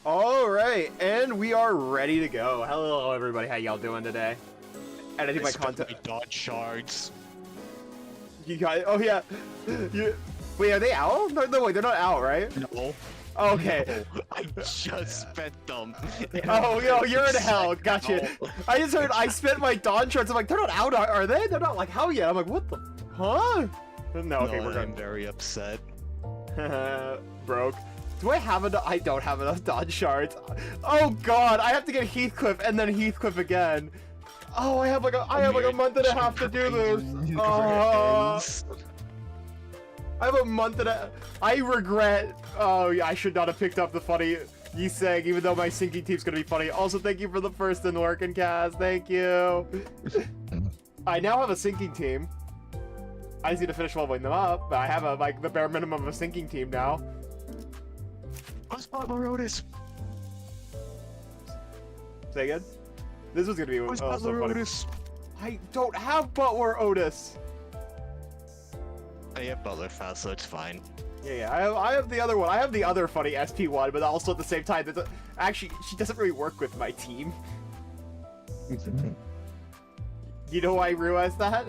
All right, and we are ready to go. Hello, everybody. How y'all doing today? Editing my content. Dot shards. You guys. Oh yeah. Wait, are they out? No, wait, they're not out, right? No. Okay. No, I just spent them. Oh, yo, you're in hell. Gotcha. I just heard I spent my dawn shards. I'm like, they're not out, are they? They're not like hell yet. I'm like, what the? Huh? No, okay, no, we're good. I'm very upset. Broke. Do I have enough? I don't have enough dawn shards. Oh god, I have to get Heathcliff and then Heathcliff again. Oh, I have like a month and a half to do this. I have a month and a. I regret. Oh yeah, I should not have picked up the funny Yiseng, even though my sinking team's gonna be funny. Also, thank you for the first and working cast. Thank you. I now have a sinking team. I just need to finish leveling them up, but I have a the bare minimum of a sinking team now. What's Butler Otis? Say again? This was gonna be What's so Butler funny. Otis? I don't have Butler Otis. I have Butler Fast, so it's fine. Yeah, I have the other one. I have the other funny SP1, but also at the same time, actually, she doesn't really work with my team. You know why I realized that?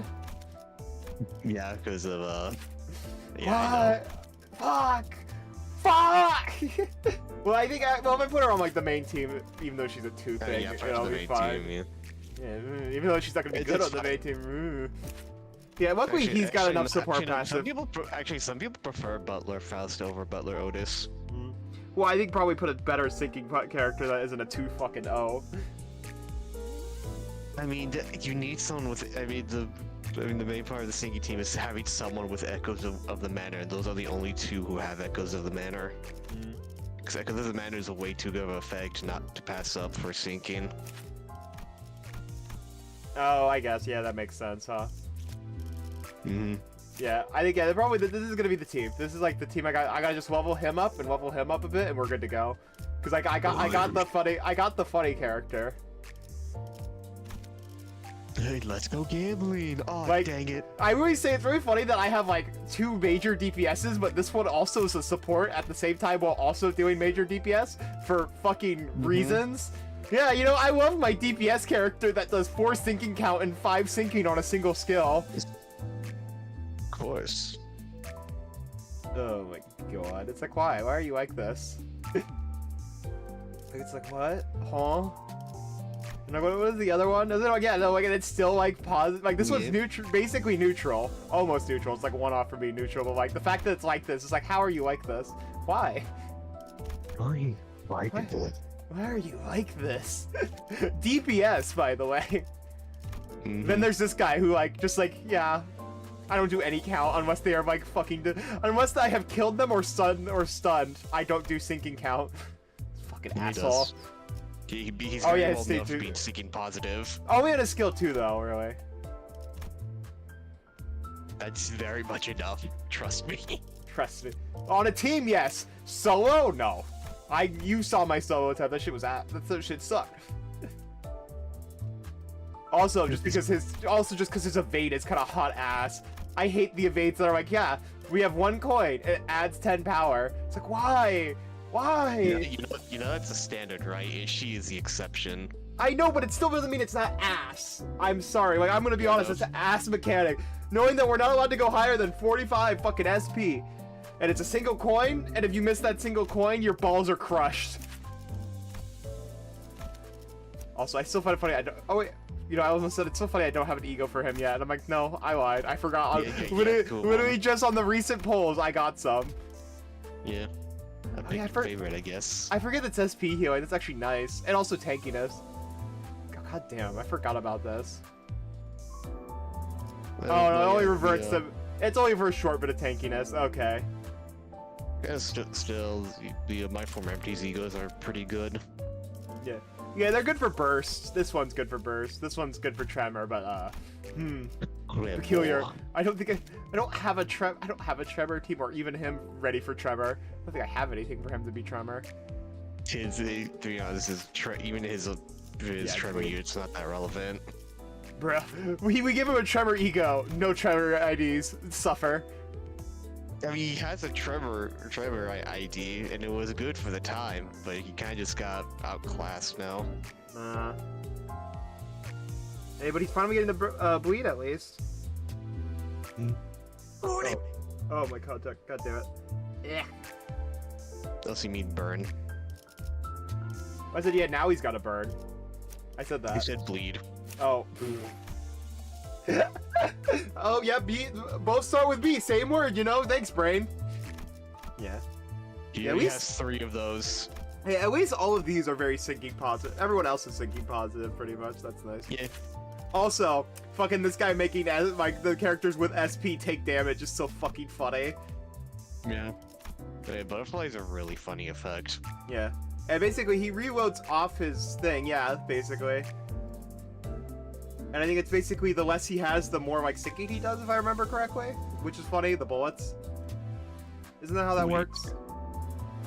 Yeah, because of Yeah, what? Fuck! Well, I think well, if I put her on like the main team, even though she's a 2 thing, yeah, it'll be fine. Team, yeah, even though she's not gonna be good on the main team. Yeah, luckily he's got enough support passive. Some people prefer Butler Faust over Butler Otis. Well, I think probably put a better sinking character that isn't a 2 fucking O. I mean, you need someone with. I mean, the main part of the sinking team is having someone with Echoes of the Manor, and those are the only 2 who have Echoes of the Manor. Because Echoes of the Manor is a way too good of an effect not to pass up for sinking. Oh, I guess, yeah, that makes sense, huh? Yeah, I think, yeah, probably this is gonna be the team. This is like the team I gotta just level him up a bit, and we're good to go. Because I got the funny character. Hey, let's go gambling! Oh, like, dang it! I always say it's really funny that I have like 2 major DPSs, but this one also is a support at the same time while also doing major DPS for fucking reasons. Yeah, you know, I love my DPS character that does 4 sinking count and 5 sinking on a single skill. Of course. Oh my god, it's like, why? Why are you like this? It's like, what? Huh? And what was the other one? Is it? Yeah, no, like it's still like positive. Like this one's neutral, basically neutral, almost neutral. It's like 1 off from being neutral, but like the fact that it's like this, it's like, how are you like this? Why? Why? Why did this? Why are you like this? DPS, by the way. Then there's this guy who like just like, yeah, I don't do any count unless they are like fucking unless I have killed them or stunned. I don't do sinking count. Fucking asshole. He's oh very yeah, well stage known for 2. being sinking positive. Only on a skill 2 though, really. That's very much enough. Trust me. Trust me. On a team, yes. Solo, no. You saw my solo attack. That shit was that shit sucked. Also, just because his evade is kind of hot ass. I hate the evades that are like, yeah, we have 1 coin. It adds 10 power. It's like, why? Why? You know that's a standard, right? She is the exception. I know, but it still doesn't mean it's not ass. I'm sorry. Like, I'm gonna be honest, it's an ass mechanic. Knowing that we're not allowed to go higher than 45 fucking SP. And it's a single coin, and if you miss that single coin, your balls are crushed. Also, I still find it funny. Oh wait, you know, I almost said it's so funny I don't have an ego for him yet. And I'm like, no, I lied. I forgot. Literally just on the recent polls, I got some. Yeah. A favorite, I guess. I forget that's SP healing. That's actually nice, and also tankiness. God damn, I forgot about this. Oh no, it only reverts to. It's only for a short bit of tankiness. Okay. Yeah, still, the my former empties egos are pretty good. Yeah, yeah, they're good for burst. This one's good for burst. This one's good for tremor, but peculiar. I don't have a tremor team or even him ready for tremor. I don't think I have anything for him to be tremor. To be honest, even his tremor unit's not that relevant. Bruh, we give him a tremor ego. No tremor IDs. Suffer. I mean, he has a Trevor ID, and it was good for the time, but he kind of just got outclassed now. Hey, but he's finally getting the bleed at least. Oh my contact. God damn it. Yeah. Unless you mean burn. I said, yeah, now he's got a burn. I said that. He said bleed. Oh. Oh, yeah, B. Both start with B. Same word, you know? Thanks, brain. Yeah. He at only least- has 3 of those. Hey, at least all of these are very syncing positive. Everyone else is syncing positive, pretty much. That's nice. Yeah. Also, fucking this guy making like the characters with SP take damage is so fucking funny. Yeah. But butterflies are a really funny effect. Yeah. And basically, he reloads off his thing, yeah, basically. And I think it's basically the less he has, the more, like, sinking he does, if I remember correctly. Which is funny, the bullets. Isn't that how that works?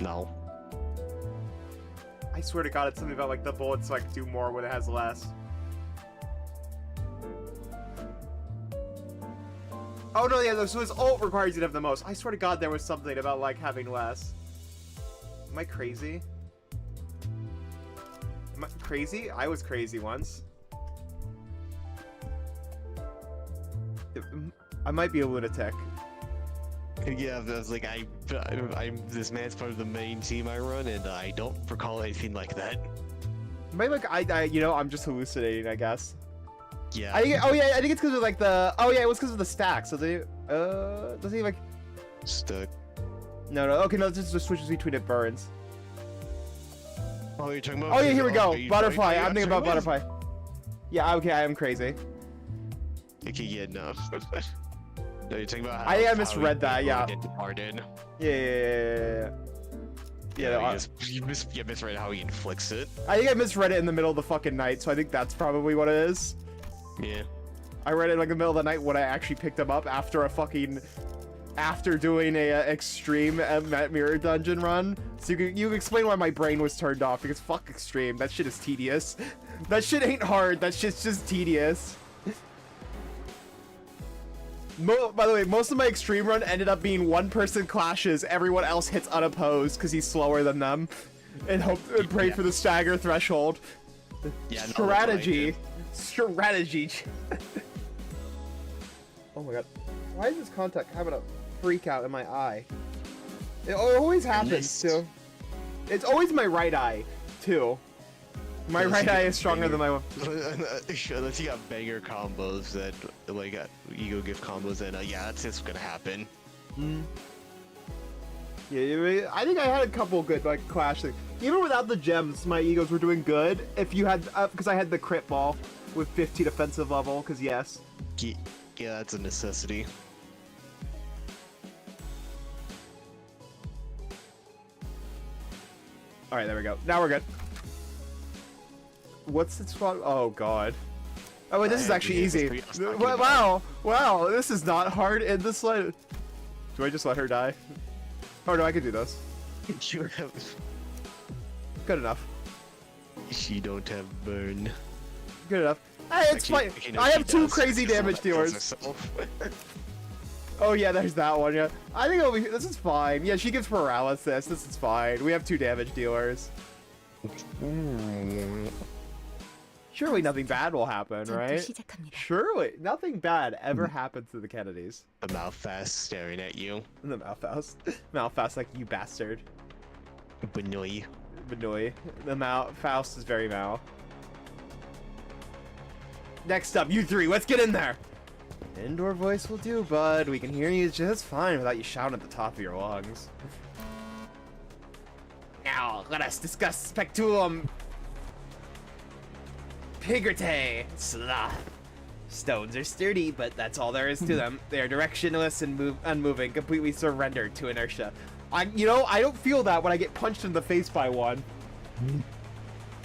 No. I swear to God, it's something about, like, the bullets, like, do more when it has less. Oh, no, yeah, so his ult requires you to have the most. I swear to God, there was something about, like, having less. Am I crazy? Am I crazy? I was crazy once. I might be a lunatic. Yeah, that's like I'm this man's part of the main team I run, and I don't recall anything like that. Maybe like I you know, I'm just hallucinating, I guess. Yeah. I think, oh yeah, I think it's because of like the. Oh yeah, it was because of the stack. So they does he like? Stuck. No, okay, no, this just switches between it burns. Oh, you're talking about. Oh yeah, here we go. Butterfly. I'm thinking about actually butterfly. Yeah, okay, I am crazy. Okay, yeah, no. No, you're talking about how, I think I how misread that, yeah. he departed. Yeah. Yeah, you misread how he inflicts it. I think I misread it in the middle of the fucking night, so I think that's probably what it is. Yeah. I read it in like the middle of the night when I actually picked him up after doing a extreme Mirror Dungeon run. So you can explain why my brain was turned off, because fuck extreme, that shit is tedious. That shit ain't hard, that shit's just tedious. By the way, most of my extreme run ended up being one-person clashes, everyone else hits unopposed because he's slower than them, and pray for the stagger threshold. Yeah, Strategy. Strategy. Oh my god. Why is this contact having a freak out in my eye? It always happens, too. It's always my right eye, too. My right eye is stronger than my left. Unless you got banger combos that, like, ego gift combos, then yeah, that's just gonna happen. Yeah, I think I had a couple good, like, clash things. Even without the gems, my egos were doing good. If you had, because I had the crit ball with 15 offensive level, because yes. Yeah, that's a necessity. Alright, there we go. Now we're good. What's the spot? Oh god. Oh wait, this is actually easy. Wow, wow, this is not hard in the slightest. Do I just let her die? Oh no, I can do this. Good enough. She don't have burn. Good enough. Hey, it's fine. I have 2 crazy damage dealers. Oh yeah, there's that one. Yeah, I think it'll be. This is fine. Yeah, she gives paralysis. This is fine. We have 2 damage dealers. Surely nothing bad will happen, right? Surely nothing bad ever happens to the Kennedys. The Malphas staring at you. The Malphas. Malphas, like, you bastard. Benoy. Benoy. The Faust is very Mal. Next up, you 3, let's get in there! Indoor voice will do, bud. We can hear you just fine without you shouting at the top of your lungs. Now, let us discuss Spectulum Pigrate. Stones are sturdy, but that's all there is to them. They are directionless and unmoving, completely surrendered to inertia. I don't feel that when I get punched in the face by one.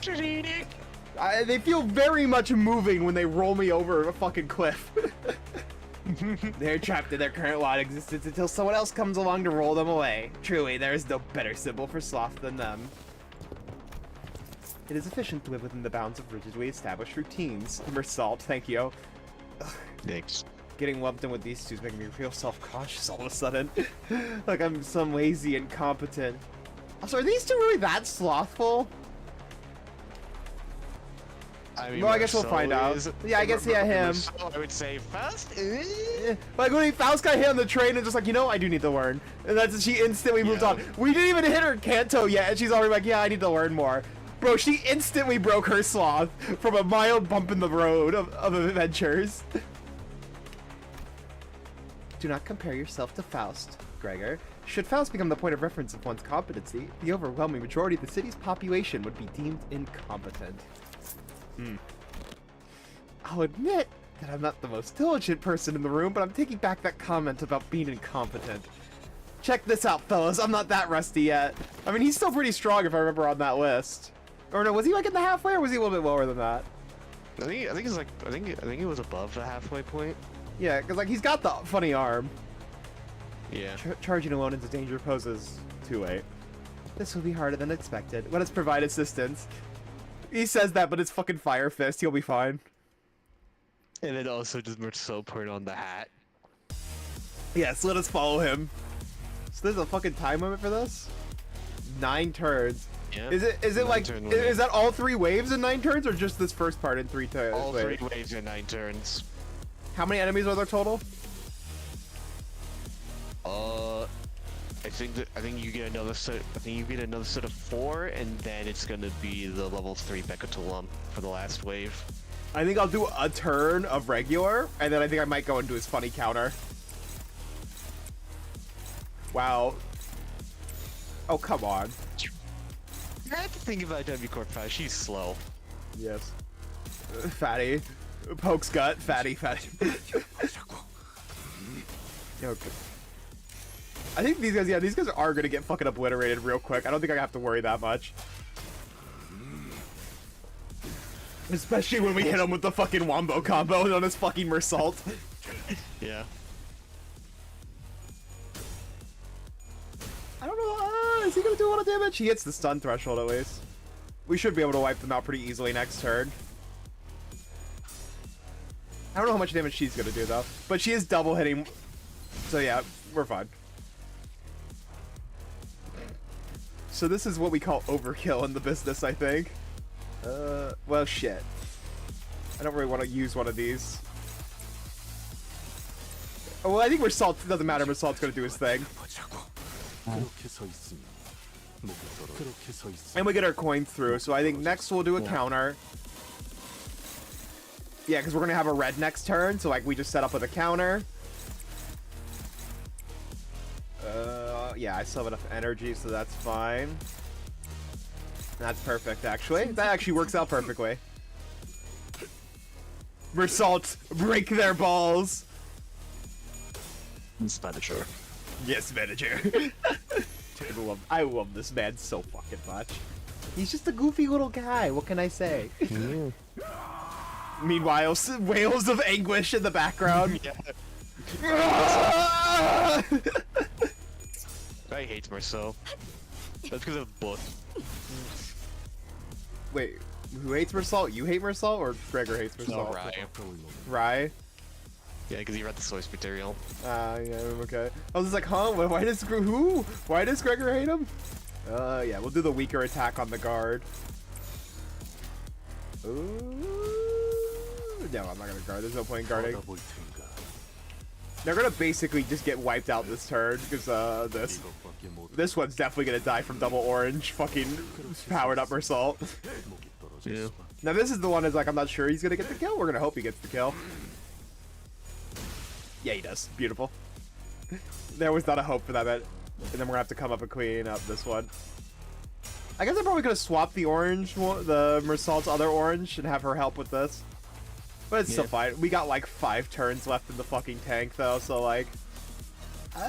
They feel very much moving when they roll me over a fucking cliff. They're trapped in their current lot of existence until someone else comes along to roll them away. Truly, there is no better symbol for sloth than them. It is efficient to live within the bounds of rigidly established routines. Mersault, thank you. Thanks. getting lumped in with these two is making me real self-conscious all of a sudden. Like I'm some lazy incompetent. Also, are these two really that slothful? I mean, Well, I guess we'll find out. Yeah, I guess, yeah, him. I would say Faust. Like when Faust got hit on the train and just like, you know, I do need to learn. And that's she instantly moved on. We didn't even hit her Kanto yet, and she's already like, yeah, I need to learn more. Bro, she instantly broke her sloth from a mild bump in the road of adventures. Do not compare yourself to Faust, Gregor. Should Faust become the point of reference of one's competency, the overwhelming majority of the city's population would be deemed incompetent. I'll admit that I'm not the most diligent person in the room, but I'm taking back that comment about being incompetent. Check this out, fellas. I'm not that rusty yet. I mean, he's still pretty strong if I remember on that list. Or no, was he like in the halfway, or was he a little bit lower than that? I think it's like I think it was above the halfway point. Yeah, because like he's got the funny arm. Yeah. Charging alone into danger poses too late. This will be harder than expected. Let us provide assistance. He says that, but it's fucking Fire Fist. He'll be fine. And then also just Marcel put on the hat. Yes, let us follow him. So there's a fucking time limit for this? 9 turns. Yeah. Is it like is that all 3 waves in 9 turns, or just this first part in 3 turns? All 3 waves in 9 turns. How many enemies are there total? I think you get another set. I think you get another set of 4, and then it's gonna be the level 3 Bekatulum for the last wave. I think I'll do a turn of regular, and then I think I might go and do his funny counter. Wow. Oh, come on. I have to think about W Corp 5. She's slow. Yes. Fatty. Poke's gut. Fatty. Okay. I think these guys are gonna get fucking obliterated real quick. I don't think I have to worry that much. Especially when we hit him with the fucking wombo combo on his fucking Mersault. Yeah. I don't know, is he gonna do a lot of damage? He hits the stun threshold at least. We should be able to wipe them out pretty easily next turn. I don't know how much damage she's gonna do though, but she is double hitting, so yeah, we're fine. So this is what we call overkill in the business, I think. Well, shit. I don't really want to use one of these. Oh, well, I think Mersault doesn't matter. Mersault's gonna do his thing. And we get our coin through, so I think next we'll do a counter. Yeah, because we're gonna have a red next turn, so like we just set up with a counter. Yeah, I still have enough energy, so that's fine. That's perfect, actually. That actually works out perfectly. Mersault, break their balls. Manager. Yes, manager. I love this man so fucking much. He's just a goofy little guy. What can I say? Meanwhile, wails of anguish in the background. I hate Marcel. That's because of both. Wait, who hates Mersault? You hate Mersault, or Gregor hates Mersault? No, Rye. Rye? Yeah, because he read the source material. Yeah, okay. I was just like, huh? Why does who? Why does Gregor hate him? Yeah, we'll do the weaker attack on the guard. Ooh. No, I'm not gonna guard. There's no point in guarding. They're gonna basically just get wiped out this turn because this one's definitely gonna die from double orange fucking powered up Mersault. Yeah. Now this is the one that's like I'm not sure he's gonna get the kill. We're gonna hope he gets the kill. Yeah, he does. Beautiful. There was not a hope for that bit. And then we're gonna have to come up and clean up this one. I guess I'm probably gonna swap the orange, the Mersault's other orange, and have her help with this. But it's still fine. We got like 5 turns left in the fucking tank though, so like... we'll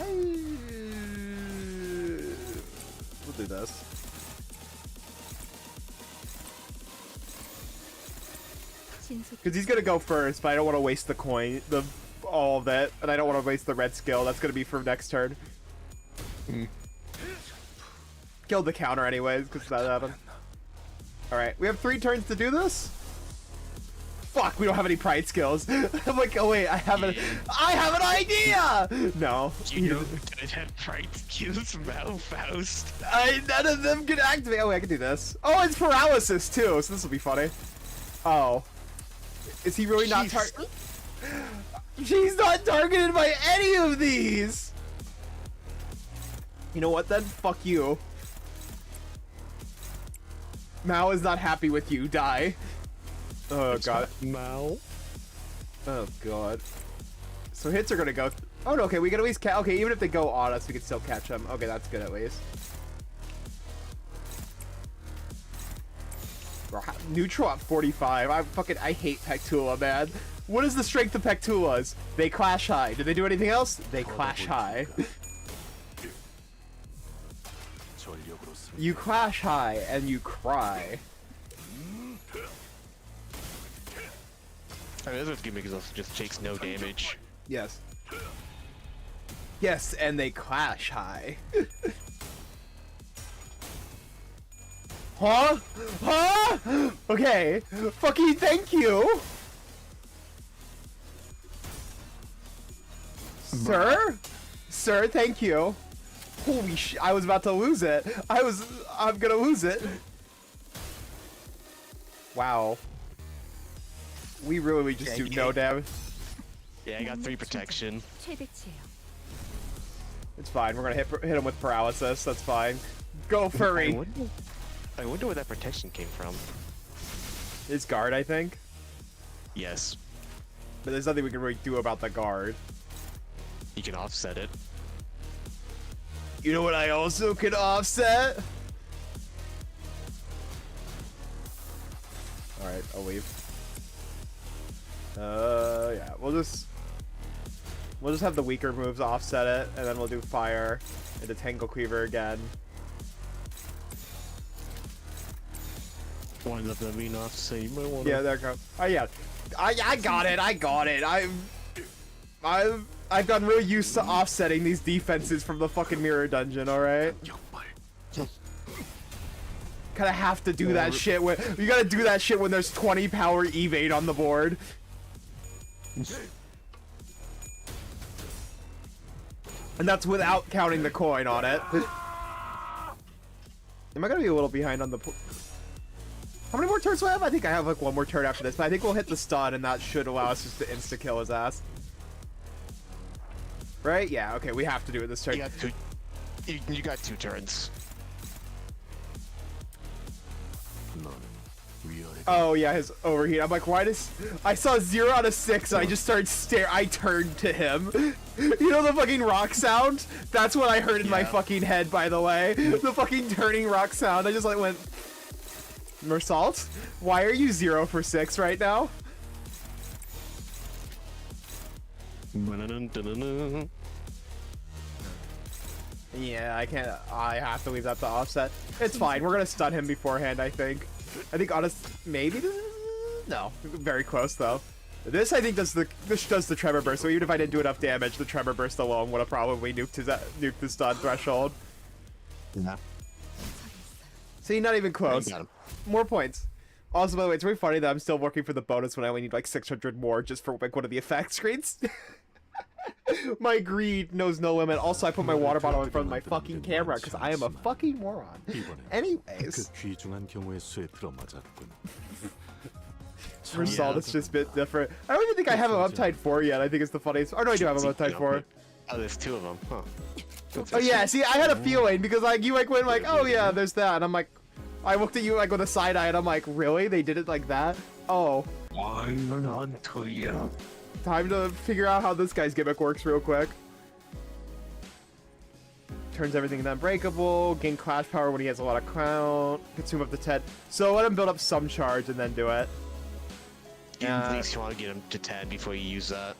do this. Because he's gonna go first, but I don't want to waste the coin, all of that, and I don't want to waste the red skill. That's gonna be for next turn. Killed the counter anyways, because that happened. Alright, we have 3 turns to do this? fuck, we don't have any pride skills. I'm like, oh wait, I have an idea! No. You know who didn't have pride skills? Faust. None of them can activate. Oh wait, I can do this. Oh, it's paralysis too, so this will be funny. Oh. Is he really not targeted? She's not targeted by any of these! You know what then? Fuck you. Mao is not happy with you. Die. Oh god. Mao. Oh god. So hits are gonna go. Oh no, okay, we can at least okay, even if they go on us, we can still catch them. Okay, that's good at least. Neutral at 45. I hate Pectula, man. What is the strength of Pectulas? They clash high. Did they do anything else? They clash high. You clash high and you cry. I mean, this gimmick is also just takes no damage. Yes. Yes, and they clash high. Huh? Huh? Okay. Fucking thank you. Sir? Sir, thank you. Holy sh! I was about to lose it. I'm gonna lose it. Wow. We really just do no damage. Yeah, I got 3 protection. It's fine. We're gonna hit him with paralysis. That's fine. Go furry. I wonder where that protection came from. His guard, I think. Yes. But there's nothing we can really do about the guard. You can offset it. You know what I also can offset? Alright, I'll leave. Yeah, we'll just have the weaker moves offset it, and then we'll do fire into Tangle Cleaver again. One of them being offset. You might want to... Yeah, there it goes. Oh yeah, I got it. I got it. I've gotten really used to offsetting these defenses from the fucking mirror dungeon. All right. Kind of have to do that shit when you gotta do that shit when there's 20 power evade on the board. And that's without counting the coin on it. Am I gonna be a little behind on the? How many more turns do I have? I think I have like one more turn after this, but I think we'll hit the stun, and that should allow us just to insta kill his ass. Right? Yeah. Okay, we have to do it this turn. You got 2 turns. Oh yeah, his overheat. I'm like, why does I saw 0 out of 6 and I just started I turned to him. You know the fucking rock sound? That's what I heard in my fucking head, by the way. The fucking turning rock sound. I just like went Mersault? Why are you 0 for 6 right now? Yeah, I can't. I have to leave that to offset. It's fine. We're gonna stun him beforehand, I think. I think maybe no, very close though. This I think does the tremor burst. So even if I didn't do enough damage, the tremor burst alone would have probably nuked the stun threshold. Yeah. See, not even close. More points. Also, by the way, it's really funny that I'm still working for the bonus when I only need like 600 more just for like one of the effect screens. My greed knows no limit. Also, I put my water bottle in front of my fucking camera because I am a fucking moron. Anyways. Result is just a bit different. I don't even think I have him uptied 4 yet. I think it's the funniest. Oh no, I do have him uptied 4. Oh, there's 2 of them. Huh. Oh yeah, see, I had a feeling because like you like went like, oh yeah, there's that, and I'm like, I looked at you like with a side eye, and I'm like, really? They did it like that? Oh. Time to figure out how this guy's gimmick works real quick. Turns everything into unbreakable, gain clash power when he has a lot of count, consume up to 10. So let him build up some charge and then do it. At least you want to get him to 10 before you use that.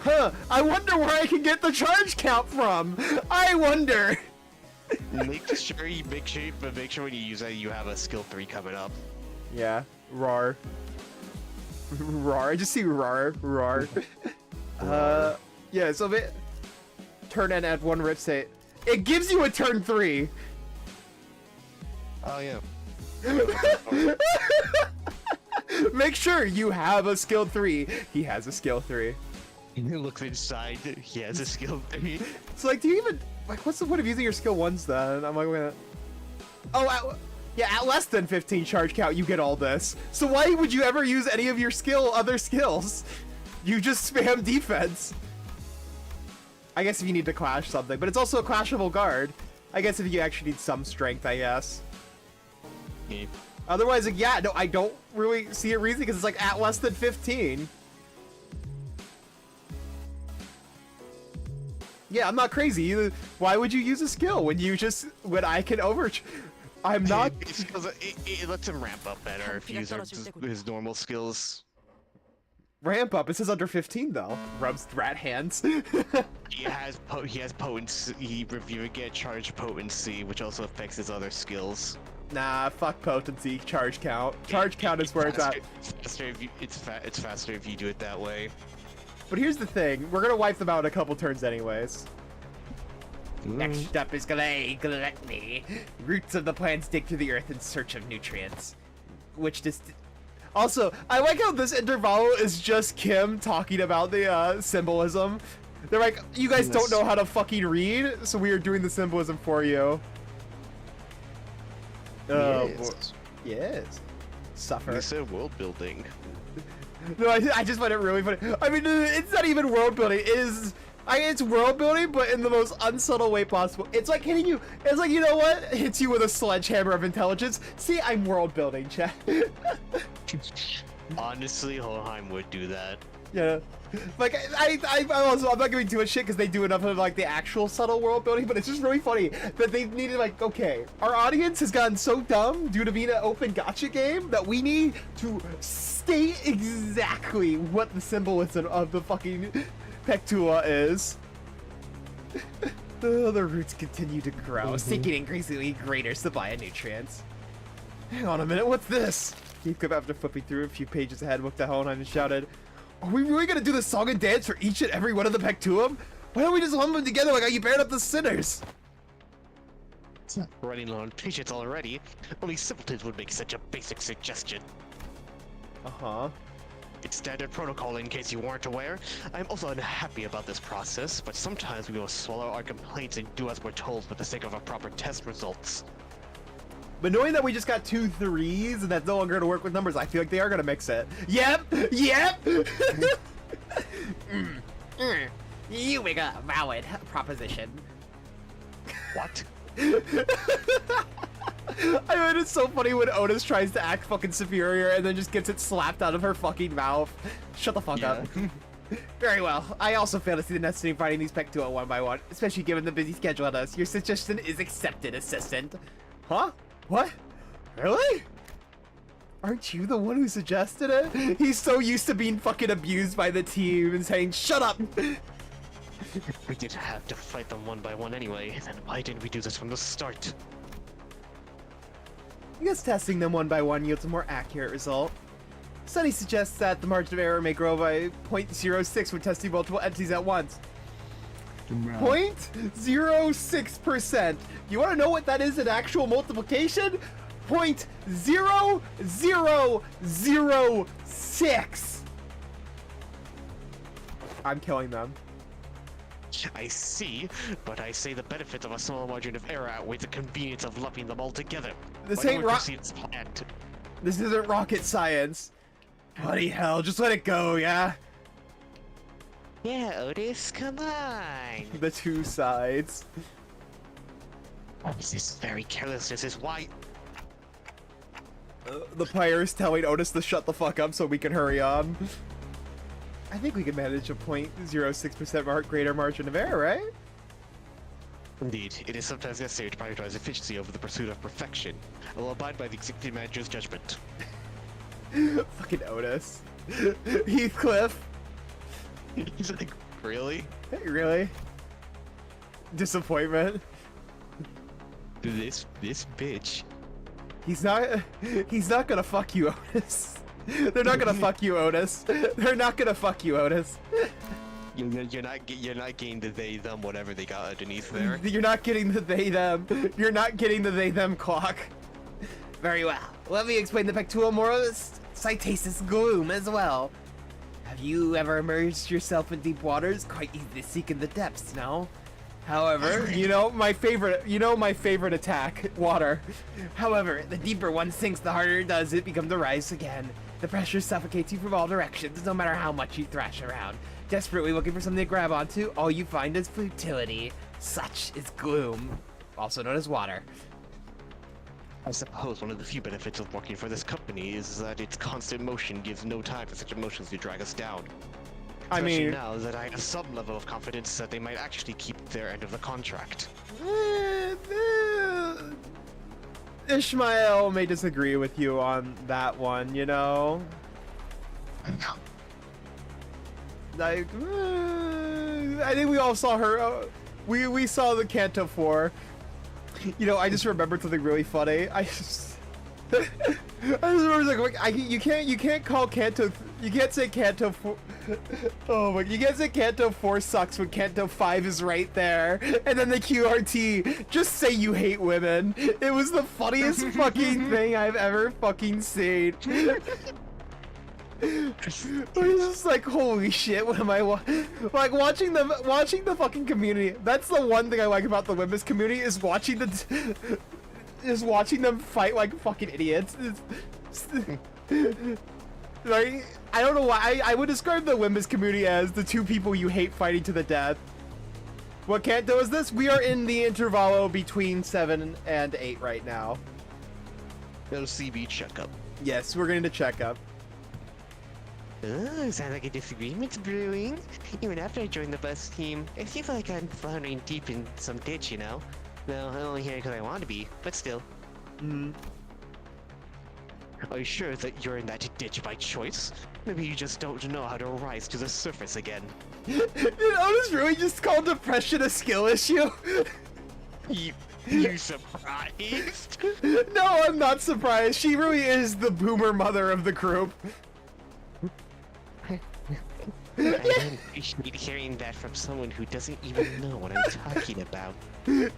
Huh, I wonder where I can get the charge count from! I wonder! Make sure when you use that you have a skill 3 coming up. Yeah, roar. Roar, I just see roar. Yeah, so turn and add 1 rip state. It gives you a turn 3! Oh yeah. Make sure you have a skill 3. He has a skill 3. Look inside. He has a skill 3. It's like, do you even like? What's the point of using your skill 1s then? I'm like, wait. Oh, yeah, at less than 15 charge count, you get all this. So why would you ever use any of your other skills? You just spam defense. I guess if you need to clash something, but it's also a clashable guard. I guess if you actually need some strength, I guess. Yeah. Otherwise, like, yeah, no, I don't really see a reason because it's like at less than 15. Yeah, I'm not crazy. Why would you use a skill when I can I'm not. It's because it lets him ramp up better if you use his normal skills. Ramp up. It says under 15 though. Rubs rat hands. He has potency. He you get charge potency, which also affects his other skills. Nah, fuck potency. Charge count. Charge count is where it's at. It's faster if you do it that way. But here's the thing. We're gonna wipe them out in a couple turns anyways. Next up is gluttony. Roots of the plants dig through the earth in search of nutrients. Which just... Also, I like how this interval is just Kim talking about the symbolism. They're like, you guys don't know how to fucking read, so we are doing the symbolism for you. Yes. Yes. Suffer. They said world building. No, I just find it really funny. I mean, it's not even world building. It's world building, but in the most unsubtle way possible. It's like hitting you. It's like, you know what? Hits you with a sledgehammer of intelligence. See, I'm world building, chat. Honestly, Hohenheim would do that. Yeah. Like, I'm not giving too much shit because they do enough of like the actual subtle world building, but it's just really funny that they needed like, okay, our audience has gotten so dumb due to being an open gacha game that we need to state exactly what the symbolism of the fucking Pectua is. Oh, the roots continue to grow, seeking increasingly greater supply of nutrients. Hang on a minute, what's this? Heathcliff, after flipping through a few pages ahead, looked at Hohenheim and shouted, "Are we really gonna do the song and dance for each and every one of the Pectuum? Why don't we just lump them together like how you paired up the sinners?" Running low on patience already. Only simpletons would make such a basic suggestion. Uh-huh. It's standard protocol in case you weren't aware. I'm also unhappy about this process, but sometimes we must swallow our complaints and do as we're told for the sake of our proper test results. But knowing that we just got 2 3s and that's no longer gonna work with numbers, I feel like they are gonna mix it. Yep! Yep! You make a valid proposition. What? I mean, it's so funny when Otis tries to act fucking superior and then just gets it slapped out of her fucking mouth. Shut the fuck up. Very well. I also fail to see the necessity of finding these Pectua one by one, especially given the busy schedule at us. Your suggestion is accepted, assistant. Huh? What? Really? Aren't you the one who suggested it? He's so used to being fucking abused by the team and saying, shut up! We didn't have to fight them one by one anyway, then why didn't we do this from the start? I guess testing them one by one yields a more accurate result. Study suggests that the margin of error may grow by 0.06 when testing multiple entities at once. 0.06%. You want to know what that is in actual multiplication? 0.0006. I'm killing them. I see, but I say the benefits of a small margin of error outweigh the convenience of lumping them all together. This Why ain't don't we proceed as planned? This isn't rocket science. Bloody hell, just let it go, yeah? Yeah, Otis, come on! The 2 sides. This very carelessness is why... The player is telling Otis to shut the fuck up so we can hurry on. I think we can manage a 0.06% greater margin of error, right? Indeed, it is sometimes necessary to prioritize efficiency over the pursuit of perfection. I will abide by the executive manager's judgment. Fucking Otis. Heathcliff. He's like, really? Hey, really? Disappointment. This bitch. He's not gonna fuck you, Otis. They're not gonna fuck you, Otis. They're not gonna fuck you, Otis. You're not getting the they them whatever they got underneath there. You're not getting the they them. You're not getting the they them clock. Very well. Let me explain the Pectua more so I taste this gloom as well. Have you ever immersed yourself in deep waters? Quite easy to seek in the depths, no? However, you know my favorite attack, water. However, the deeper one sinks, the harder it does it become to rise again. The pressure suffocates you from all directions, no matter how much you thrash around. Desperately looking for something to grab onto, all you find is futility. Such is gloom, also known as water. I suppose one of the few benefits of working for this company is that its constant motion gives no time for such emotions to drag us down. I Especially mean, now that I have some level of confidence that they might actually keep their end of the contract. Ishmael may disagree with you on that one, you know? Like, I think we all saw her, we saw the Kanto 4. You know, I just remembered something really funny. I just remember like you can't call Kanto, you can't say Kanto 4. Oh my, you can't say Kanto 4 sucks when Kanto 5 is right there. And then the QRT, just say you hate women. It was the funniest fucking thing I've ever fucking seen. I was just like, holy shit, what am I like watching the fucking community. That's the one thing I like about the women's community is watching them fight like fucking idiots. Like, I don't know why I would describe the women's community as the two people you hate fighting to the death. What Kanto is this? We are in the intervallo between 7 and 8 right now. LCB checkup. Yes, we're going to check up. Oh, sounds like a disagreement's brewing. Even after I joined the bus team, I feel like I'm floundering deep in some ditch, you know? No, I'm only here because I want to be, but still. Are you sure that you're in that ditch by choice? Maybe you just don't know how to rise to the surface again. Did Otis really just call depression a skill issue? You surprised? No, I'm not surprised. She really is the boomer mother of the group. I don't appreciate hearing that from someone who doesn't even know what I'm talking about.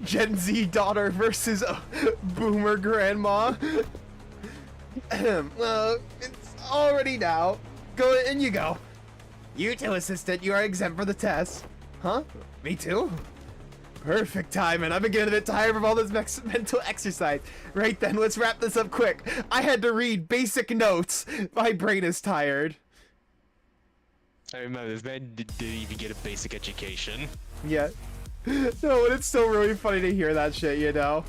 Gen Z daughter versus boomer grandma. Well, it's already now. Go in you go. You two, assistant, you are exempt for the test. Huh? Me too? Perfect timing. I'm getting a bit tired from all this mental exercise. Right then, let's wrap this up quick. I had to read basic notes. My brain is tired. I remember this man didn't even get a basic education. Yeah. No, but it's still really funny to hear that shit, you know?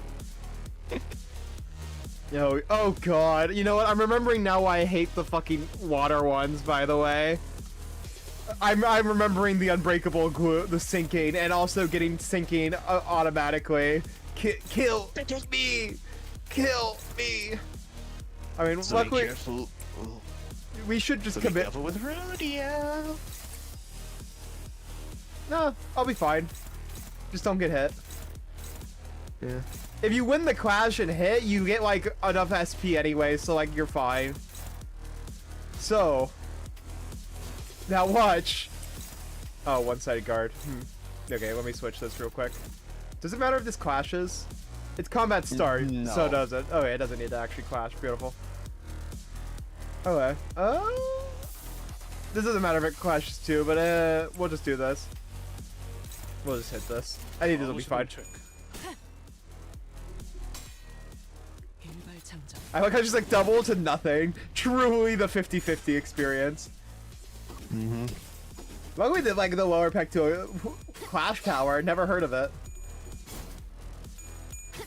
Yo, oh god. You know what? I'm remembering now why I hate the fucking water ones, by the way. I'm remembering the unbreakable glue, the sinking, and also getting sinking automatically. Kill me! Kill me! I mean, So luckily, be careful. we should just So be commit. careful with rodeo. No, I'll be fine. Just don't get hit. Yeah. If you win the clash and hit, you get like enough SP anyway, so like you're fine. So now watch. Oh, one-sided guard. Okay, let me switch this real quick. Does it matter if this clashes? It's combat start, No. so does it? Okay, it doesn't need to actually clash. Beautiful. Okay. Oh. This doesn't matter if it clashes too, but we'll just do this. We'll just hit this. I think this will be fine. I like how I just like double to nothing. Truly the 50-50 experience. Luckily did like the lower peck to a clash power. Never heard of it.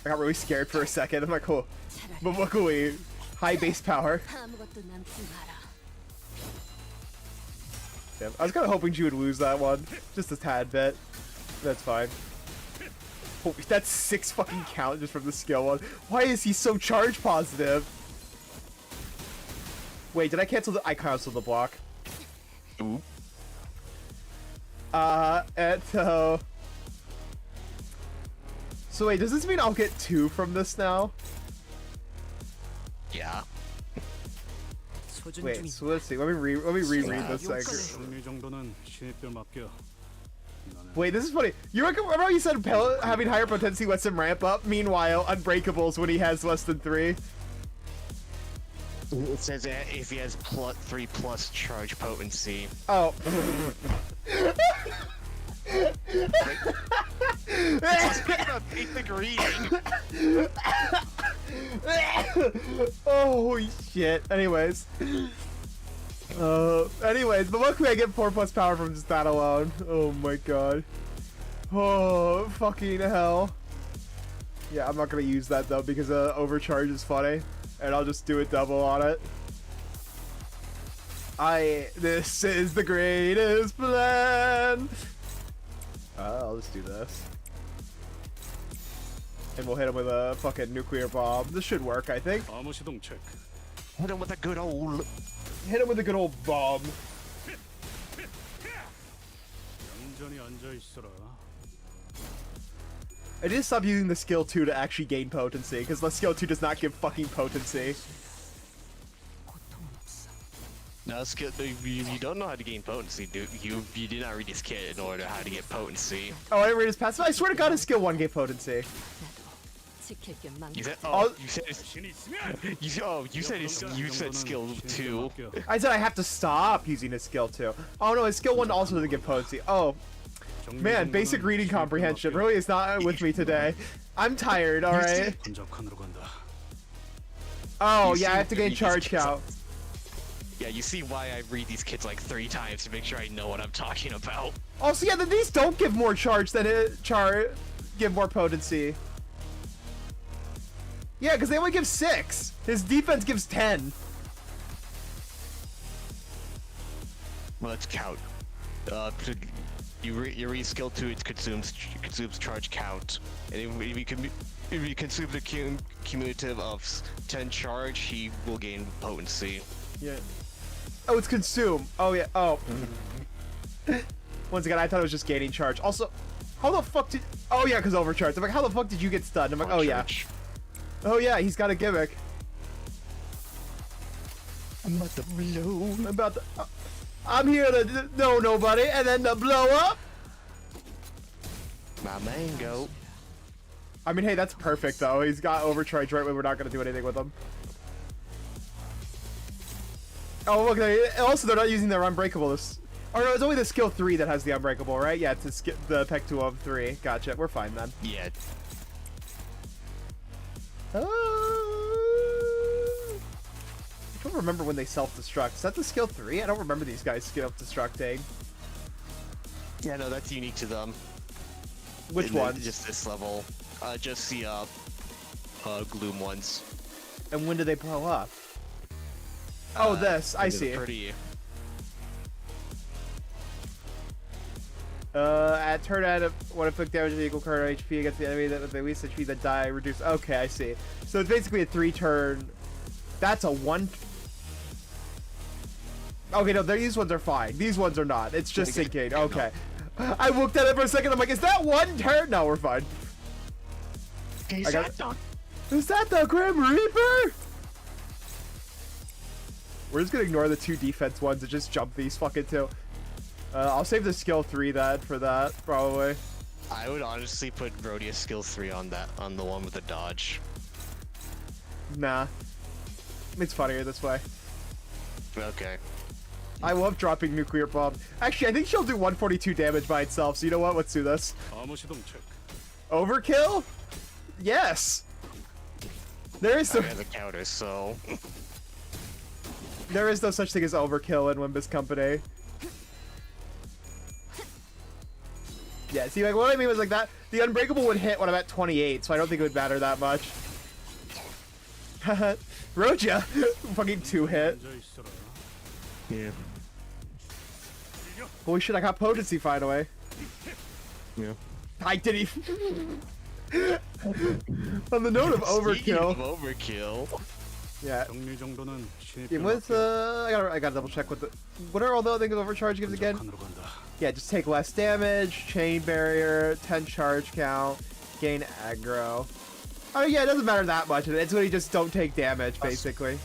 I got really scared for a second. I'm like, cool. But luckily, high base power. Damn, I was kind of hoping she would lose that one. Just a tad bit. That's fine. Holy, that's 6 fucking count just from the skill one. Why is he so charge positive? Wait, did I cancel the... I canceled the block. Ooh. And so wait, does this mean I'll get 2 from this now? Yeah. Wait, so let's see. Let me reread this thing. Wait, this is funny. You remember how you said having higher potency lets him ramp up? Meanwhile, Unbreakables when he has less than 3. It says that if he has +3 charge potency. Oh. Basic reading. Oh, holy shit. Anyways, but what can I get 4+ power from just that alone? Oh my god. Oh, fucking hell. Yeah, I'm not gonna use that though because overcharge is funny, and I'll just do a double on it. This is the greatest plan. I'll just do this. And we'll hit him with a fucking nuclear bomb. This should work, I think. Hit him with a good old... Hit him with a good old bomb. I need to stop using the skill 2 to actually gain potency, because the skill 2 does not give fucking potency. No, skill, you don't know how to gain potency, dude. You did not read his kit in order how to get potency. Oh, I didn't read his passive? I swear to god his skill 1 gave potency. You said, you said skill 2. I said I have to stop using his skill 2. Oh no, his skill 1 also doesn't give potency. Oh. Man, basic reading comprehension really is not with me today. I'm tired, alright? Oh, yeah, I have to gain charge count. Yeah, you see why I read these kits like 3 times to make sure I know what I'm talking about. Also, yeah, then these don't give more charge than give more potency. Yeah, because they only give 6. His defense gives 10. Well, let's count. You read skill 2, it consumes charge count, and if you consume the cumulative of 10 charge, he will gain potency. Yeah. Oh, it's consume. Oh yeah. Oh. Once again, I thought it was just gaining charge. Also, how the fuck did? Oh yeah, because overcharge. I'm like, how the fuck did you get stunned? I'm like, oh yeah. Oh yeah, he's got a gimmick. I'm about to blow. I'm about to. I'm here to know nobody and then to blow up. My mango. I mean, hey, that's perfect though. He's got overcharge right when we're not gonna do anything with him. Oh look, also they're not using their unbreakable. Oh no, it's only the skill 3 that has the unbreakable, right? Yeah, it's the Pec 2 of 3. Gotcha. We're fine then. Yeah. I don't remember when they self-destruct. Is that the skill 3? I don't remember these guys self-destructing. Yeah, no, that's unique to them. Which one? Just this level. Just the gloom ones. And when do they blow up? Oh, this. I see. Pretty. At turn out of one inflict damage of equal current HP against the enemy that with the least HP that die reduce. Okay, I see. So it's basically a 3-turn. That's a 1. Okay, no, these ones are fine. These ones are not. It's just sinking. Okay. I looked at it for a second. I'm like, is that 1 turn? No, we're fine. Is that the Grim Reaper? We're just gonna ignore the 2 defense ones and just jump these fucking 2. I'll save the skill 3 for that, probably. I would honestly put Rhodia's skill 3 on the one with the dodge. Nah. It's funnier this way. Okay. I love dropping nuclear bomb. Actually, I think she'll do 142 damage by itself, so you know what? Let's do this. Overkill? Yes! There is I have a counter, so... There is no such thing as overkill in Wimbus Company. Yeah, see, like, what I mean was like that. The Unbreakable would hit when I'm at 28, so I don't think it would matter that much. Roja! Fucking 2-hit. Yeah. Holy shit, I got potency finally. Yeah. I didn't even... On the note of overkill. Overkill. Yeah. It was, I gotta double check what are all the other things overcharge gives again? Yeah, just take less damage, chain barrier, 10 charge count, gain aggro. Oh yeah, it doesn't matter that much. It's when you just don't take damage, basically.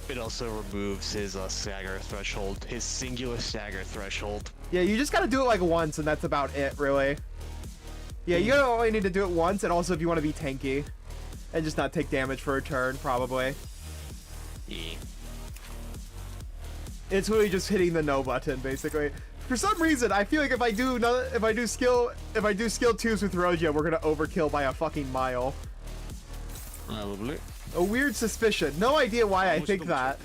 It also removes his stagger threshold, his singular stagger threshold. Yeah, you just gotta do it like once, and that's about it, really. Yeah, you only need to do it once, and also if you want to be tanky, and just not take damage for a turn, probably. Yeah. It's really just hitting the no button, basically. For some reason, I feel like if I do skill 2s with Rogia, we're gonna overkill by a fucking mile. Probably. A weird suspicion. No idea why I think that.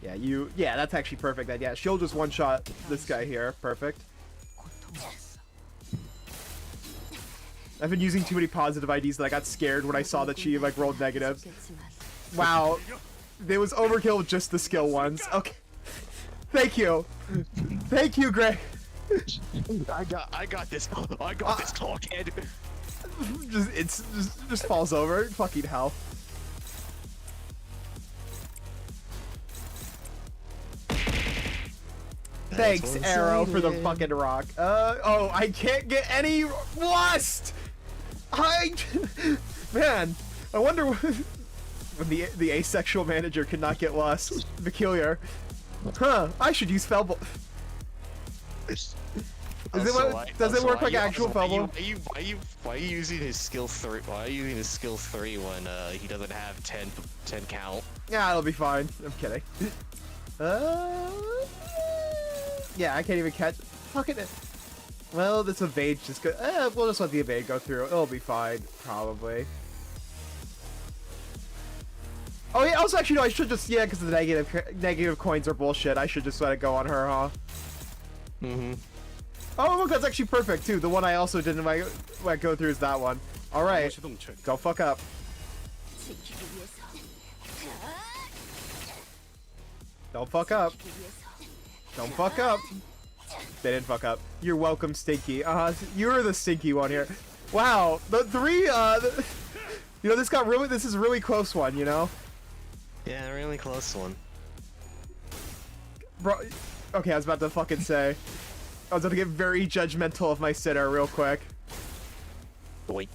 Yeah, that's actually perfect. Yeah, she'll just one-shot this guy here. Perfect. I've been using too many positive IDs that I got scared when I saw that she like rolled negatives. Wow. There was overkill with just the skill ones. Okay. Thank you. Thank you, Greg. I got this. I got this talkhead. Just falls over. Fucking hell. Thanks, Arrow, for the fucking rock. Oh, I can't get any lust. Man, I wonder when the asexual manager could not get lust. Peculiar. Huh? I should use Felbo. Does it work like actual Felbo? Why are you using his skill 3? Why are you using his skill 3 when he doesn't have 10 count? Yeah, it'll be fine. I'm kidding. Yeah, I can't even catch. Fucking. Well, this evade just go. We'll just let the evade go through. It'll be fine, probably. Oh yeah. Also, actually, no. I should just because the negative coins are bullshit. I should just let it go on her, huh? Mm-hmm. Oh look, that's actually perfect too. The one I also didn't like go through is that one. All right. Don't fuck up. Don't fuck up. Don't fuck up. They didn't fuck up. You're welcome, Stinky. You're the stinky one here. Wow, the three. You know, this is a really close one. You know. Yeah, a really close one. Bro, okay, I was about to fucking say. I was about to get very judgmental of my sitter real quick. Wait.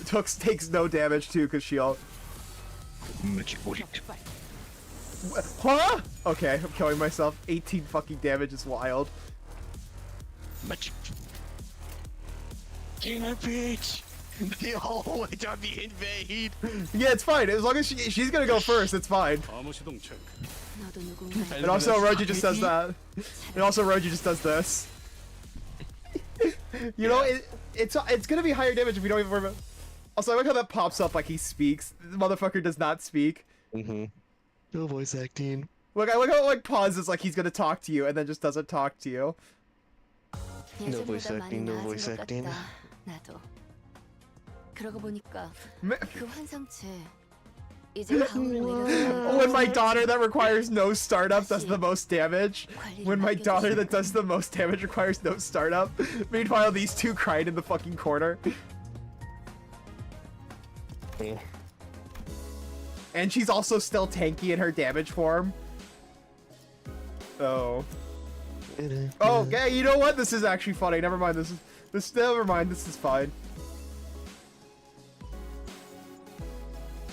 Tux takes no damage too, cause shield. Huh? Okay, I'm killing myself. 18 fucking damage is wild. Gamer bitch! The whole way down the invade! Yeah, it's fine. As long as she's gonna go first, it's fine. And also, Roji just does that. And also, Roji just does this. You know, it's gonna be higher damage if we don't even worry about. Also, I like how that pops up like he speaks. The motherfucker does not speak. Mm-hmm. No voice acting. Look, I like how it like pauses like he's gonna talk to you and then just doesn't talk to you. No voice acting, no voice acting. When my daughter that requires no startup does the most damage. When my daughter that does the most damage requires no startup. Meanwhile, these two cried in the fucking corner. Yeah. And she's also still tanky in her damage form. Oh. Oh, yeah, you know what? This is actually funny. Never mind. Never mind. This is fine.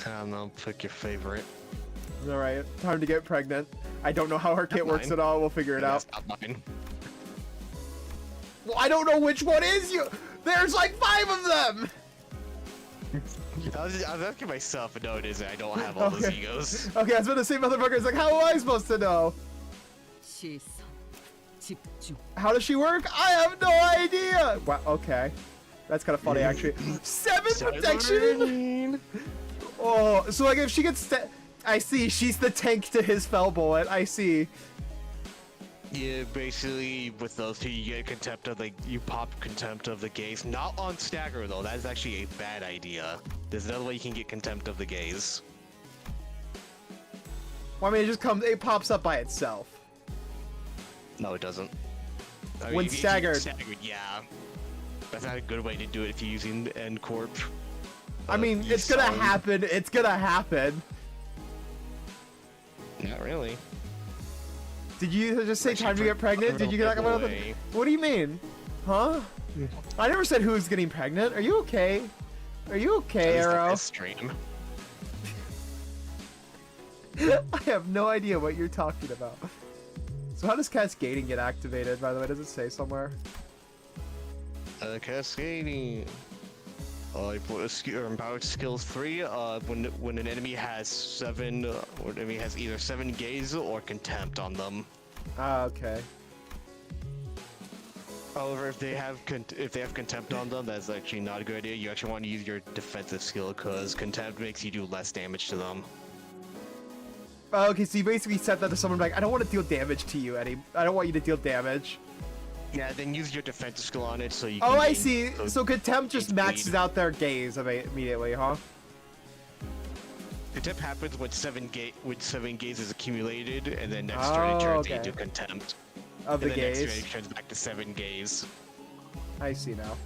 I don't know. Pick your favorite. Alright, time to get pregnant. I don't know how her kit works at all. We'll figure it out. That's not mine. Well, I don't know which one is you. There's like 5 of them. I was asking myself, but no, it isn't. I don't have all those egos. Okay, I was about to say, motherfuckers, like, how am I supposed to know? How does she work? I have no idea. Wow, okay. That's kind of funny, actually. 7 protection? Oh, so like if she gets... I see, she's the tank to his fell bullet. I see. Yeah, basically, with those two, you get contempt of you pop contempt of the gaze. Not on stagger, though. That is actually a bad idea. There's another way you can get contempt of the gaze. Well, I mean, it pops up by itself. No, it doesn't. I mean, When if you staggered. Staggered, yeah. That's not a good way to do it if you're using End Corp. I mean, it's gonna happen. It's gonna happen. Not really. Did you just say time to get pregnant? Did you get that about it? What do you mean? Huh? I never said who was getting pregnant. Are you okay? Are you okay, Arrow? Stream. I have no idea what you're talking about. So how does cascading get activated, by the way? Does it say somewhere? Cascading. Empowered skills 3. When an enemy has either 7 gaze or contempt on them. Ah, okay. However, if they have contempt on them, that's actually not a good idea. You actually want to use your defensive skill because contempt makes you do less damage to them. Okay, so you basically said that to someone like, I don't want to deal damage to you, Eddie. I don't want you to deal damage. Yeah, then use your defensive skill on it so you. Oh, can I see. So contempt just gain maxes bleed. out their gaze immediately, huh? Contempt happens when 7 gaze is accumulated, and then next Oh, turn it turns okay. into contempt. Of And the then next turn gaze. it turns back to 7 gaze. I see now.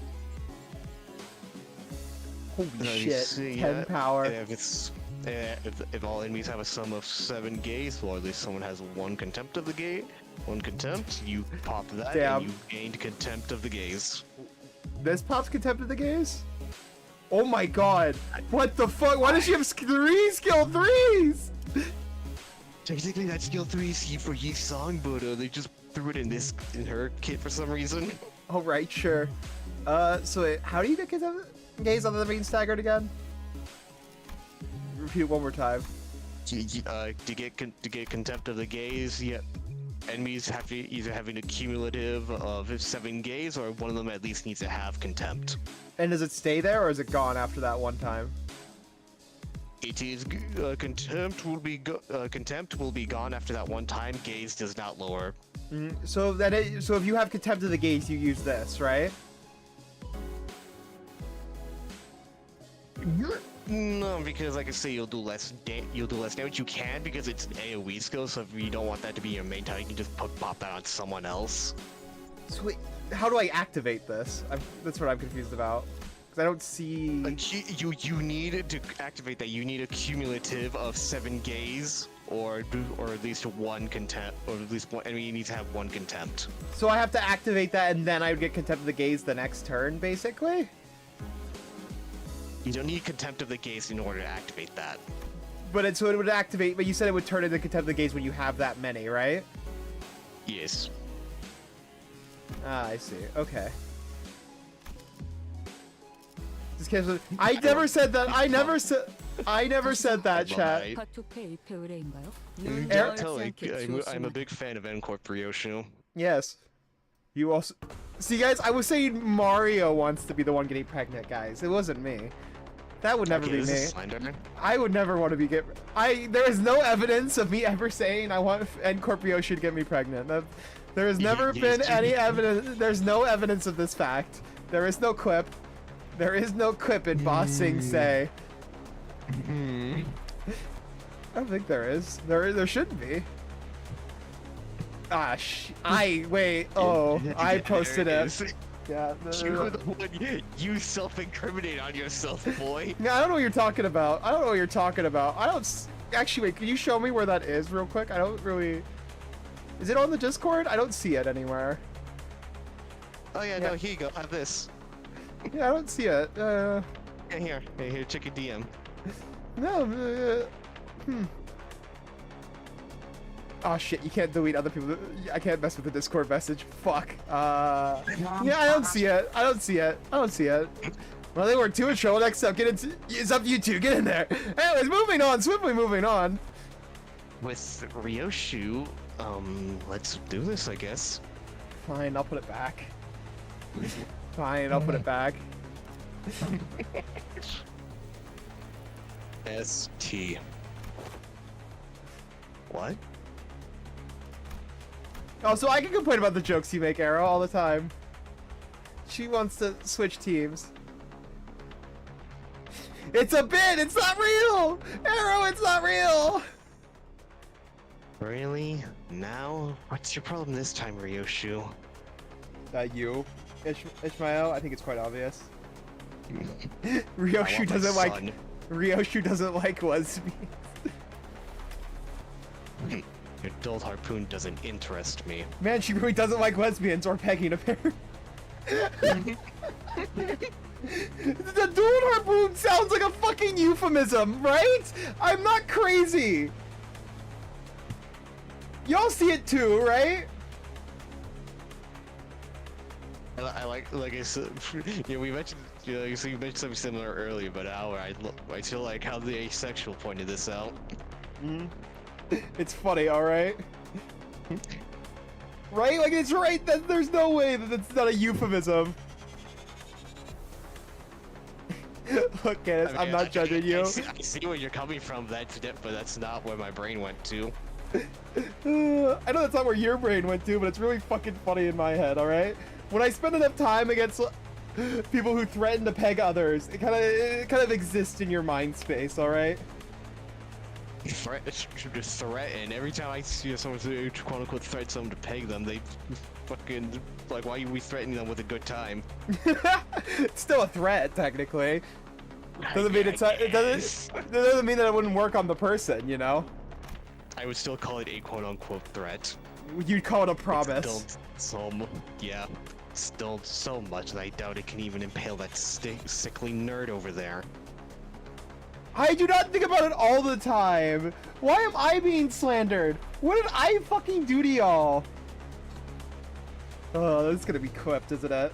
And Holy then you shit. see, 10 power. and if all enemies have a sum of 7 gaze, or at least someone has 1 contempt of the gaze, 1 contempt, you pop that Damn. and you gained contempt of the gaze. This pops contempt of the gaze? Oh my god. What the fuck? Why does she have 3 skill 3s? Technically, that's skill 3 for Yi Song, but they just threw it in her kit for some reason. Alright, sure. So wait, how do you get gaze other than being staggered again? Repeat it one more time. To get contempt of the gaze, yeah, enemies have to either have an accumulative of 7 gaze, or one of them at least needs to have contempt. And does it stay there, or is it gone after that one time? It is contempt will be gone after that one time. Gaze does not lower. So so if you have contempt of the gaze, you use this, right? No, because like I say, you'll do less damage. You can because it's an AOE skill. So if you don't want that to be your main target, you can just pop that on someone else. So wait, how do I activate this? That's what I'm confused about. Because I don't see. You need to activate that. You need a cumulative of 7 gaze, or at least 1 contempt, or at least one enemy needs to have 1 contempt. So I have to activate that, and then I would get contempt of the gaze the next turn, basically. You don't need contempt of the gaze in order to activate that. But so it would activate. But you said it would turn into contempt of the gaze when you have that many, right? Yes. Ah, I see. Okay. Just kidding. I never said that. I never said that, chat. 파투페이 페어레인가요? Eric- I'm a big fan of N-Corp Ryoshu. Yes. You also. See, guys, I was saying Mario wants to be the one getting pregnant, guys. It wasn't me. That would never Okay, be this me. is Slender. I would never want to be there is no evidence of me ever saying I want Scorpio should get me pregnant. There has never been any evidence. There's no evidence of this fact. There is no clip. There is no clip in Bossing say. I don't think there is. There shouldn't be. Ah, wait. Oh, I posted it. Yeah. You self-incriminate on yourself, boy. Yeah, I don't know what you're talking about. I don't know what you're talking about. Actually, wait, can you show me where that is real quick? I don't really... Is it on the Discord? I don't see it anywhere. Oh yeah, no, here you go. Have this. Yeah, I don't see it. Yeah, here, check your DM. No, Oh shit, you can't delete other people. I can't mess with the Discord message. Fuck. Yeah, I don't see it. I don't see it. Well, they were too in trouble. Next up, it's up to you two. Get in there. Anyways, moving on. Swiftly moving on. With Ryoshu, let's do this, I guess. Fine, I'll put it back. Fine, I'll put it back. ST. What? Oh, so I can complain about the jokes you make, Arrow, all the time. She wants to switch teams. It's a bit! It's not real! Arrow, it's not real! Really? Now? What's your problem this time, Ryoshu? You. Ishmael, I think it's quite obvious. Ryoshu Ryoshu doesn't like lesbians. Your dull harpoon doesn't interest me. Man, she really doesn't like lesbians or pegging apparently. The dual harpoon sounds like a fucking euphemism, right? I'm not crazy. Y'all see it too, right? I like I said, we mentioned You know, so you mentioned something similar earlier, but I feel like how the asexual pointed this out. It's funny, alright? Right? Like, it's right that there's no way that it's not a euphemism. Look, Candace, I'm not judging you. I see where you're coming from, but that's not where my brain went to. I know that's not where your brain went to, but it's really fucking funny in my head, alright? When I spend enough time against people who threaten to peg others, it kind of exists in your mind space, alright? Threaten. Every time I see someone quote unquote threaten someone to peg them, they fucking like, why are we threatening them with a good time? It's still a threat, technically. Doesn't mean it doesn't mean that it wouldn't work on the person, you know? I would still call it a quote unquote threat. You'd call it a promise. Still so much that I doubt it can even impale that sickly nerd over there. I do not think about it all the time. Why am I being slandered? What did I fucking do to y'all? Oh, this is gonna be quipped, isn't it?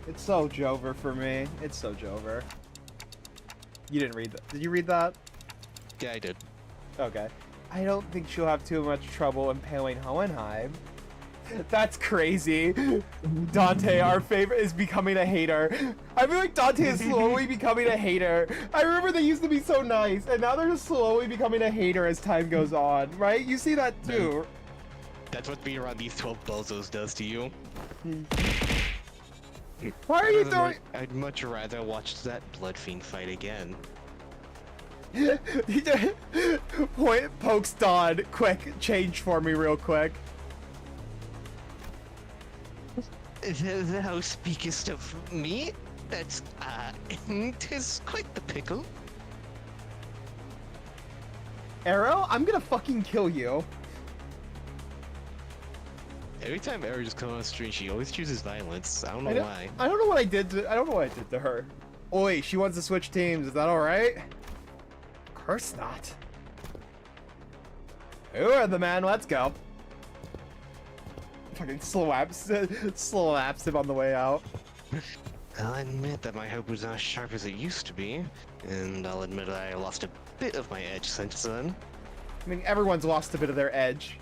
It's so Jover for me. It's so Jover. You didn't read that. Did you read that? Yeah, I did. Okay. I don't think she'll have too much trouble impaling Hohenheim. That's crazy. Dante, our favorite, is becoming a hater. I feel like Dante is slowly becoming a hater. I remember they used to be so nice, and now they're just slowly becoming a hater as time goes on, right? You see that too. That's what being around these 12 bozos does to you. Why are you throwing... I'd much rather watch that blood fiend fight again. Pokes Don. Quick, change for me real quick. Thou speakest of me? That's, 'tis quite the pickle. Arrow, I'm gonna fucking kill you. Every time Arrow just comes on stream, she always chooses violence. I don't know why. I don't know what I did to... I don't know what I did to her. Oi, she wants to switch teams. Is that alright? Of course not. Who are the man? Let's go. Fucking slaps him on the way out. I'll admit that my hope was not as sharp as it used to be, and I'll admit that I lost a bit of my edge since then. I mean, everyone's lost a bit of their edge.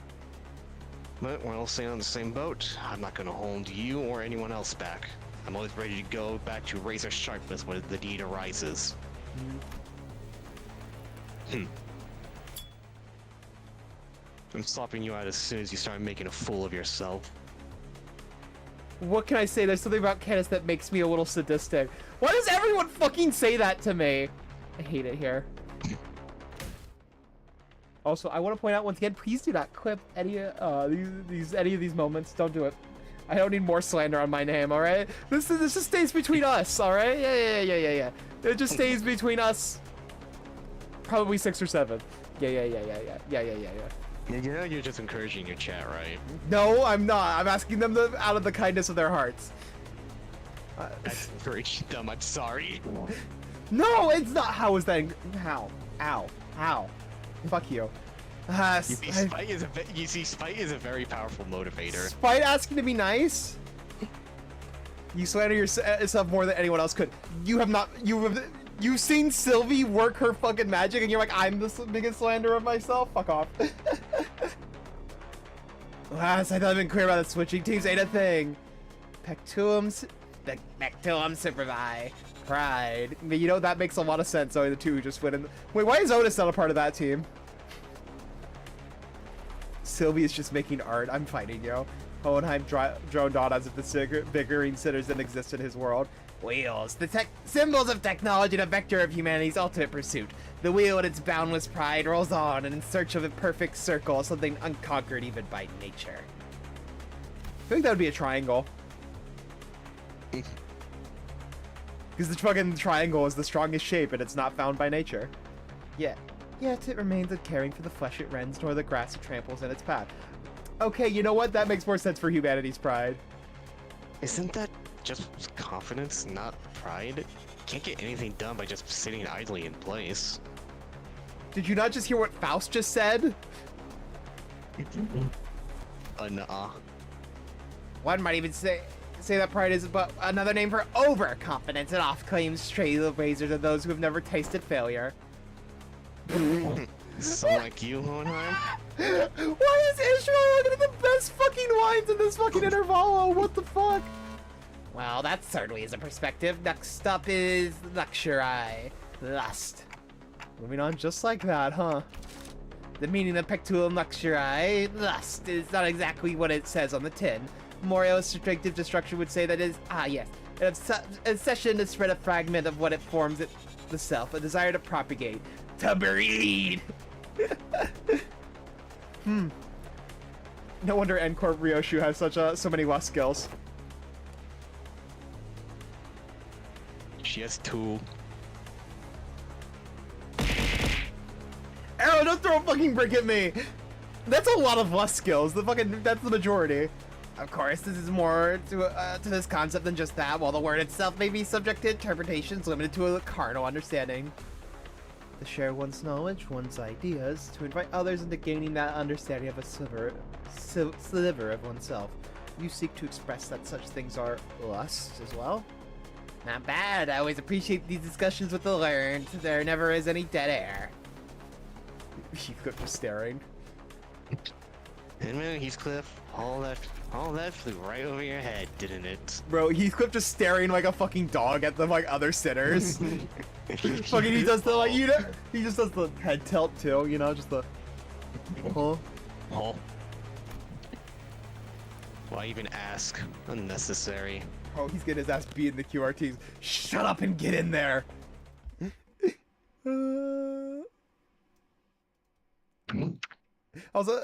But we're all staying on the same boat. I'm not gonna hold you or anyone else back. I'm always ready to go back to razor sharpness when the need arises. I'm stopping you out as soon as you start making a fool of yourself. What can I say? There's something about Candace that makes me a little sadistic. Why does everyone fucking say that to me? I hate it here. Also, I want to point out once again, please do not clip any any of these moments. Don't do it. I don't need more slander on my name. All right. This just stays between us. All right. Yeah. It just stays between us. Probably 6 or 7. Yeah. You know you're just encouraging your chat, right? No, I'm not. I'm asking them out of the kindness of their hearts. That's encouraging them. I'm sorry. No, it's not. How is that? How? Ow. Fuck you. Spite is a very powerful motivator. Spite asking to be nice? You slander yourself more than anyone else could. You've seen Sylvie work her fucking magic and you're like, I'm the biggest slanderer of myself? Fuck off. Last, I thought I'd been clear about the switching teams ain't a thing. Pectuum supervi. Pride. But you know, that makes a lot of sense. So the two just went in. Wait, why is Otis not a part of that team? Sylvie is just making art. I'm fighting, yo. Hohenheim droned on as if the bickering sinners didn't exist in his world. Wheels, the symbols of technology and a vector of humanity's ultimate pursuit. The wheel in its boundless pride rolls on in search of a perfect circle, something unconquered even by nature. I think that would be a triangle. Because the fucking triangle is the strongest shape and it's not found by nature. Yet it remains uncaring for the flesh it rends nor the grass it tramples in its path. Okay, you know what? That makes more sense for humanity's pride. Isn't that just confidence, not pride? Can't get anything done by just sitting idly in place. Did you not just hear what Faust just said? Nuh-uh. One might even say say that pride is but another name for overconfidence and off-claims trailblazers are those who have never tasted failure. So like you, Hohenheim? Why is Israel getting the best fucking lines in this fucking intervalo? What the fuck? Well, that certainly is a perspective. Next up is luxury. Lust. Moving on just like that, huh? The meaning of pectulum luxury, lust, is not exactly what it says on the tin. More illustrative destruction would say that it is, yes, an obsession to spread a fragment of what it forms the self, a desire to propagate, to breed. No wonder N-Corp Ryoshu has so many lust skills. She has 2. Arrow, don't throw a fucking brick at me! That's a lot of lust skills. That's the majority. Of course, this is more to this concept than just that, while the word itself may be subject to interpretations limited to a carnal understanding. To share one's knowledge, one's ideas, to invite others into gaining that understanding of a sliver of oneself. You seek to express that such things are lust as well? Not bad. I always appreciate these discussions with the learned. There never is any dead air. Heathcliff just staring. And man, Heathcliff, all that flew right over your head, didn't it? Bro, Heathcliff just staring like a fucking dog at the other sinners. Fucking he does the he just does the head tilt too, you know, just the huh? Oh. Why even ask? Unnecessary. Oh, he's getting his ass beat in the QRTs. Shut up and get in there. Also,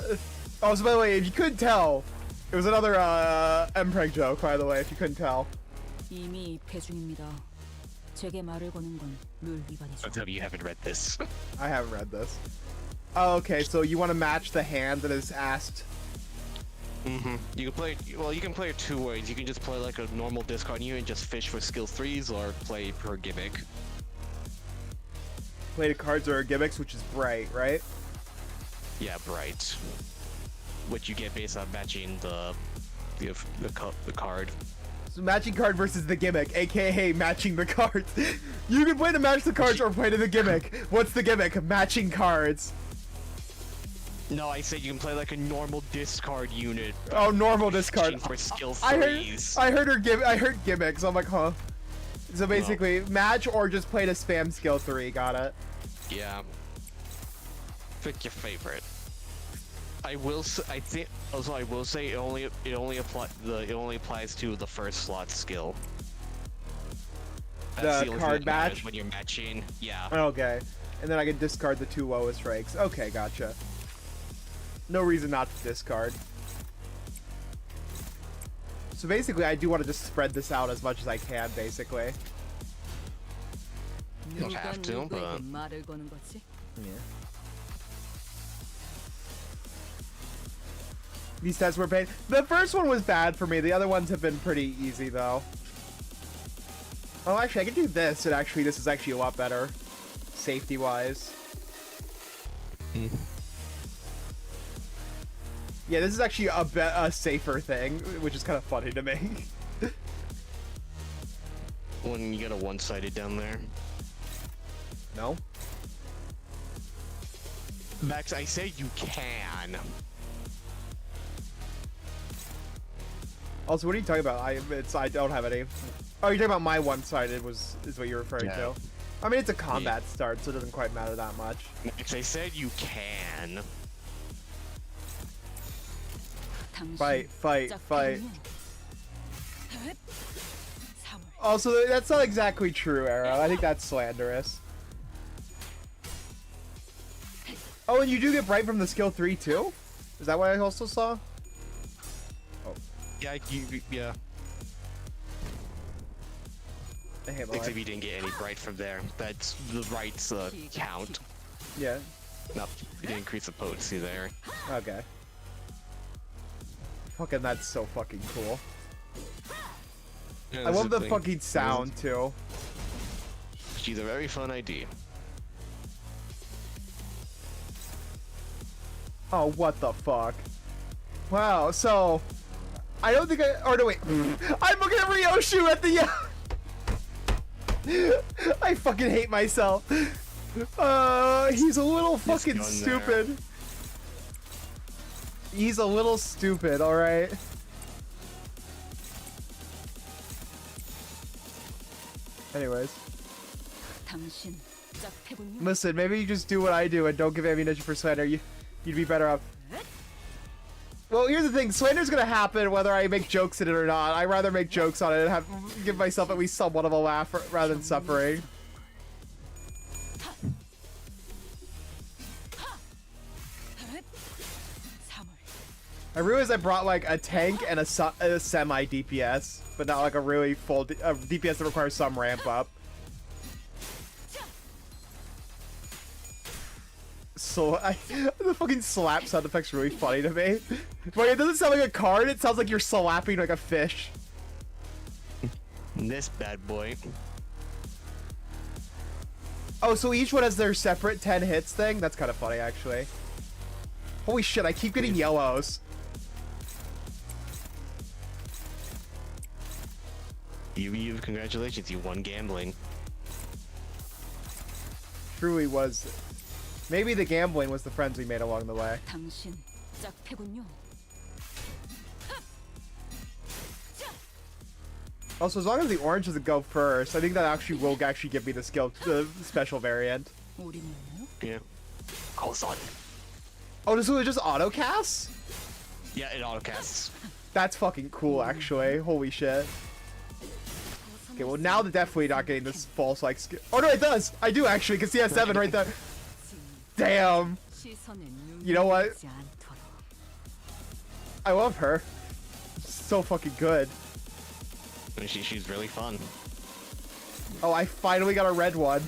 by the way, if you couldn't tell, it was another Mpreg joke, by the way, if you couldn't tell. 이미 입회 중입니다. 제게 말을 거는 건 룰 위반이죠. I'll tell you haven't read this. I haven't read this. Oh, okay, so you want to match the hand that is asked. Mm-hmm. You can play it 2 ways. You can just play like a normal discard unit and just fish for skill 3s, or play per gimmick. Play the cards or gimmicks, which is bright, right? Yeah, bright. What you get based on matching the card. So matching card versus the gimmick, aka matching the cards. You can play to match the cards or play to the gimmick. What's the gimmick? Matching cards. No, I said you can play like a normal discard unit. Oh, normal discard. For skill I 3s. heard gimmicks. I'm like, huh? So basically, match or just play to spam skill 3. Got it. Yeah. Pick your favorite. I will say it only applies to the first slot skill. The only thing card that matters match? when you're matching. Yeah. Okay. And then I can discard the 2 lowest ranks. Okay, gotcha. No reason not to discard. So basically, I do want to just spread this out as much as I can, basically. You don't have to, but 말을 거는 거지? Yeah. These tests were paid. The first one was bad for me. The other ones have been pretty easy, though. Oh, actually, I can do this, and actually, this is actually a lot better. Safety-wise. Yeah, this is actually a safer thing, which is kind of funny to me. when you get a one-sided down there. No? Max, I say you can. Also, what are you talking about? I don't have any. Oh, you're talking about my one-sided is what you're referring to. I mean, it's a combat start, so it doesn't quite matter that much. Max, I said you can. Fight. Also, that's not exactly true, Arrow. I think that's slanderous. Oh, and you do get bright from the skill 3 too? Is that what I also saw? Oh. Yeah, yeah. I hate my Except life. you didn't get any bright from there. That's the right's count. Yeah. No, you didn't increase the potency there. Okay. Fucking, that's so fucking cool. Yeah, I that's love the thing. fucking sound too. She's a very fun idea. Oh, what the fuck? Wow, so I don't think I. Oh no, wait. I'm looking at Ryoshu at the. I fucking hate myself. He's a little fucking stupid. He's a little stupid, alright? Anyways. 당신 짝패군요. Listen, maybe you just do what I do and don't give ammunition for slander. You'd be better off. Well, here's the thing. Slander's gonna happen whether I make jokes in it or not. I'd rather make jokes on it and give myself at least somewhat of a laugh rather than suffering. I realized I brought like a tank and a semi DPS, but not like a really full DPS that requires some ramp up. So the fucking slap sound effect's really funny to me. But it doesn't sound like a card, it sounds like you're slapping like a fish. This bad boy. Oh, so each one has their separate 10 hits thing? That's kind of funny, actually. Holy shit, I keep getting yellows. You congratulations, you won gambling. Truly was. Maybe the gambling was the friends we made along the way. 당신 짝패군요. Also, as long as the orange doesn't go first, I think that actually will give me the skill, the special variant. 우리는요? Yeah. Goes on. Oh, so it just auto casts? Yeah, it autocasts. That's fucking cool, actually. Holy shit. Okay, well now they're definitely not getting this false like skill. Oh no, it does! I do actually, because he has 7 right there. Damn! You know what? I love her. So fucking good. She's really fun. Oh, I finally got a red one.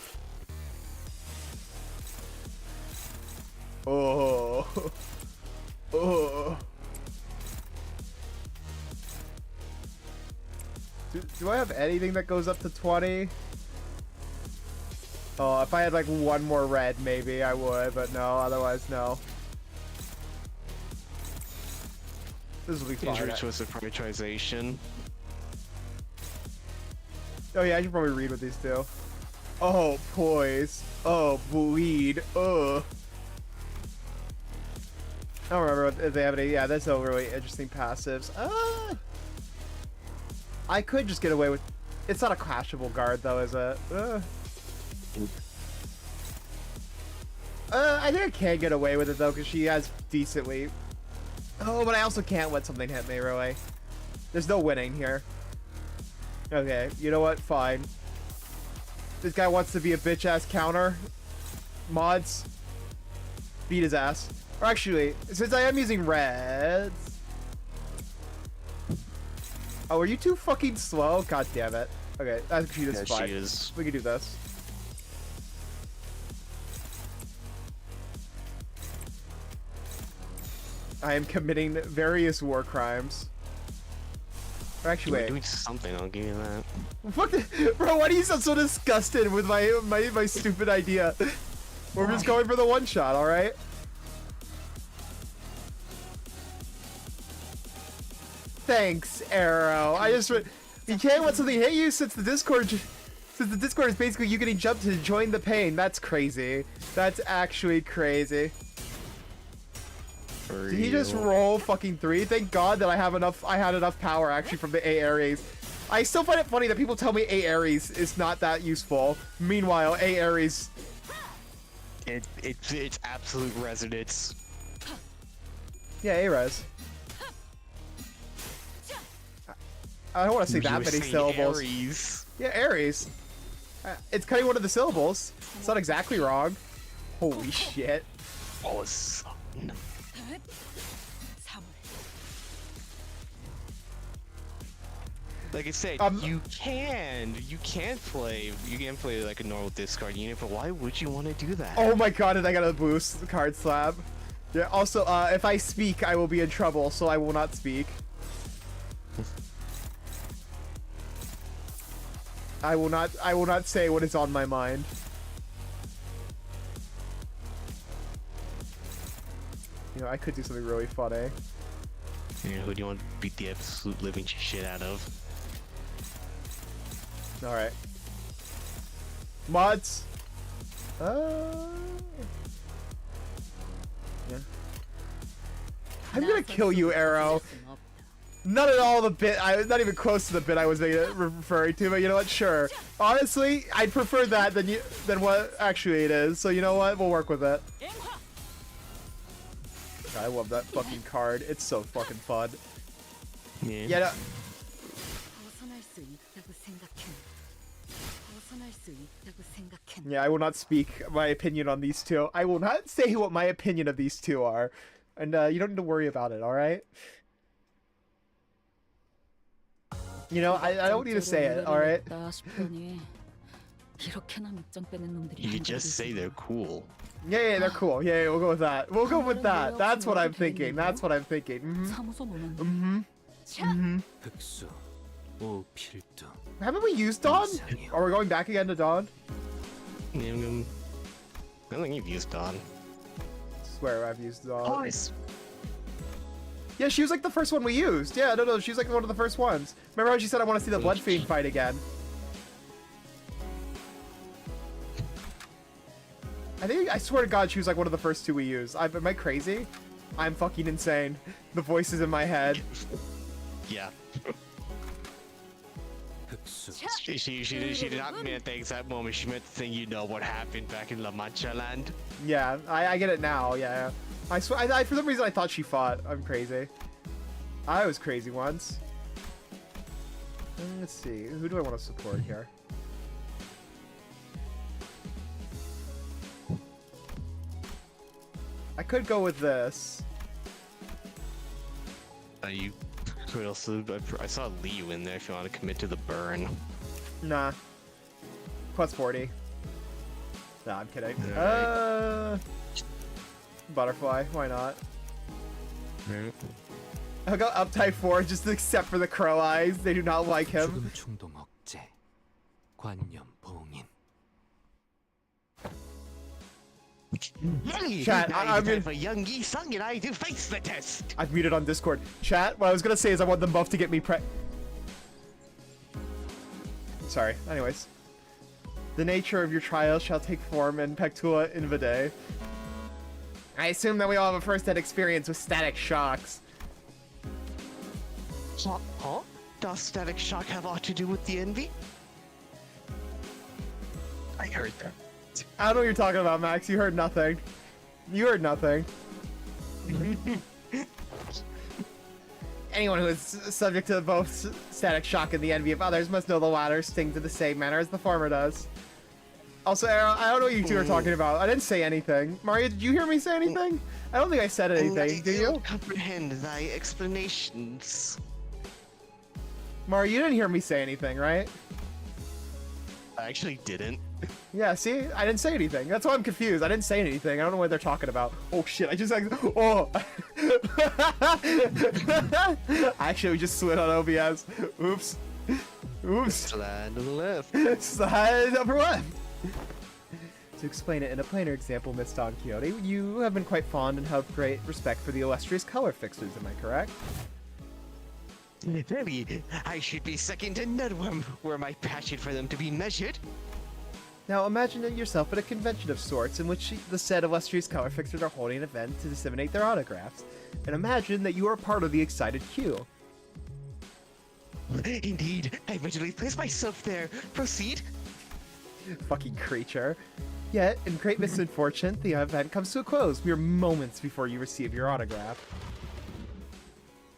Oh. Oh. Do I have anything that goes up to 20? Oh, if I had like one more red, maybe I would, but no, otherwise no. This will be fine. Injury to a prioritization. Oh yeah, I should probably read what these do. Oh, poise. Oh, bleed. Ugh. I don't remember if they have any. Yeah, that's no really interesting passives. I could just get away with. It's not a clashable guard though, is it? I think I can get away with it though, because she has decently. Oh, but I also can't let something hit me, really. There's no winning here. Okay, you know what? Fine. This guy wants to be a bitch-ass counter. Mods. Beat his ass. Or actually, since I am using reds... Oh, are you too fucking slow? God damn it. Okay, actually this is fine. She is. We can do this. I am committing various war crimes. Or actually, You're wait. doing something, I'll give you that. Fuck it. Bro, why do you sound so disgusted with my stupid idea? We're just going for the one shot, alright? Thanks, Arrow. You can't let something hit you since the Discord is basically you getting jumped to join the pain. That's crazy. That's actually crazy. Did he just roll fucking 3? Thank God that I had enough power actually from the A Ares. I still find it funny that people tell me A Ares is not that useful. Meanwhile, A Ares. It's absolute resonance. Yeah, A-Res. I don't want to say that many syllables. Ares. Yeah, Ares. It's cutting one of the syllables. It's not exactly wrong. Holy shit. Oh, son. Like I said, you can play like a normal discard unit, but why would you want to do that? Oh my god, and I got a boost card slab. Yeah, also, if I speak, I will be in trouble, so I will not speak. I will not say what is on my mind. You know, I could do something really funny. Yeah, who do you want to beat the absolute living shit out of? Alright. Mods. Yeah. I'm gonna kill you, Arrow. Not at all the bit. Not even close to the bit I was referring to. But you know what? Sure. Honestly, I'd prefer that than what actually it is. So you know what? We'll work with it. I love that fucking card. It's so fucking fun. Yeah. Yeah. No, yeah, I will not speak my opinion on these two. I will not say what my opinion of these two are. And you don't need to worry about it, alright? You know, I don't need to say it, alright? You could just say they're cool. Yeah, they're cool. Yeah, we'll go with that. We'll go with that. That's what I'm thinking. That's what I'm thinking. Haven't we used Dawn? Are we going back again to Dawn? Yeah, I don't think you've used Dawn. Swear I've used Dawn. Nice. Yeah, she was like the first one we used. Yeah, no, she was like one of the first ones. Remember how she said I want to see the Blood Fiend fight again? I swear to God, she was like one of the first two we used. Am I crazy? I'm fucking insane. The voices in my head. Yeah. She did not mean at the exact moment. She meant the thing, you know what happened back in La Mancha land. Yeah, I get it now. Yeah. I swear, for some reason I thought she fought. I'm crazy. I was crazy once. Let's see. Who do I want to support here? I could go with this. You could also. I saw Liu in there if you want to commit to the burn. Nah. Plus 40. Nah, I'm kidding. Right. Butterfly. Why not? Right. I'll go up type 4 just except for the crow eyes. They do not like him. Chat, I'm gonna for young Yi Sung and I to face the test. I've muted on Discord. Chat, what I was gonna say is I want them both to get me Sorry. Anyways. The nature of your trial shall take form in Pectula Invade. I assume that we all have a first-hand experience with static shocks. Huh? Does static shock have aught to do with the envy? I heard that. I don't know what you're talking about, Max. You heard nothing. You heard nothing. Anyone who is subject to both static shock and the envy of others must know the latter stings in the same manner as the former does. Also, Arrow, I don't know what you two are talking about. I didn't say anything. Mario, did you hear me say anything? I don't think I said anything. Did you? Comprehend thy explanations. Mario, you didn't hear me say anything, right? I actually didn't. Yeah, see? I didn't say anything. That's why I'm confused. I didn't say anything. I don't know what they're talking about. Oh, shit. I just like... Oh! Actually, we just slid on OBS. Oops. Oops. Slide to the left. Slide upper left. To explain it in a plainer example, Miss Don Quixote, you have been quite fond and have great respect for the illustrious color fixtures, am I correct? Maybe I should be second to none were my passion for them to be measured. Now imagine yourself at a convention of sorts in which the said illustrious color fixers are holding an event to disseminate their autographs. And imagine that you are part of the excited queue. Indeed, I mentally placed myself there. Proceed. Fucking creature. Yet, in great misfortune, the event comes to a close mere moments before you receive your autograph.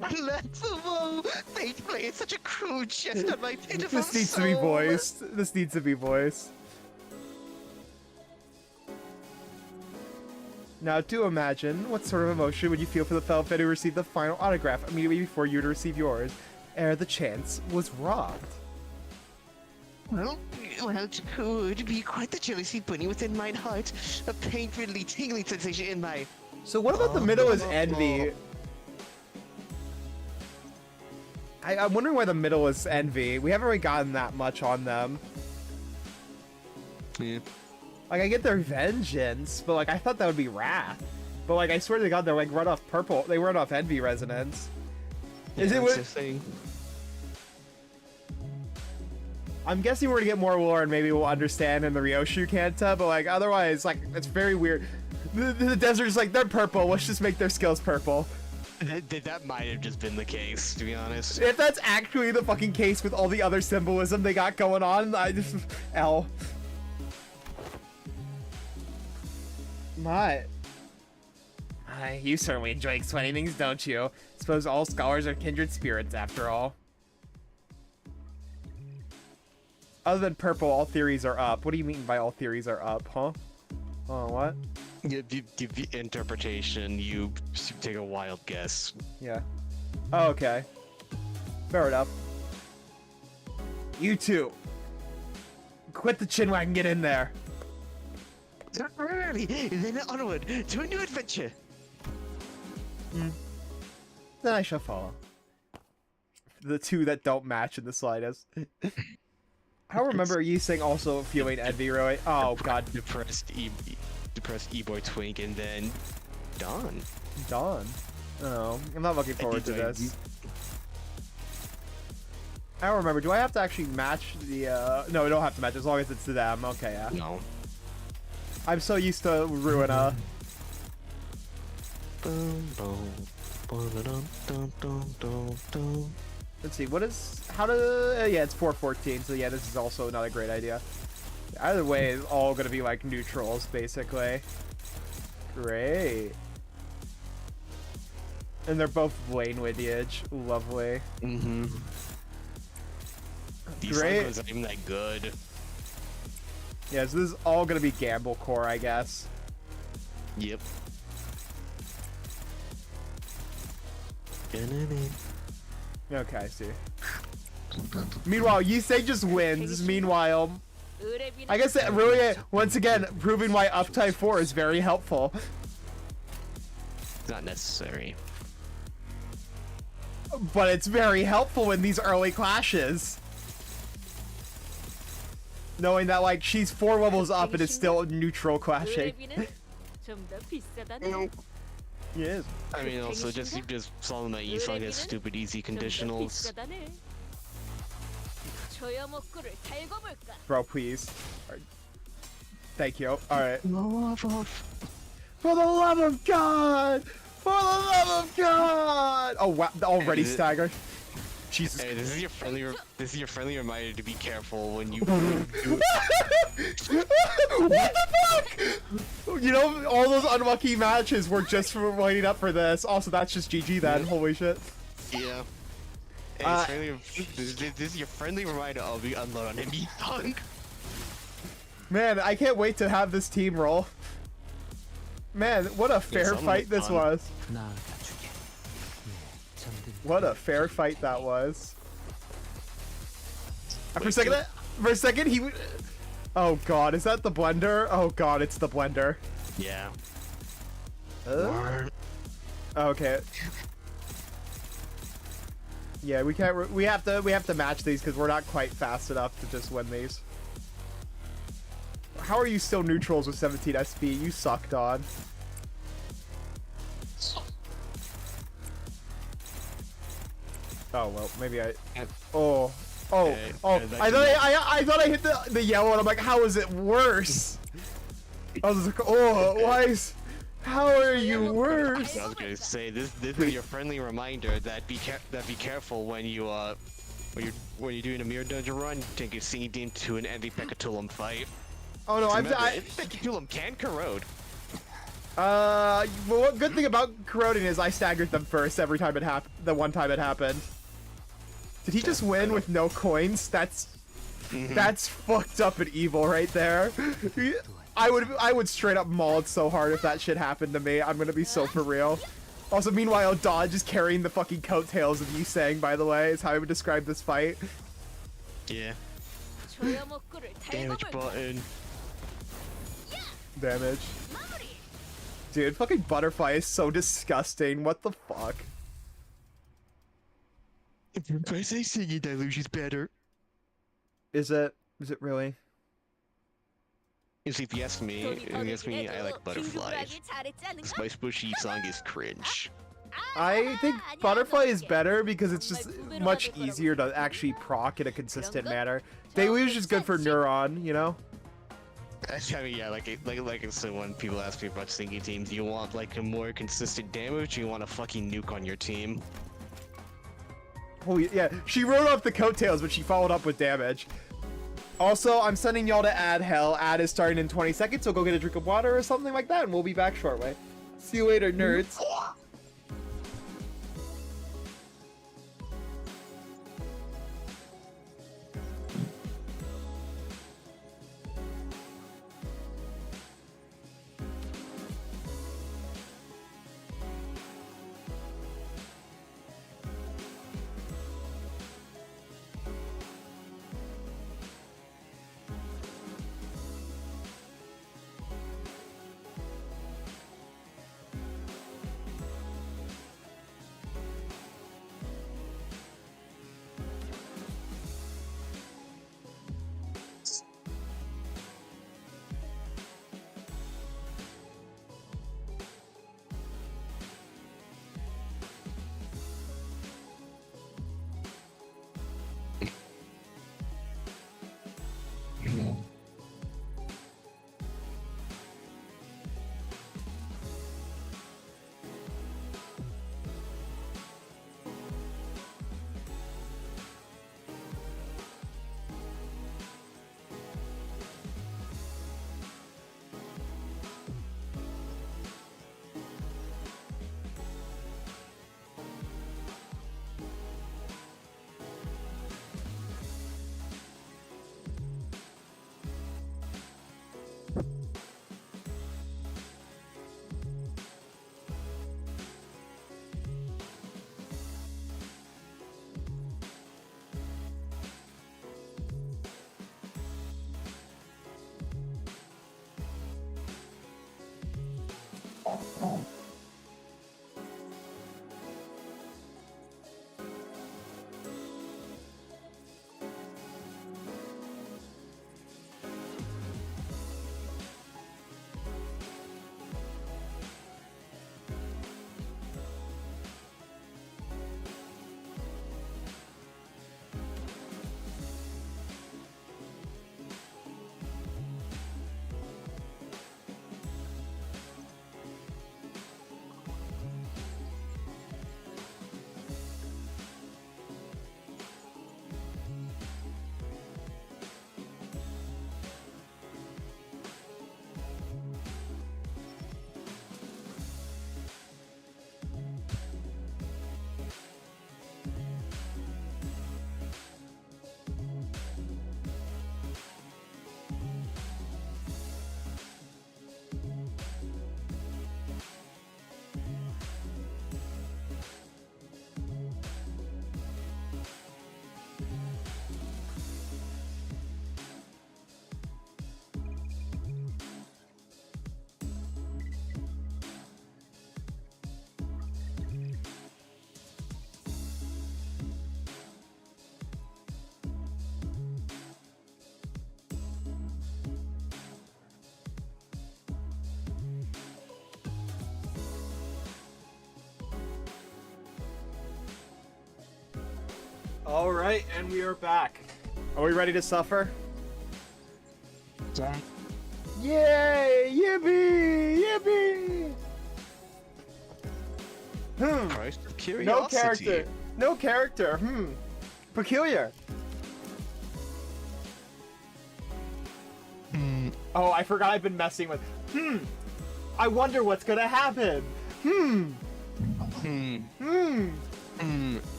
Unlessable! They play such a cruel jest on my pitiful This needs to be voiced. This needs to be voiced. Now, do imagine what sort of emotion would you feel for the fellow fan who received the final autograph immediately before you to receive yours, ere the chance was robbed. Well, it could be quite the jealousy bunny within mine heart, a painfully tingling sensation in my... So what about the middle is envy? I'm wondering why the middle is envy. We haven't really gotten that much on them. Yeah. Like, I get their vengeance, but like, I thought that would be wrath. But like, I swear to God, they're like run off purple. They run off envy resonance. Is it that's what? the thing. I'm guessing we're gonna get more lore and maybe we'll understand in the Ryoshu Kanta, but like otherwise, like it's very weird. The desert's like they're purple. Let's just make their skills purple. That might have just been the case, to be honest. If that's actually the fucking case with all the other symbolism they got going on, I just L. My. You certainly enjoy explaining things, don't you? Suppose all scholars are kindred spirits, after all. Other than purple, all theories are up. What do you mean by all theories are up, huh? Oh, what? Give the interpretation, you take a wild guess. Yeah. Oh, okay. Fair enough. You two. Quit the chinwag and get in there. Early, then onward to a new adventure. Then I shall follow. The two that don't match in the slightest. I remember you saying also feeling envy, really. Oh god. Depressed e-boy twink, and then Dawn. Dawn. Oh, I'm not looking forward to this. I don't remember. Do I have to actually match the? No, I don't have to match as long as it's to them. Okay, yeah. No. I'm so used to Ruina. Let's see, what is, how to, yeah, it's 414, so yeah, this is also not a great idea. Either way, it's all gonna be like neutrals, basically. Great. And they're both Lane lineage. Lovely. Mm-hmm. These Great. songs aren't even that good. Yeah, so this is all gonna be Gamble Core, I guess. Yep. Okay, I see. Meanwhile, Yusei just wins. Meanwhile, I guess that really, once again, proving why Uptype 4 is very helpful. Not necessary. But it's very helpful in these early clashes. Knowing that, like, she's 4 levels up and it's still neutral clashing. Yes. I mean, also just solving that E-song has stupid easy conditionals. Bro, please. Alright. Thank you. Alright. For the love of God! For the love of God! Oh, wow. Already staggered. Jesus. Hey, this is your friendly reminder to be careful when you. What the fuck? You know, all those unlucky matches were just for waiting up for this. Also, that's just GG then. Holy shit. Yeah. Hey, this is your friendly reminder. I'll be unload on enemy tongue. Man, I can't wait to have this team roll. Man, what a fair fight this was. What a fair fight that was. For a second, he. Oh god, is that the blender? Oh god, it's the blender. Yeah. Okay. Yeah, we can't. We have to match these because we're not quite fast enough to just win these. How are you still neutrals with 17 SP? You sucked on. Oh well, maybe I. Oh. I thought I hit the yellow and I'm like, how is it worse? I was like, oh, why is? How are you worse? I was gonna say this is your friendly reminder that be careful when you when you're doing a mirror dungeon run, take your singing team to an anti-Pecatulum fight. Oh no, Pecatulum can corrode. Well, one good thing about corroding is I staggered them first every time it happened. The one time it happened. Did he just win with no coins? That's fucked up and evil right there. I would straight up maul it so hard if that shit happened to me. I'm gonna be so for real. Also, meanwhile, Dodge is carrying the fucking coattails of Yusang, by the way, is how I would describe this fight. Yeah. Damage button. Damage. Dude, fucking Butterfly is so disgusting. What the fuck? I say singing delusion's better. Is it? Is it really? If you ask me, I like Butterfly. My Spushy song is cringe. I think Butterfly is better because it's just much easier to actually proc in a consistent manner. Deluge is good for Neuron, you know? I mean, yeah, like I said, when people ask me about sinky teams, you want like a more consistent damage, you want a fucking nuke on your team. Holy, yeah, she rode off the coattails, but she followed up with damage. Also, I'm sending y'all to Ad Hell. Ad is starting in 20 seconds, so go get a drink of water or something like that, and we'll be back shortly. See you later, nerds. All right, and we are back. Are we ready to suffer? Yeah. Yay! Yippee! Yippee! Price of No curiosity. character. No character. Peculiar. Oh, I forgot I've been messing with. I wonder what's gonna happen.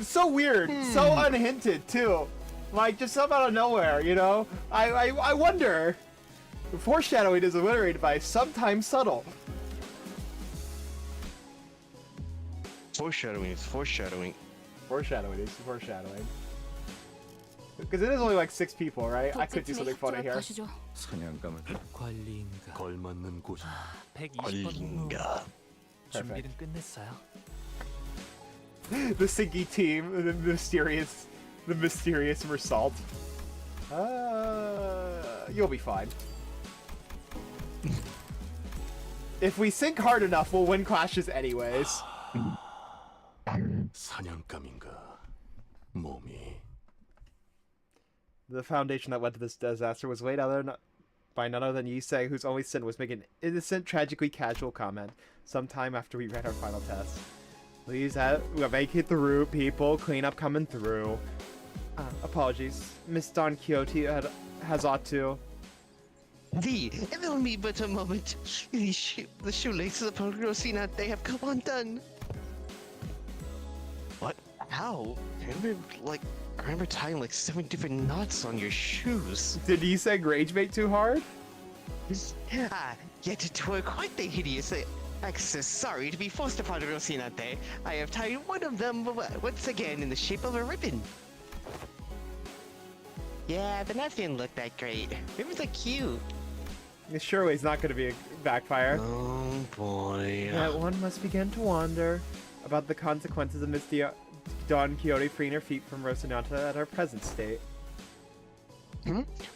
So weird. So unhinted too. Like just up out of nowhere, you know? I wonder. Foreshadowing is a literary device, sometimes subtle. Foreshadowing is foreshadowing. Foreshadowing is foreshadowing. Because it is only like 6 people, right? I could do something funny here. 사냥감을 관리인가 걸맞는 곳 120번 걸린가. 준비는 끝냈어요. The Sinky team, the mysterious Mersault. You'll be fine. If we sink hard enough, we'll win clashes anyways. 사냥감인가 몸이. The foundation that led to this disaster was laid out by none other than Yisei, whose only sin was making an innocent, tragically casual comment sometime after we ran our final test. Please vacate the room, people. Cleanup coming through. Apologies. Miss Don Quixote has ought to. Allow me but a moment. The shoelaces upon Rosina, they have come undone. What? How? I remember tying like 7 different knots on your shoes. Did Yisei rage bait too hard? Yet it were quite the hideous access. Sorry to be forced upon Rocinante. I have tied one of them once again in the shape of a ribbon. Yeah, the knots didn't look that great. Ribbons are cute. Surely it's not going to be a backfire. Oh boy. That one must begin to wonder about the consequences of Miss Don Quixote freeing her feet from Rocinante at her present state.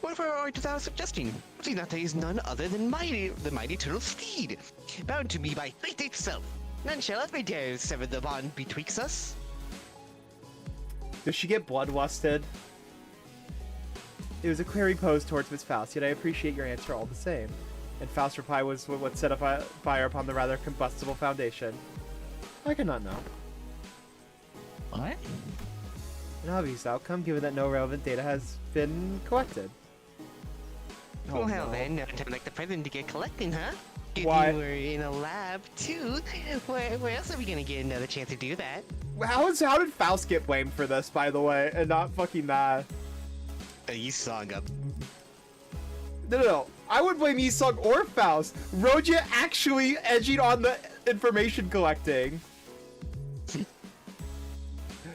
What art thou suggesting? Rocinante is none other than the mighty turtle steed, bound to me by fate itself. None shall ever dare sever the bond betwixt us. Does she get bloodlusted? It was a query posed towards Miss Faust, yet I appreciate your answer all the same. And Faust's reply was what set a fire upon the rather combustible foundation. I cannot know. What? An obvious outcome, given that no relevant data has been collected. Well, no. then, no time like the present to get collecting, huh? If Why? you were in a lab, too, where else are we gonna get another chance to do that? How did Faust get blamed for this, by the way, and not fucking that? Yisung up. No. I would blame Yisung or Faust. Roja actually edging on the information collecting.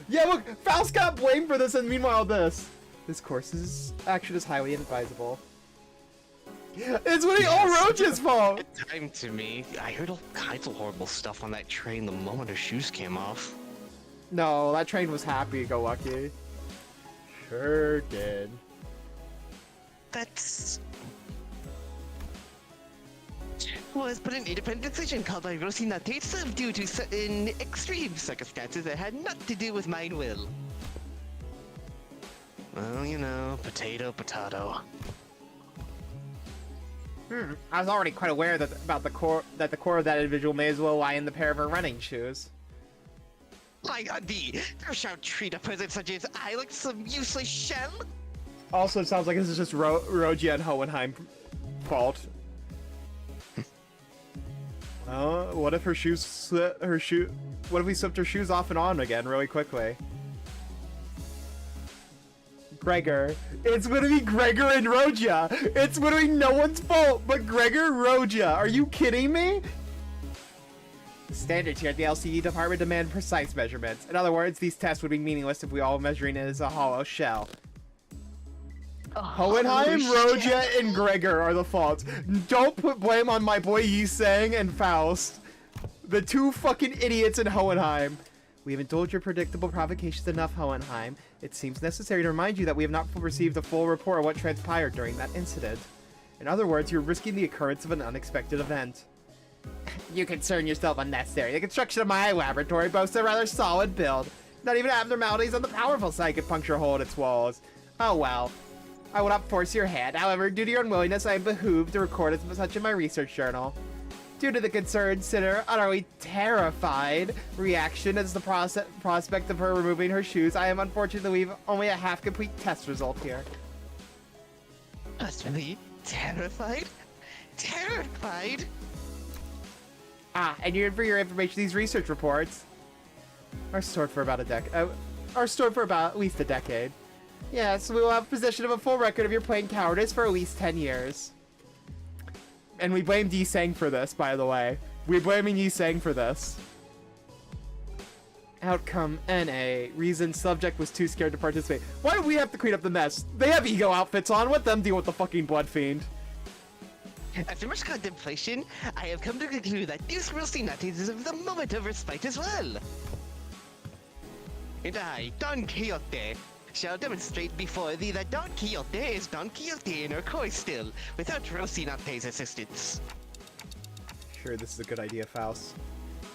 Yeah, look, Faust got blamed for this, and meanwhile this. This course's action is highly inadvisable. It's really all Roja's fault! Good time to me. I heard all kinds of horrible stuff on that train the moment her shoes came off. No, that train was happy-go-lucky. Sure did. That's... was but an independent decision called by Rocinante itself due to certain extreme circumstances that had nothing to do with my will. Well, you know, potato, potato. I was already quite aware that the core of that individual may as well lie in the pair of her running shoes. Lie on thee! Thou shalt treat a person such as I like some useless shell! Also, it sounds like this is just Rogia and Hohenheim fault. What if what if we slipped her shoes off and on again really quickly? Gregor. It's gonna be Gregor and Rogia! It's literally no one's fault but Gregor and Rogia! Are you kidding me? The standards here at the LCD department demand precise measurements. In other words, these tests would be meaningless if we all measuring it as a hollow shell. Hohenheim, Roja, and Gregor are the faults. Don't put blame on my boy Yiseng and Faust. The two fucking idiots in Hohenheim. We have indulged your predictable provocations enough, Hohenheim. It seems necessary to remind you that we have not received a full report of what transpired during that incident. In other words, you're risking the occurrence of an unexpected event. You concern yourself unnecessary. The construction of my laboratory boasts a rather solid build. Not even abnormalities on the powerful side could puncture a hole in its walls. Oh well. I will not force your hand. However, due to your unwillingness, I am behooved to record as such in my research journal. Due to the consider utterly terrified reaction as the prospect of her removing her shoes, I am unfortunate to leave only a half-complete test result here. Utterly terrified? Terrified? And for your information, these research reports are stored for about at least a decade. Yes, we will have possession of a full record of your plain cowardice for at least 10 years. And we blame Yiseng for this, by the way. We're blaming Yiseng for this. Outcome NA. Reason subject was too scared to participate. Why do we have to clean up the mess? They have ego outfits on. Let them deal with the fucking blood fiend. After much contemplation, I have come to conclude that this Rocinante deserves the moment of respite as well. And I, Don Quixote, shall demonstrate before thee that Don Quixote is Don Quixote in her course still, without Rocinate's assistance. Sure, this is a good idea, Faust.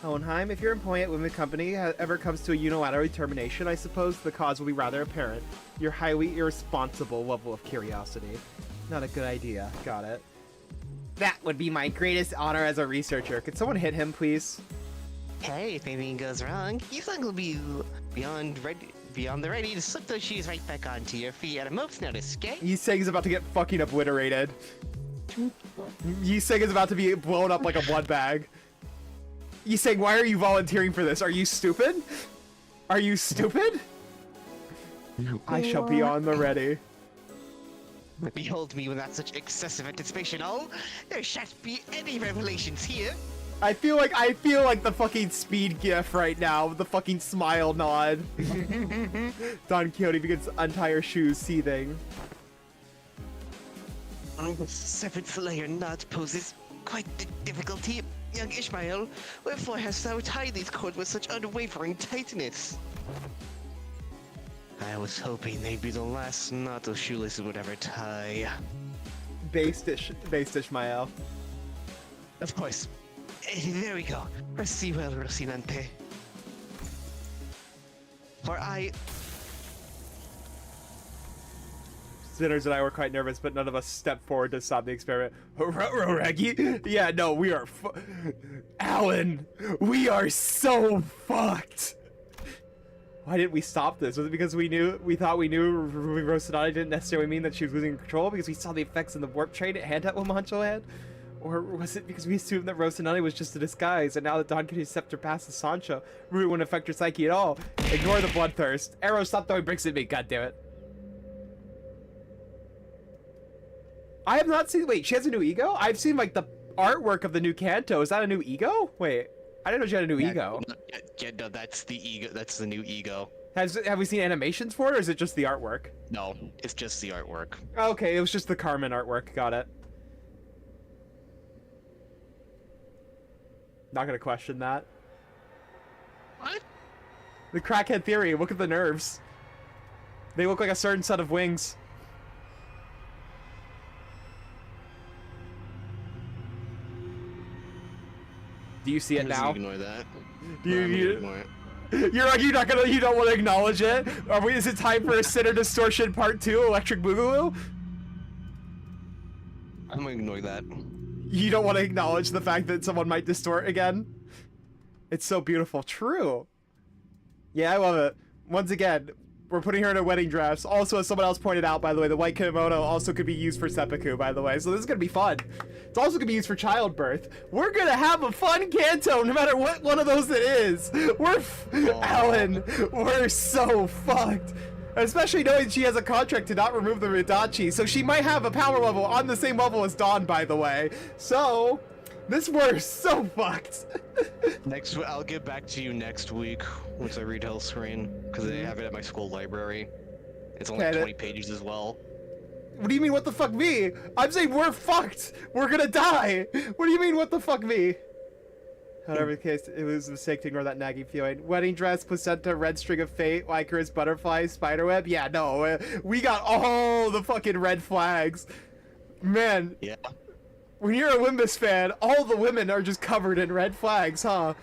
Hohenheim, if your employment with the company ever comes to a unilateral termination, I suppose the cause will be rather apparent. Your highly irresponsible level of curiosity. Not a good idea. Got it. That would be my greatest honor as a researcher. Could someone hit him, please? Hey, if anything goes wrong, you think will be beyond the ready to slip those shoes right back onto your feet at a moment's notice, okay? Yiseng is about to get fucking obliterated. Yiseng is about to be blown up like a blood bag. Yiseng, why are you volunteering for this? Are you stupid? Are you stupid? I shall be on the ready. Behold me without such excessive anticipation. Oh, there shan't be any revelations here. I feel like the fucking speed gif right now with the fucking smile nod. Don Quixote begins to untie her shoes, seething. Seventh layer knot poses quite the difficulty, young Ishmael. Wherefore hast thou tied these cords with such unwavering tightness? I was hoping they'd be the last knot those shoelaces would ever tie. Based Ishmael. Of course. There we go. Reci well, Rocinante. For I... Sinners and I were quite nervous, but none of us stepped forward to stop the experiment. Reggie? Yeah, no, we are Alan! We are so fucked! Why didn't we stop this? Was it because we thought we knew removing Rocinante didn't necessarily mean that she was losing control because we saw the effects in the warp train at hand at Lamancho had? Or was it because we assumed that Rocinante was just a disguise, and now that Don Quixote's scepter passes Sancho, Root wouldn't affect her psyche at all? Ignore the bloodthirst. Arrow, stop throwing bricks at me, goddammit. I have not seen- wait, she has a new ego? I've seen, like, the artwork of the new Kanto. Is that a new ego? Wait, I didn't know she had a new ego. Yeah, no, that's the ego. That's the new ego. Have we seen animations for it, or is it just the artwork? No, it's just the artwork. Okay, it was just the Carmen artwork. Got it. Not gonna question that. What? The crackhead theory. Look at the nerves. They look like a certain set of wings. Do you see it now? Ignore that. Do you ignore it. You don't want to acknowledge it? Is it time for a Sinner Distortion Part 2, Electric Boogaloo? I'm gonna ignore that. You don't want to acknowledge the fact that someone might distort again? It's so beautiful. True. Yeah, I love it. Once again, we're putting her in a wedding dress. Also, as someone else pointed out, by the way, the white kimono also could be used for seppuku, by the way. So this is going to be fun. It's also going to be used for childbirth. We're going to have a fun Kanto, no matter what one of those it is. Alan, we're so fucked. Especially knowing she has a contract to not remove the Ridachi, so she might have a power level on the same level as Dawn, by the way. So, we're so fucked. I'll get back to you next week once I read Hellscreen, because they have it at my school library. It's only 20 pages as well. What do you mean, what the fuck me? I'm saying we're fucked. We're gonna die. What do you mean, what the fuck me? However, the case, it was a mistake to ignore that nagging feeling. Wedding dress, placenta, red string of fate, Icarus, butterfly, spiderweb. Yeah, no, we got all the fucking red flags. Man. Yeah. When you're a Limbus fan, all the women are just covered in red flags, huh?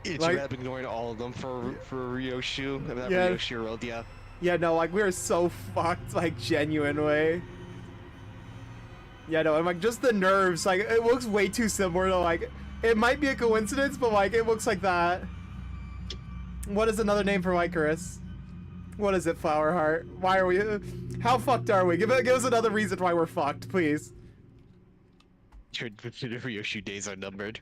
It's like, Reb ignoring all of them for Ryoshu. I mean, that yeah. Ryoshu rolled, yeah. Yeah, no, like, we're so fucked, like, genuinely. Yeah, no, and, like, just the nerves, like, it looks way too similar to, like, it might be a coincidence, but, like, it looks like that. What is another name for Icarus? What is it, Flower Heart? Why are we... How fucked are we? Give us another reason why we're fucked, please. Your Ryoshu days are numbered.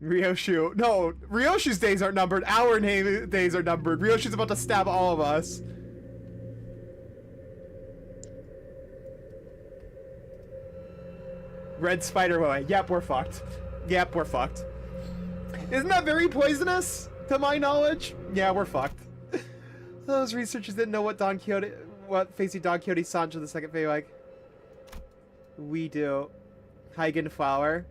Ryoshu. No, Ryoshu's days aren't numbered. Our days are numbered. Ryoshu's about to stab all of us. Red spider boy. Yep, we're fucked. Yep, we're fucked. Isn't that very poisonous, to my knowledge? Yeah, we're fucked. Those researchers didn't know what facing Don Quixote Sancho the second fate like. We do. Heigen Flower.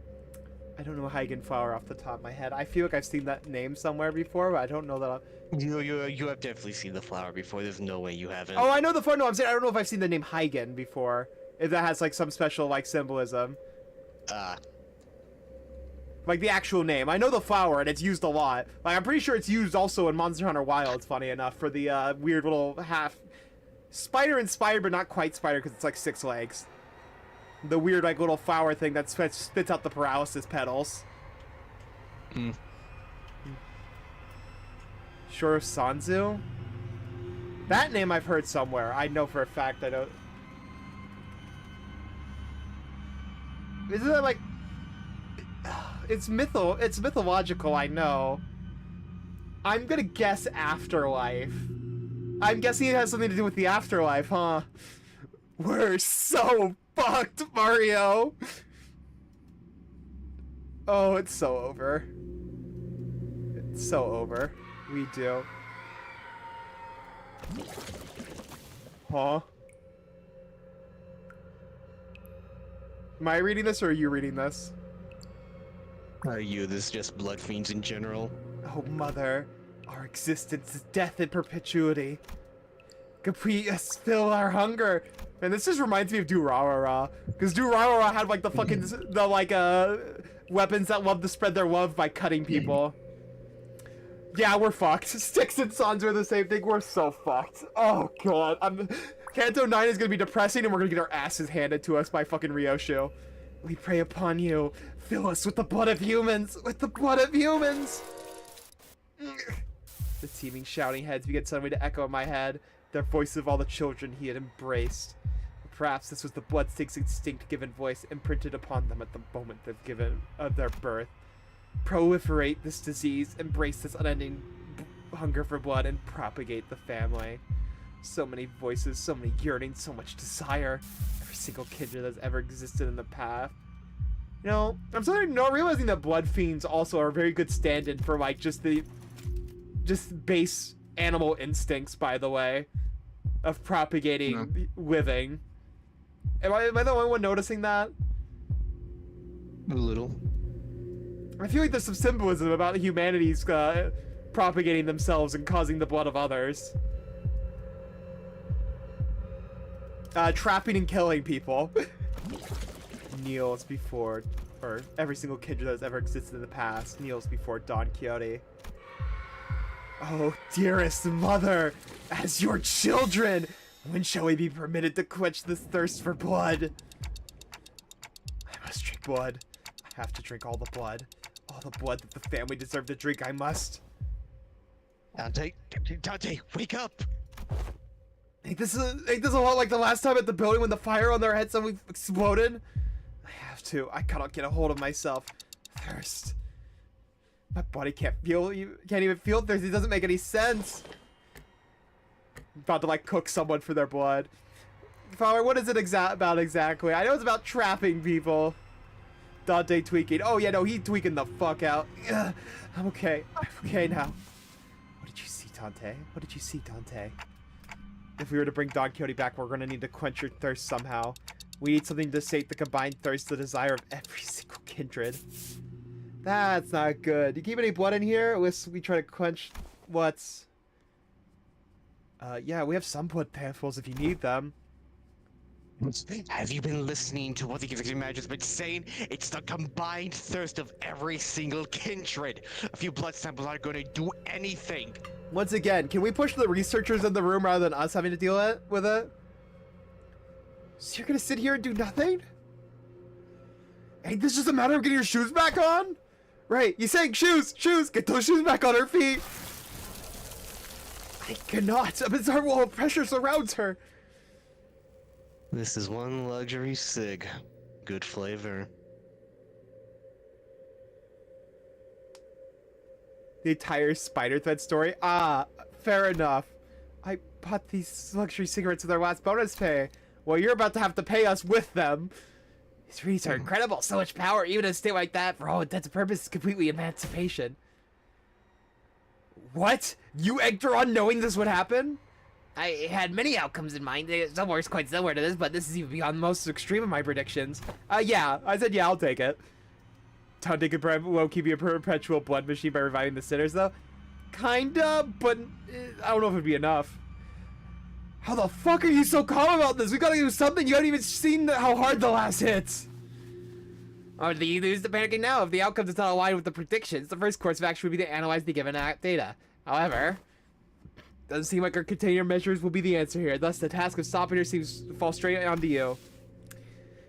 I don't know Heigen Flower off the top of my head. I feel like I've seen that name somewhere before, but I don't know that. You have definitely seen the flower before. There's no way you haven't. Oh, I know the flower. No, I'm saying I don't know if I've seen the name Heigen before. If that has like some special like symbolism. Like the actual name. I know the flower and it's used a lot. Like I'm pretty sure it's used also in Monster Hunter Wilds, funny enough, for the weird little half spider inspired but not quite spider because it's like 6 legs. The weird like little flower thing that spits out the paralysis petals. Shore of Sanzu? That name I've heard somewhere. I know for a fact I don't. Isn't that like... It's mythological, I know. I'm gonna guess afterlife. I'm guessing it has something to do with the afterlife, huh? We're so fucked, Mario! Oh, it's so over. It's so over. We do. Huh? Am I reading this or are you reading this? This is just blood fiends in general. Oh, mother. Our existence is death in perpetuity. Complete us, fill our hunger. And this just reminds me of Durarara. Because Durarara had like the fucking, weapons that love to spread their love by cutting people. Yeah, we're fucked. Styx and Sanzu are the same thing. We're so fucked. Oh, God. Kanto 9 is gonna be depressing and we're gonna get our asses handed to us by fucking Ryoshu. We pray upon you. Fill us with the blood of humans. With the blood of humans. The teeming shouting heads began suddenly to echo in my head. Their voices of all the children he had embraced. Perhaps this was the bloodstick's instinct given voice imprinted upon them at the moment of their birth. Proliferate this disease, embrace this unending hunger for blood, and propagate the family. So many voices, so many yearnings, so much desire. Every single kindred that's ever existed in the path. You know, I'm sort of not realizing that blood fiends also are a very good stand-in for like just base animal instincts, by the way, of propagating living. Am I the only one noticing that? A little. I feel like there's some symbolism about humanity's propagating themselves and causing the blood of others. Trapping and killing people. Kneels before, or every single kindred that has ever existed in the past kneels before Don Quixote. Oh, dearest mother, as your children, when shall we be permitted to quench this thirst for blood? I must drink blood. I have to drink all the blood. All the blood that the family deserve to drink, I must. Dante, wake up! I think this is a lot like the last time at the building when the fire on their head suddenly exploded. I have to. I cannot get a hold of myself. Thirst. My body can't even feel thirst. It doesn't make any sense. I'm about to like cook someone for their blood. Father, what is it about exactly? I know it's about trapping people. Dante tweaking. Oh yeah, no, he tweaking the fuck out. Ugh, I'm okay. I'm okay now. What did you see, Dante? What did you see, Dante? If we were to bring Don Quixote back, we're gonna need to quench your thirst somehow. We need something to sate the combined thirst, the desire of every single kindred. That's not good. Do you keep any blood in here? Unless we try to quench what's... yeah, we have some blood pamphlets if you need them. Have you been listening to what the Executive Manager's been saying? It's the combined thirst of every single kindred. A few blood samples aren't going to do anything. Once again, can we push the researchers in the room rather than us having to deal with it? So you're gonna sit here and do nothing? Ain't this just a matter of getting your shoes back on? Right, you saying shoes, get those shoes back on her feet. I cannot. A bizarre wall of pressure surrounds her. This is one luxury cig. Good flavor. The entire spider thread story? Ah, fair enough. I bought these luxury cigarettes with our last bonus pay. Well, you're about to have to pay us with them. These reads are incredible. So much power, even in a state like that, for all intents and purposes, completely emancipation. What? You egged her on knowing this would happen? I had many outcomes in mind. Some were quite similar to this, but this is even beyond the most extreme of my predictions. Yeah. I said yeah, I'll take it. Dante could low-key be a perpetual blood machine by reviving the sinners, though. Kinda, but I don't know if it'd be enough. How the fuck are you so calm about this? We gotta do something. You haven't even seen how hard the last hits. Oh, do you lose the panicking now? If the outcome does not align with the predictions, the first course of action would be to analyze the given data. However, doesn't seem like our container measures will be the answer here. Thus, the task of stopping her seems to fall straight onto you.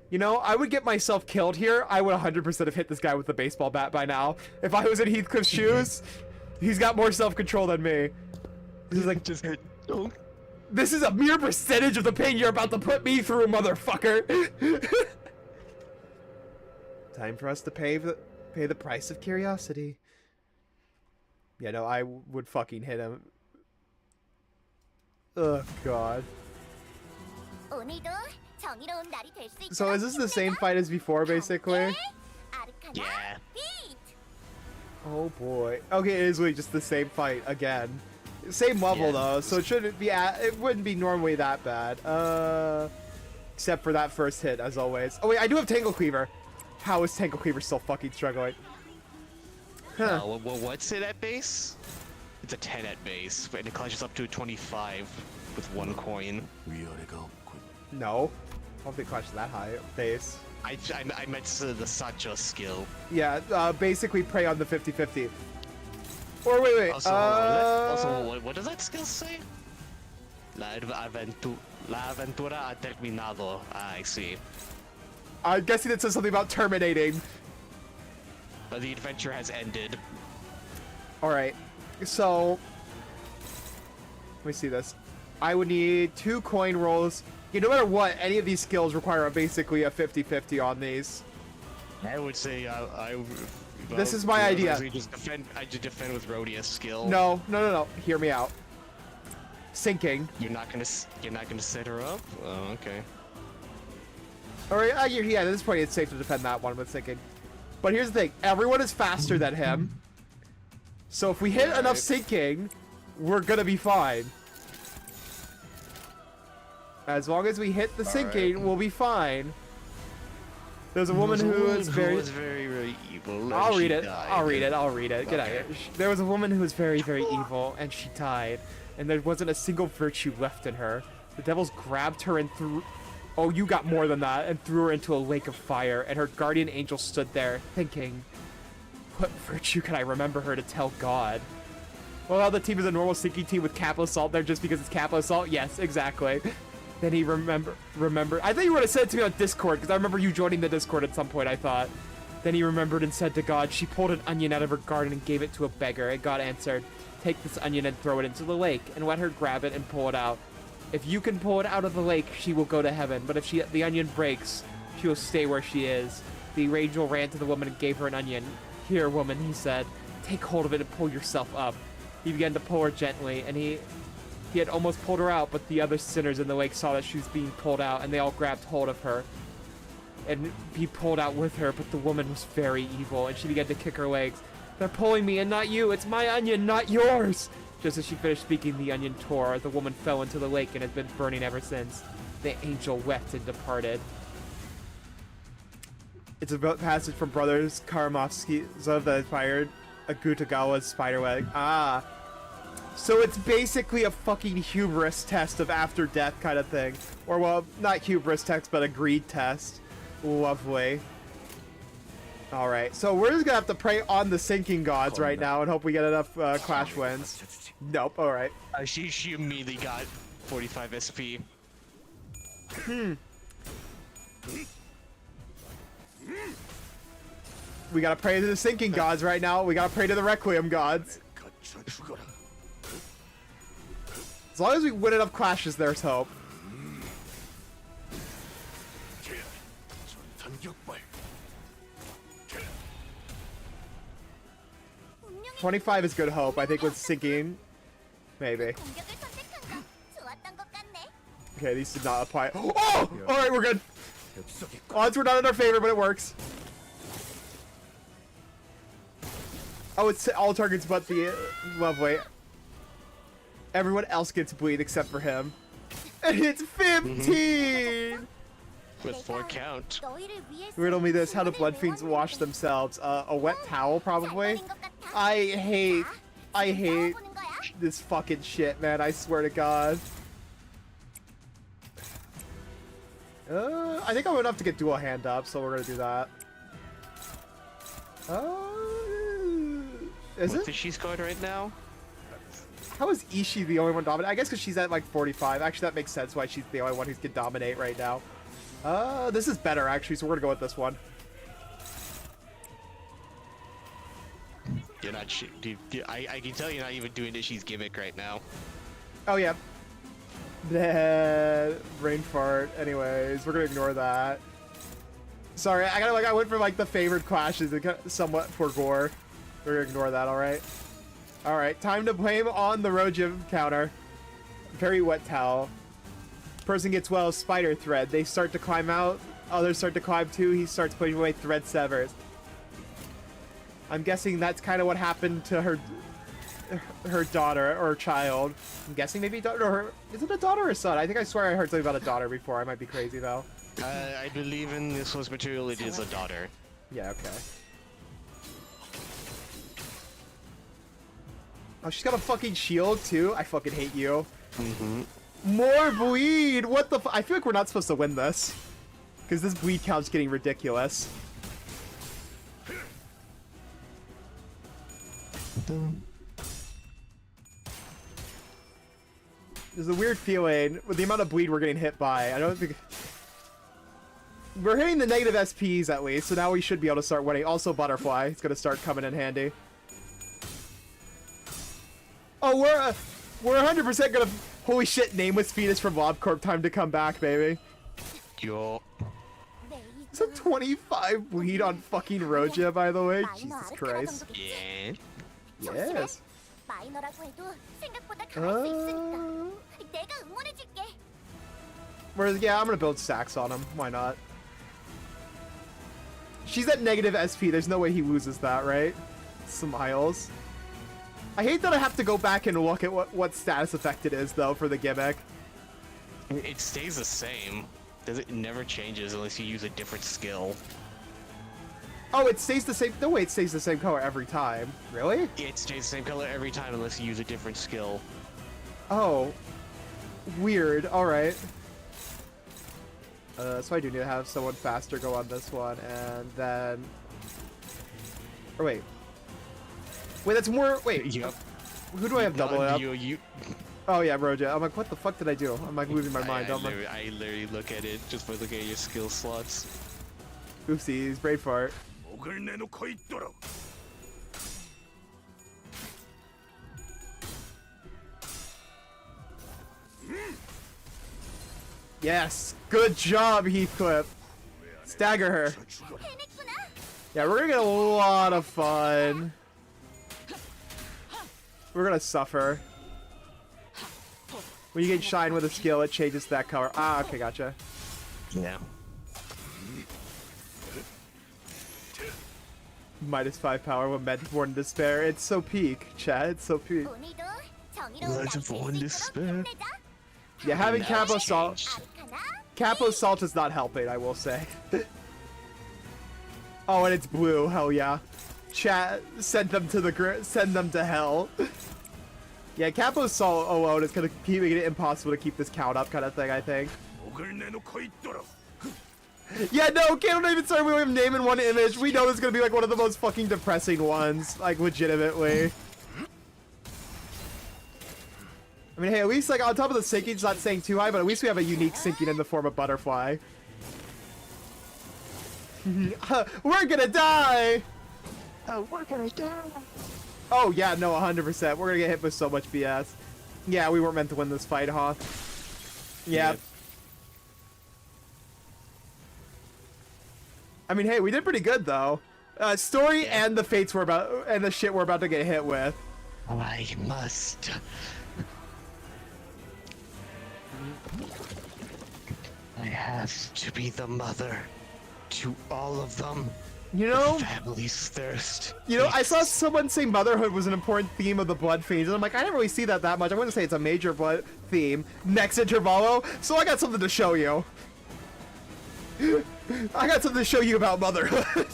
You know, I would get myself killed here. I would 100% have hit this guy with the baseball bat by now. If I was in Heathcliff's shoes, he's got more self-control than me. This is like Just hit. Oh. This is a mere percentage of the pain you're about to put me through, motherfucker. Time for us to pay the price of curiosity. Yeah, no, I would fucking hit him. Oh god. So is this the same fight as before, basically? Yeah. Oh boy. Okay, it is really just the same fight again. Same level Yeah. though, so it shouldn't be. It wouldn't be normally that bad. Except for that first hit, as always. Oh wait, I do have Tangle Cleaver. How is Tangle Cleaver still fucking struggling? Huh. What's it at base? It's a 10 at base, and it clutches up to a 25 with 1 coin. 위아래가 없군. No. I don't think Clash is that high base. I meant the Sancho skill. Yeah, basically prey on the 50-50. Or wait. Also, what does that skill say? La aventura ha terminado. Ah, I see. I'm guessing it says something about terminating. But the adventure has ended. Alright, so... Let me see this. I would need 2 coin rolls. Yeah, no matter what, any of these skills require basically a 50-50 on these. I would say This is my idea. I just defend with Rhodia's skill. No. Hear me out. Sinking. You're not gonna set her up. Oh, okay. Alright, yeah, at this point it's safe to defend that one with sinking. But here's the thing. Everyone is faster than him. So if we hit enough sinking, we're gonna be fine. As long as we hit the sinking, we'll be fine. There's a woman who is very... very evil. I'll and read she it. died. I'll read it. Get out of Okay. here. There was a woman who was very, very evil, and she died. And there wasn't a single virtue left in her. The devils grabbed her and threw... Oh, you got more than that. And threw her into a lake of fire. And her guardian angel stood there, thinking, what virtue can I remember her to tell God? Well, the team is a normal sinking team with Capital Assault there just because it's Capital Assault? Yes, exactly. Then he remember. I thought you would have said it to me on Discord, because I remember you joining the Discord at some point, I thought. Then he remembered and said to God, she pulled an onion out of her garden and gave it to a beggar. And God answered, take this onion and throw it into the lake, and let her grab it and pull it out. If you can pull it out of the lake, she will go to heaven. But if the onion breaks, she will stay where she is. The angel ran to the woman and gave her an onion. Here, woman, he said, take hold of it and pull yourself up. He began to pull her gently, and he had almost pulled her out, but the other sinners in the lake saw that she was being pulled out, and they all grabbed hold of her. And he pulled out with her, but the woman was very evil, and she began to kick her legs. They're pulling me, and not you. It's my onion, not yours. Just as she finished speaking, the onion tore. The woman fell into the lake and has been burning ever since. The angel wept and departed. It's a passage from Brothers Karamazov's that inspired Akutagawa's spiderweb. Ah. So it's basically a fucking hubris test of after death kind of thing. Or, well, not hubris test, but a greed test. Lovely. Alright, so we're just gonna have to pray on the sinking gods right now and hope we get enough Clash wins. Nope, alright. She immediately got 45 SP. We gotta pray to the sinking gods right now. We gotta pray to the Requiem gods. 갇혀 죽어라. As long as we win enough clashes, there's hope. 전탄격발. 25 is good hope, I think, with sinking. Maybe. Okay, these did not apply. Oh! Alright, we're good. Odds were not in our favor, but it works. Oh, it's all targets but the... Lovely. Everyone else gets bleed except for him. And it's 15! With 4 count. Riddle me this, how do blood fiends wash themselves? A wet towel, probably? I hate this fucking shit, man, I swear to God. I think I'm enough to get dual hand up, so we're gonna do that. Is What it? is she scored right now? How is Ishii the only one dominant? I guess because she's at like 45. Actually, that makes sense why she's the only one who can dominate right now. This is better actually, so we're gonna go with this one. You're not. I can tell you're not even doing Ishii's gimmick right now. Oh yeah. Bleh, brain fart. Anyways, we're gonna ignore that. Sorry, I went for like the favored clashes and somewhat for gore. We're gonna ignore that. All right. All right. Time to blame on the Roja counter. Very wet towel. Person gets well spider thread. They start to climb out. Others start to climb too. He starts putting away thread severs. I'm guessing that's kind of what happened to her daughter or child. I'm guessing maybe daughter or her. Is it a daughter or a son? I think I swear I heard something about a daughter before. I might be crazy though. I believe in this source material it is a daughter. Yeah. Okay. Oh, she's got a fucking shield too. I fucking hate you. Mm-hmm. More bleed. What the? I feel like we're not supposed to win this because this bleed count's getting ridiculous. There's a weird feeling with the amount of bleed we're getting hit by. I don't think we're hitting the negative SPs at least, so now we should be able to start winning. Also, butterfly, it's gonna start coming in handy. Oh, we're 100% gonna. Holy shit! Nameless fetus from LobCorp. Time to come back, baby. Yo. It's a 25 bleed on fucking Roja, by the way. Jesus Christ. Yeah. Yes. 마이너라고 해도 생각보다 강할 수 있으니까 내가 응원해줄게. Whereas, yeah, I'm gonna build stacks on him. Why not? She's at negative SP. There's no way he loses that, right? Smiles. I hate that I have to go back and look at what status effect it is, though, for the gimmick. It stays the same. It never changes unless you use a different skill. Oh, it stays the same. No way, it stays the same color every time. Really? It stays the same color every time unless you use a different skill. Oh. Weird. Alright. So I do need to have someone faster go on this one, and then... Or wait. Wait, that's more... Wait. Yep. Who do I have double up? You. Oh yeah, Roja. I'm like, what the fuck did I do? I'm like losing my mind. I literally look at it just by looking at your skill slots. Oopsies, brain fart. 목을 내놓고 있도록. Yes! Good job, Heathcliff! Stagger her. Yeah, we're gonna get a lot of fun. We're gonna suffer. When you get shine with a skill, it changes that color. Ah, okay, gotcha. Yeah. -5 power when meant born in despair. It's so peak, chat. It's so peak. 오늘도 정의로운 Legend 날쓸 for 수 one 있도록 despair. 힘내자. Yeah, having Now Capo it's Salt. changed. 아르카나 Capo Salt is not helping, I will say. Oh, and it's blue. Hell yeah. Chat, send them to hell. Yeah, Capo Salt alone is gonna keep making it impossible to keep this count up, kind of thing. I think. 목을 내놓고 있도록. Yeah, no, don't even start with him naming one image. We know this is gonna be like one of the most fucking depressing ones, like legitimately. I mean, hey, at least like on top of the sinking, it's not saying too high, but at least we have a unique sinking in the form of butterfly. We're gonna die! Oh, we're gonna die. Oh yeah, no, 100%. We're gonna get hit with so much BS. Yeah, we weren't meant to win this fight, huh? Yeah. Yep. I mean, hey, we did pretty good though. Story Yeah. and the fates we're about, and the shit we're about to get hit with. I must. I have to be the mother to all of them. You know, Family's thirst. I saw someone say motherhood was an important theme of the Blood Fiends, and I'm like, I didn't really see that much. I wouldn't say it's a major blood theme. Next intervalo, so I got something to show you. I got something to show you about motherhood.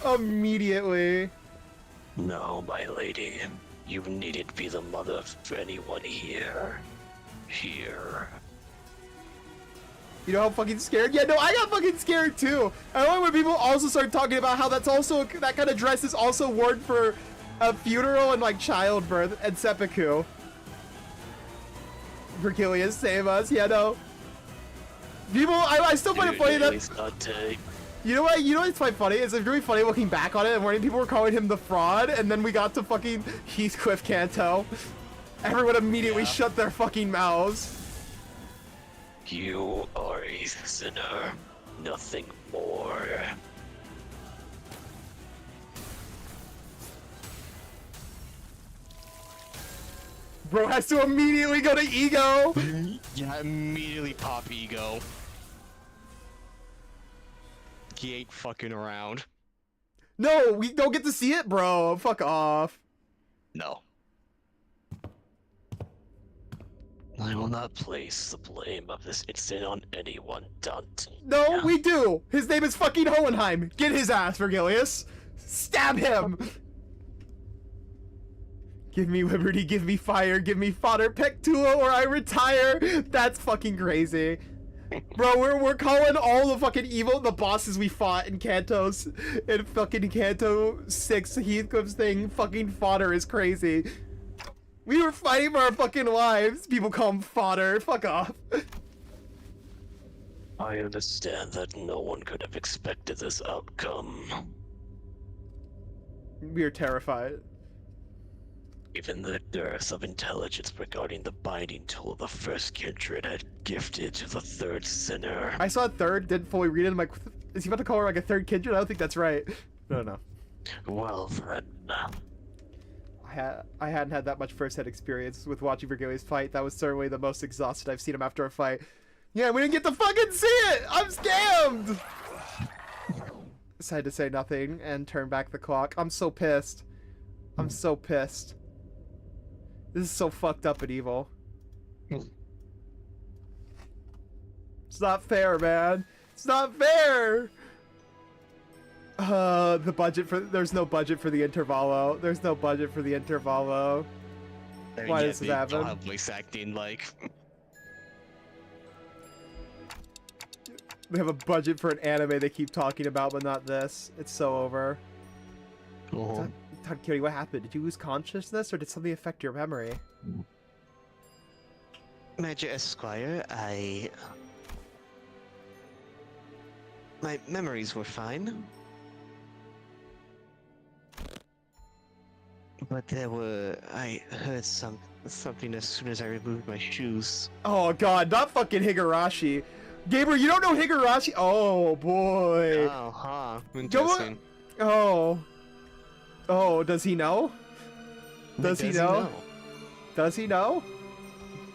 Immediately. No, my lady. You needn't be the mother of anyone here. Here. You know how fucking scared? Yeah, no, I got fucking scared too. I like when people also start talking about how that's also, that kind of dress is also worn for a funeral and like childbirth and seppuku. Vergilius, save us. Yeah, no. People, I still find it funny that. You know what? You know what's quite funny? It's really funny looking back on it and when people were calling him the fraud, and then we got to fucking Heathcliff Canto. Everyone immediately shut their fucking mouths. You are a sinner, nothing more. Bro has to immediately go to ego. Yeah, immediately pop ego. He ain't fucking around. No, we don't get to see it, bro. Fuck off. No. I will not place the blame of this incident on anyone, Dante. No, we do. His name is fucking Hohenheim. Get his ass, Vergilius. Stab him. Give me liberty, give me fire, give me fodder, Pectua, or I retire. That's fucking crazy. Bro, we're calling all the fucking the bosses we fought in in fucking Canto 6 Heathcliff's thing, fucking fodder is crazy. We were fighting for our fucking lives. People call him fodder. Fuck off. I understand that no one could have expected this outcome. We are terrified. Even the dearth of intelligence regarding the binding tool the first kindred had gifted to the third sinner. I saw a third, didn't fully read it. I'm like, is he about to call her like a third kindred? I don't think that's right. No. Well then. I hadn't had that much first-hand experience with watching Vergilius fight. That was certainly the most exhausted I've seen him after a fight. Yeah, we didn't get to fucking see it! I'm scammed! Decided to say nothing and turn back the clock. I'm so pissed. I'm so pissed. This is so fucked up and evil. It's not fair, man. It's not fair! The budget for... There's no budget for the intervallo. There's no budget for the intervallo. Why does this happen? Don't have voice acting, like... They have a budget for an anime they keep talking about, but not this. It's so over. Tadkiri, what happened? Did you lose consciousness, or did something affect your memory? Major Esquire, my memories were fine. But I heard something as soon as I removed my shoes. Oh god, not fucking Higurashi. Gabriel, you don't know Higurashi? Oh boy. Oh, huh. Interesting. Oh, does he know? Does he know? Does he know?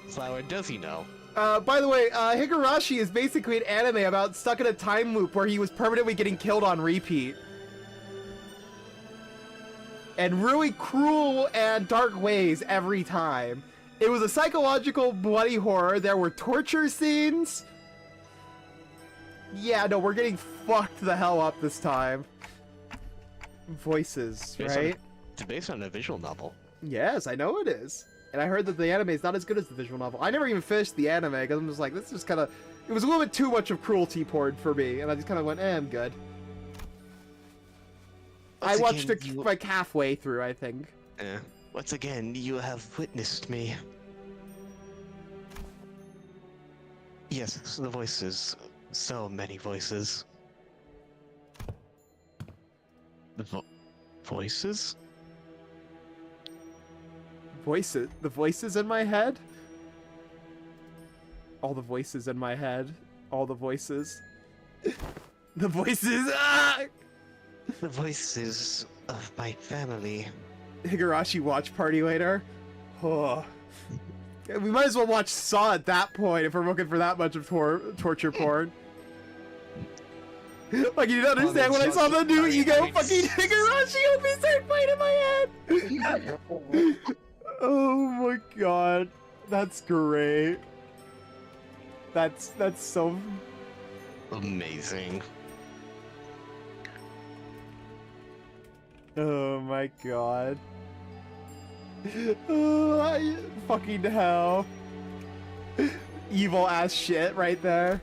Flower, does he know? By the way, Higurashi is basically an anime about stuck in a time loop where he was permanently getting killed on repeat. And really cruel and dark ways every time. It was a psychological bloody horror. There were torture scenes. Yeah, no, we're getting fucked the hell up this time. Voices, right? It's based on a visual novel. Yes, I know it is. And I heard that the anime is not as good as the visual novel. I never even finished the anime because I'm just like, this is kind of... It was a little bit too much of cruelty porn for me. And I just kind of went, I'm good. I watched it like halfway through, I think. Once again, you have witnessed me. Yes, the voices. So many voices. The voices? Voices? The voices in my head? All the voices in my head. All the voices. The voices! Ah! The voices of my family. Higurashi watch party later. Oh. We might as well watch Saw at that point if we're looking for that much of torture porn. Like, you don't understand when I saw the new ego fucking Higurashi Obi start playing in my head. Oh my god. That's great. That's so amazing. Oh my god. Oh, fucking hell. Evil ass shit right there.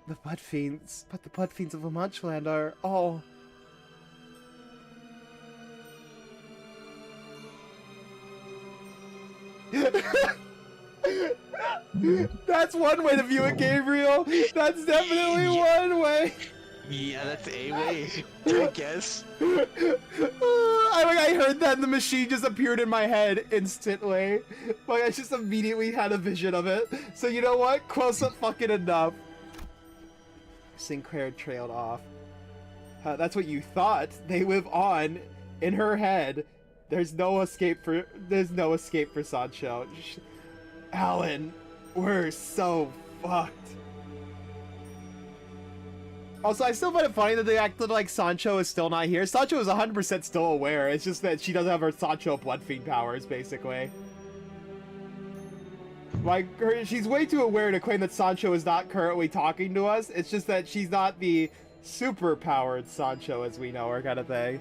The blood fiends, but the blood fiends of Lamanchland are all... That's one way to view it, Gabriel. That's definitely one way. Yeah, that's a way, I guess. I heard that and the machine just appeared in my head instantly. Like, I just immediately had a vision of it. So you know what? Close up fucking enough. Sinclair trailed off. That's what you thought. They live on in her head. There's no escape for Sancho. Alan, we're so fucked. Also, I still find it funny that they acted like Sancho is still not here. Sancho is 100% still aware. It's just that she doesn't have her Sancho blood fiend powers, basically. Like, she's way too aware to claim that Sancho is not currently talking to us. It's just that she's not the super-powered Sancho as we know her, kind of thing.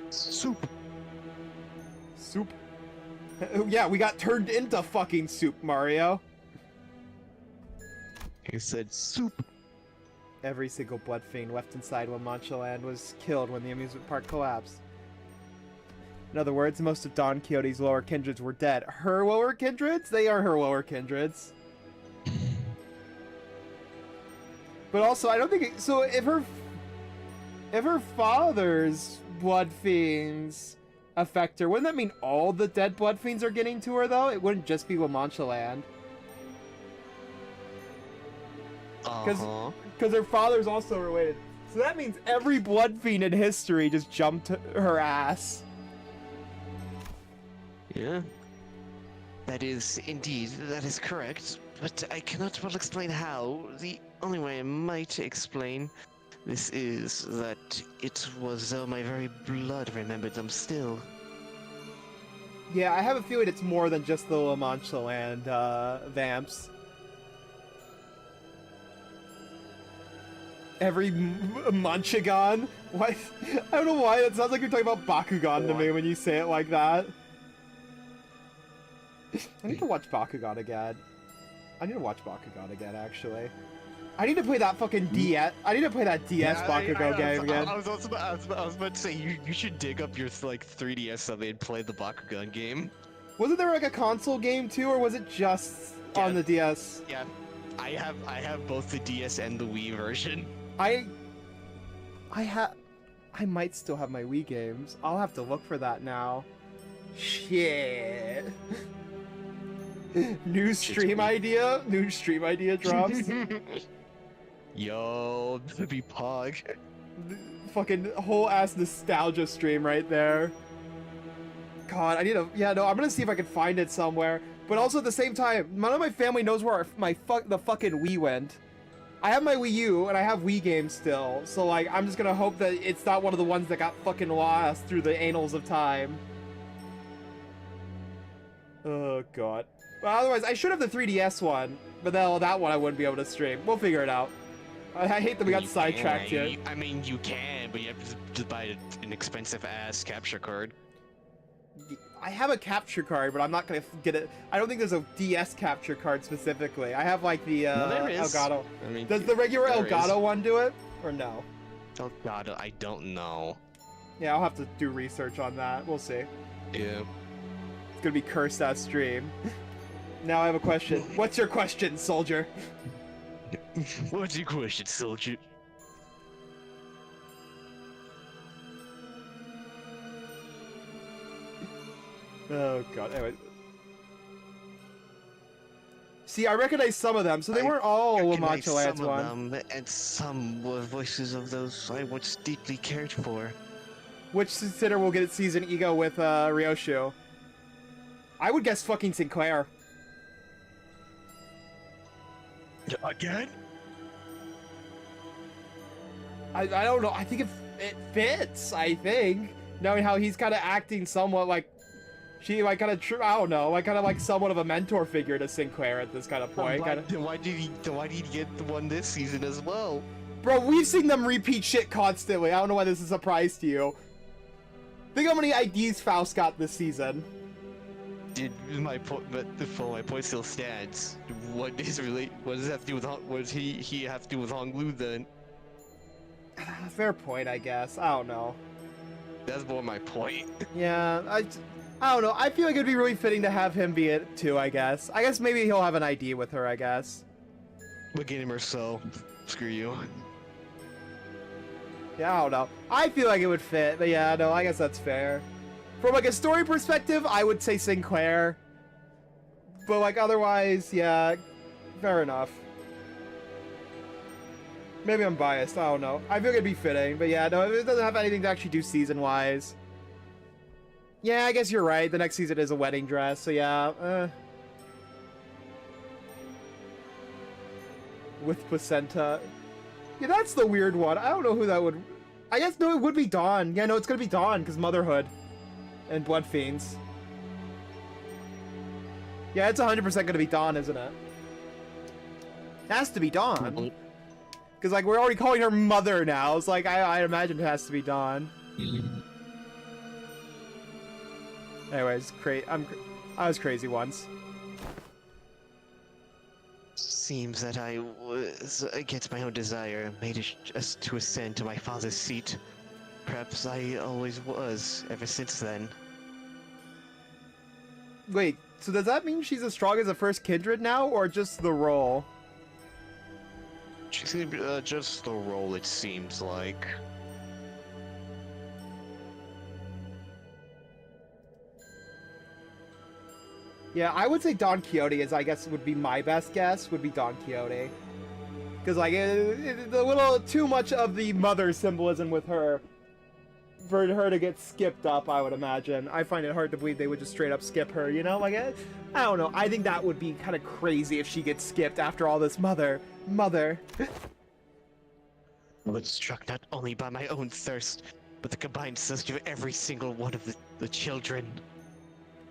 Soup. Soup. Yeah, we got turned into fucking soup, Mario. He said soup. Every single blood fiend left inside Lamanchland was killed when the amusement park collapsed. In other words, most of Don Quixote's lower kindreds were dead. Her lower kindreds? They are her lower kindreds. But also, I don't think it, so. If her father's blood fiends affect her, wouldn't that mean all the dead blood fiends are getting to her? Though it wouldn't just be Lamanchland. Because her father's also related. So that means every blood fiend in history just jumped her ass. Yeah. That is indeed, that is correct. But I cannot well explain how. The only way I might explain this is that it was though my very blood remembered them still. Yeah, I have a feeling it's more than just the Lamanchland vamps. Every Manchagon? What? I don't know why, it sounds like you're talking about Bakugan to me when you say it like that. I need to watch Bakugan again. Actually. I need to play that fucking DS. I need to play that DS Bakugan game again. I was about to say, you should dig up your, like, 3DS something and play the Bakugan game. Wasn't there, like, a console game, too, or was it just on the DS? Yeah. I have both the DS and the Wii version. I might still have my Wii games. I'll have to look for that now. Shit. New stream idea drops. Yo, that'd be Pog. Fucking whole ass nostalgia stream right there. God, I need to. Yeah, no, I'm gonna see if I can find it somewhere. But also at the same time, none of my family knows where the fucking Wii went. I have my Wii U and I have Wii games still, so like I'm just gonna hope that it's not one of the ones that got fucking lost through the annals of time. Oh god. But otherwise, I should have the 3DS one, but then that one I wouldn't be able to stream. We'll figure it out. I hate that we got sidetracked here. I mean, you can, but you have to buy an expensive ass capture card. I have a capture card, but I'm not gonna get it. I don't think there's a DS capture card specifically. I have like the no, there is. Elgato. I mean, does the regular Elgato one do it, or no? Elgato, I don't know. Yeah, I'll have to do research on that. We'll see. Yeah. It's gonna be cursed that stream. Now I have a question. What's your question, soldier? What's your question, soldier? Oh god, anyway. See, I recognize some of them, so they weren't all Lamanchland's one. Some of them, and some were voices of those I once deeply cared for. Which consider will get its season ego with Ryoshu? I would guess fucking Sinclair. Again? I don't know. I think it fits. I think knowing how he's kind of acting somewhat like she like kind of I don't know, like kind of like somewhat of a mentor figure to Sinclair at this kind of point. Then why did he get the one this season as well? Bro, we've seen them repeat shit constantly. I don't know why this is a surprise to you. Think how many IDs Faust got this season. my point, but my point still stands. What does it have to do with what does he have to do with Honglu then? Fair point, I guess. I don't know. That's more my point. Yeah, I don't know. I feel like it'd be really fitting to have him be it too, I guess. I guess maybe he'll have an ID with her, I guess. But get him or so. Screw you. Yeah, I don't know. I feel like it would fit, but yeah, no, I guess that's fair. From like a story perspective, I would say Sinclair. But like otherwise, yeah, fair enough. Maybe I'm biased, I don't know. I feel like it'd be fitting, but yeah, no, it doesn't have anything to actually do season-wise. Yeah, I guess you're right. The next season is a wedding dress, so yeah. With placenta. Yeah, that's the weird one. I don't know who that would... I guess, no, it would be Dawn. Yeah, no, it's gonna be Dawn, because Motherhood. And Blood Fiends. Yeah, it's 100% gonna be Dawn, isn't it? It has to be Dawn. Because, like, we're already calling her Mother now. It's like, I imagine it has to be Dawn. Anyways, I was crazy once. Seems that I was against my own desire, made just to ascend to my father's seat. Perhaps I always was, ever since then. Wait, so does that mean she's as strong as the first Kindred now, or just the role? She's gonna be just the role, it seems like. Yeah, I would say Don Quixote is, I guess, would be my best guess, would be Don Quixote. Because, like, it's a little too much of the mother symbolism with her for her to get skipped up, I would imagine. I find it hard to believe they would just straight up skip her, you know? Like, I don't know. I think that would be kind of crazy if she gets skipped after all this mother. I was struck not only by my own thirst, but the combined thirst of every single one of the children.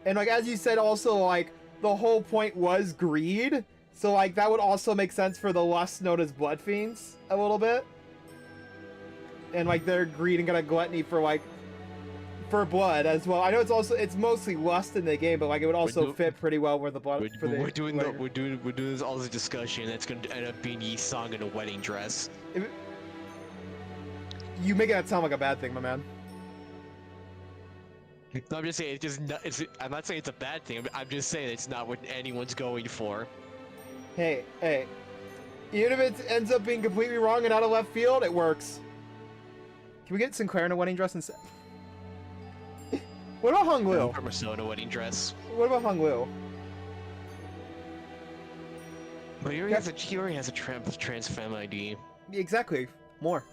And, like, as you said, also, like, the whole point was greed. So, like, that would also make sense for the lust known as Blood Fiends a little bit. And, like, their greed and kind of gluttony for, like, for blood as well. I know it's mostly lust in the game, but, like, it would also fit pretty well with the blood. We're doing this all this discussion. That's gonna end up being Yi Song in a wedding dress. You make that sound like a bad thing, my man. No, I'm just saying I'm not saying it's a bad thing. I'm just saying it's not what anyone's going for. Hey, even if it ends up being completely wrong and out of left field, it works. Can we get Sinclair in a wedding dress instead? What about Hong Liu? Marceau in a wedding dress. What about Hong Liu? But he already has a trans femme ID. Exactly. More.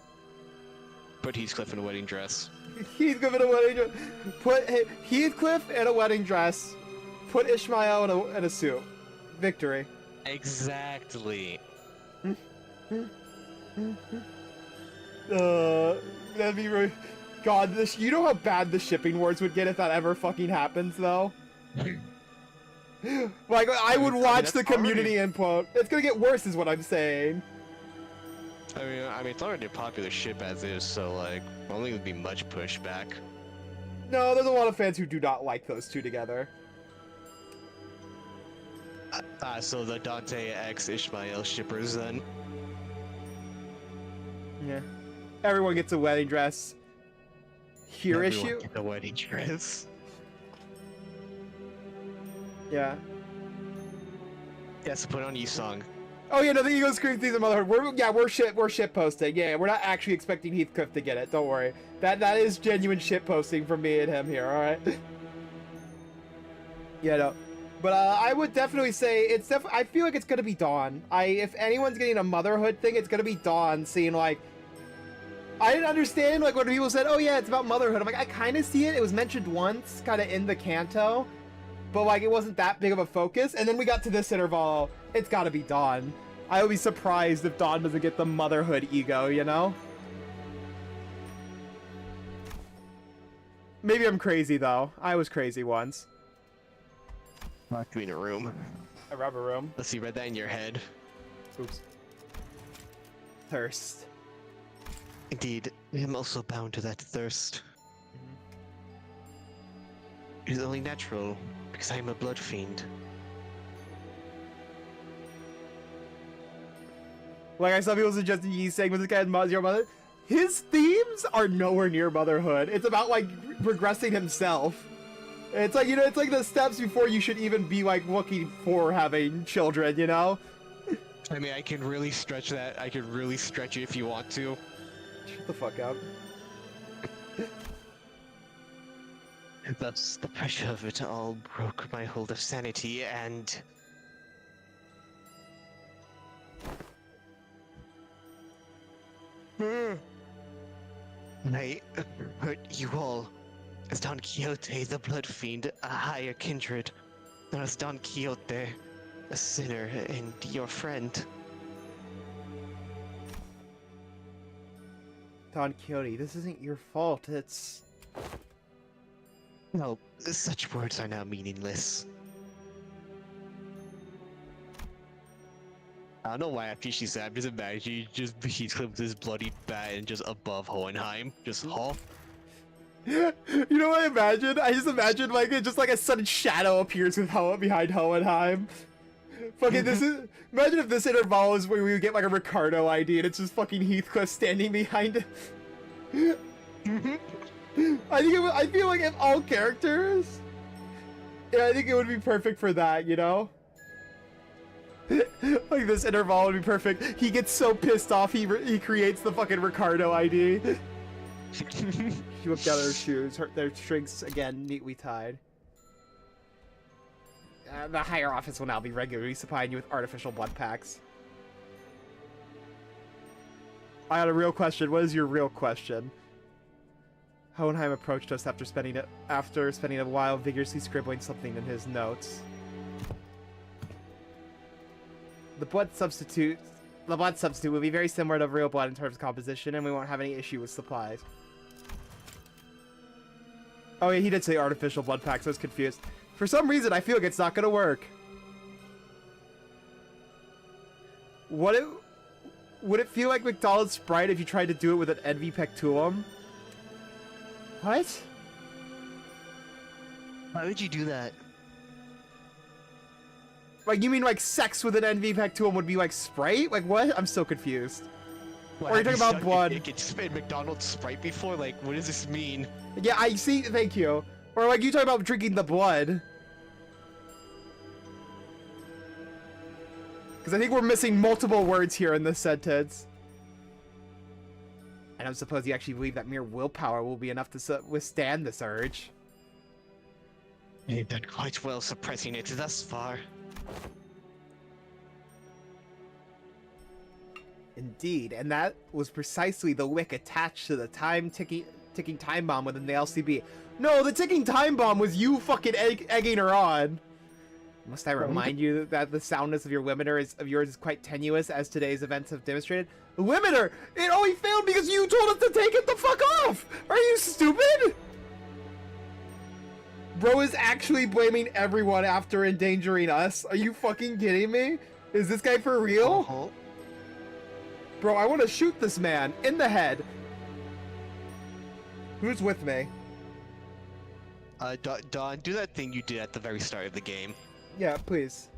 Put Heathcliff in a wedding dress. Heathcliff in a wedding dress. Put Heathcliff in a wedding dress. Put Ishmael in a suit. Victory. Exactly. That'd be really... God, you know how bad the shipping wars would get if that ever fucking happens, though? Like, I would watch the community input. It's gonna get worse, is what I'm saying. I mean, it's already a popular ship as is, so, like, I don't think there'd be much pushback. No, there's a lot of fans who do not like those two together. So the Dante X Ishmael shippers, then? Yeah. Everyone gets a wedding dress. Here Everyone issue? gets a wedding dress. Yeah. Yeah, so put on Yi Song. Oh yeah, no, the Eagle Scream Thieves of Motherhood. We're shit posting. Yeah, we're not actually expecting Heathcliff to get it. Don't worry. That is genuine shit posting from me and him here. All right. Yeah, no. But I would definitely say I feel like it's gonna be Dawn. If anyone's getting a motherhood thing, it's gonna be Dawn. Seeing like, I didn't understand like when people said, "Oh yeah, it's about motherhood." I'm like, I kind of see it. It was mentioned once, kind of in the canto, but like it wasn't that big of a focus. And then we got to this interval. It's got to be Dawn. I would be surprised if Dawn doesn't get the motherhood ego. You know? Maybe I'm crazy though. I was crazy once. Lock you in a room. A rubber room. Let's see, read that in your head. Oops. Thirst. Indeed, I am also bound to that thirst. It is only natural, because I am a blood fiend. Like I saw people suggesting he's saying with this guy has zero mother. His themes are nowhere near motherhood. It's about like regressing himself. It's like, you know, it's like the steps before you should even be like looking for having children, you know? I mean, I can really stretch that. I can really stretch it if you want to. Shut the fuck up. Thus, the pressure of it all broke my hold of sanity, and... I hurt you all. As Don Quixote, the blood fiend, a higher kindred. Not as Don Quixote, a sinner and your friend. Don Quixote, this isn't your fault, it's... No, such words are now meaningless. I don't know why after she said, I'm just imagining just Heathcliff with his bloody bat and just above Hohenheim. Just You know what I imagine? I just imagine like just like a sudden shadow appears with behind Hohenheim. Fucking this is imagine if this interval is where we would get like a Ricardo ID and it's just fucking Heathcliff standing behind it. I think I feel like if all characters, yeah, I think it would be perfect for that, you know? Like this interval would be perfect. He gets so pissed off he creates the fucking Ricardo ID. She whipped out her shoes, their strings again neatly tied. The higher office will now be regularly supplying you with artificial blood packs. I got a real question. What is your real question? Hohenheim approached us after spending a while vigorously scribbling something in his notes. The blood substitute will be very similar to real blood in terms of composition, and we won't have any issue with supplies. Oh yeah, he did say artificial blood packs. I was confused. For some reason, I feel like it's not gonna work. Would it feel like McDonald's Sprite if you tried to do it with an NV Pectulum? What? Why would you do that? Like, you mean like sex with an NV Pectulum would be like Sprite? Like what? I'm so confused. What, or are you talking about blood? It's been McDonald's Sprite before? Like, what does this mean? Yeah, I see. Thank you. Or like you talking about drinking the blood. Because I think we're missing multiple words here in this sentence. I don't suppose you actually believe that mere willpower will be enough to withstand this urge. You've done quite well suppressing it thus far. Indeed, and that was precisely the wick attached to the ticking time bomb within the LCB. No, the ticking time bomb was you fucking egging her on. Must I remind you that the soundness of your limiter is quite tenuous, as today's events have demonstrated? Limiter! It only failed because you told us to take it the fuck off! Are you stupid? Bro is actually blaming everyone after endangering us. Are you fucking kidding me? Is this guy for real? Bro, I want to shoot this man in the head. Who's with me? Don, do that thing you did at the very start of the game. Yeah, please.